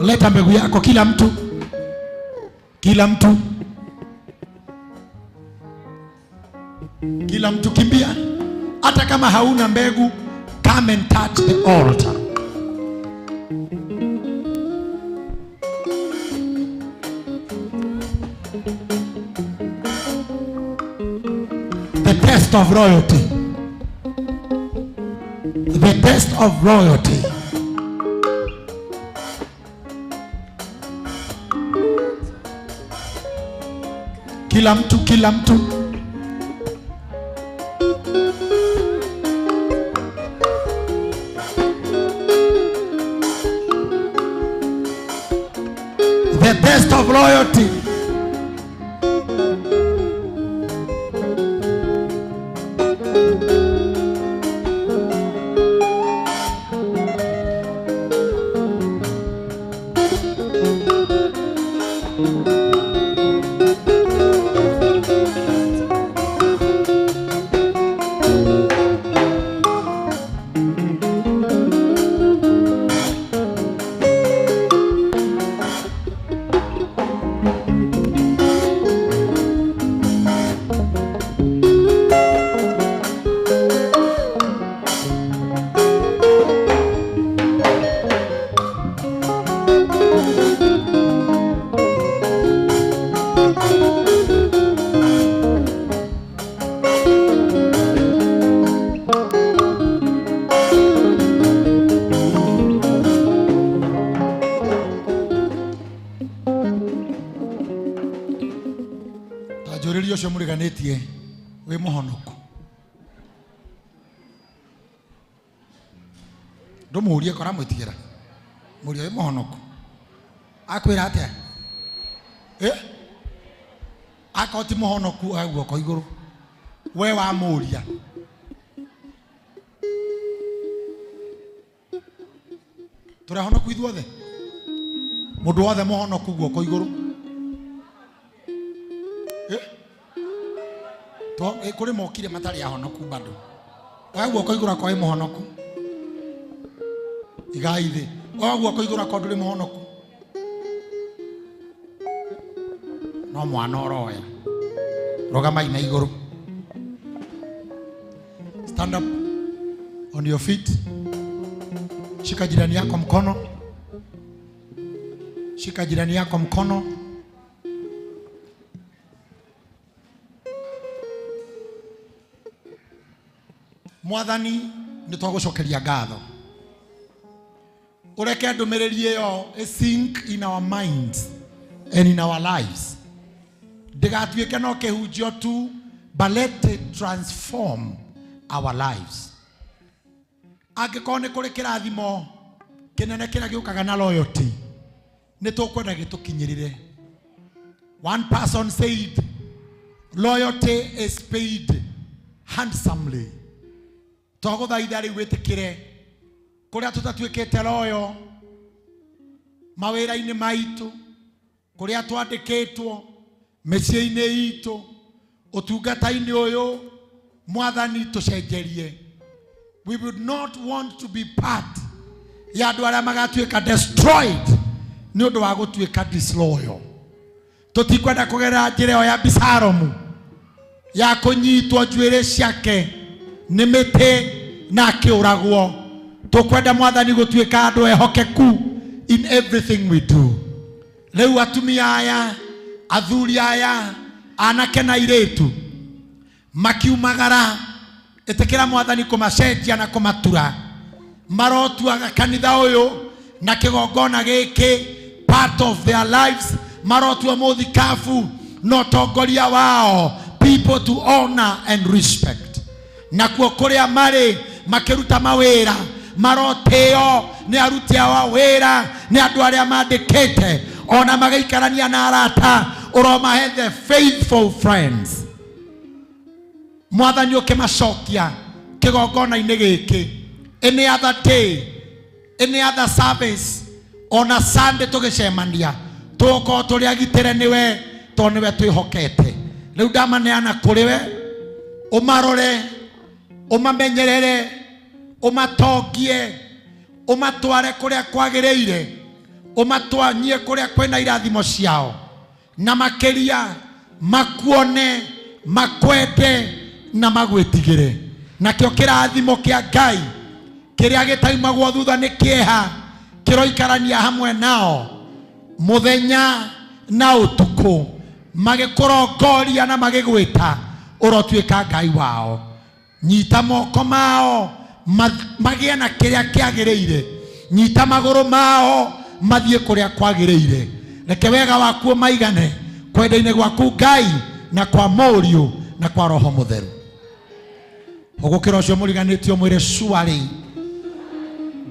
Leta mbegu yako kila mtu. Kila mtu. Kila mtu kimbia. Hata kama hauna mbegu, come and touch the altar. The test of royalty. The test of royalty. Kila mtu, kila mtu. The test of royalty. Tajoririo cio muriganetie we muhonoku. Ndumurie kora mwitigira. Murio we muhonoku. Akwira atia? Akoti muhonoku aguo ko iguru. We wa muria. Turahonoku ithuothe. Mundu wothe muhonoku guo ko iguru. To kuri mokire matari ahonoku bado. Waguo ko igura ko muhonoku. Igaithe. Waguo ko igura ko nduri muhonoku. No mwana oroya. Rogama ina iguru. Stand up on your feet. Shika jirani yako mkono. Shika jirani yako mkono. Mwathani nitwagucokeria ngatho. Ureke ndumiriri iyo sink in our minds and in our lives. Ndigatuike no kihunjio tu, but let it transform our lives. Angĩkorwo nĩ kũrĩ kĩrathimo kĩnene kĩrĩa gĩũkaga na loyalty, nitukwenda gitukinyirire. One person said loyalty is paid handsomely. Twaguthaitha riu witikire kuria tutatuikite loyo mawira-ini maitu, kuria twandikitwo micii-ini itu, utungata-ini uyu Mwathani tucenjerie. We would not want to be part ya andu aria magatuika destroyed ni undu wa gutuika disloyal. Tutikwenda kugerera njira ya Abisalomu ya kunyitwo njuire ciake ni miti na akiuragwo. Tukwenda Mwathani gutuika andu ehokeku in everything we do. Riu atumia aya, athuri aya, anake na iretu makiumagara etekera Mwathani kumacenjia na kumatura, marotuaga kanitha uyu na kigongona giki part of their lives, marotua muthikabu no tongoria wao, people to honor and respect. Na kuo kuria mari makiruta mawira maroteo ni aruti awa wira ni andu aria mandikite ona magaikarania na arata uromahe the faithful friends. Mwathani ukimacokia kigongona-ini giki any other day, any other service, ona Sunday tugicemania tuko turi agitire niwe to niwe twihokete. Riu ndamaneana kuri we umarore, umamenyerere, umatongie, umatware kuria kwagiriire, umatwanyie kuria kwina irathimo ciao, na makiria makuone, makwende na magwetigire. Nakio kirathimo kia Ngai kiria gitaimagwo thutha ni kieha kiroikarania hamwe nao muthenya na utuku, magikurongoria na magigwita urotuika Ngai wao. Nyita moko mao magie na kiria kiagiriire, nyita maguru mao mathie kuria kwagiriire. Reke wega waku maigane kwenda-ini gwaku Ngai na kwa Mũriũ na kwa Roho Mutheru. Ugukira ucio muriganitio mwire surely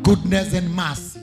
goodness and mercy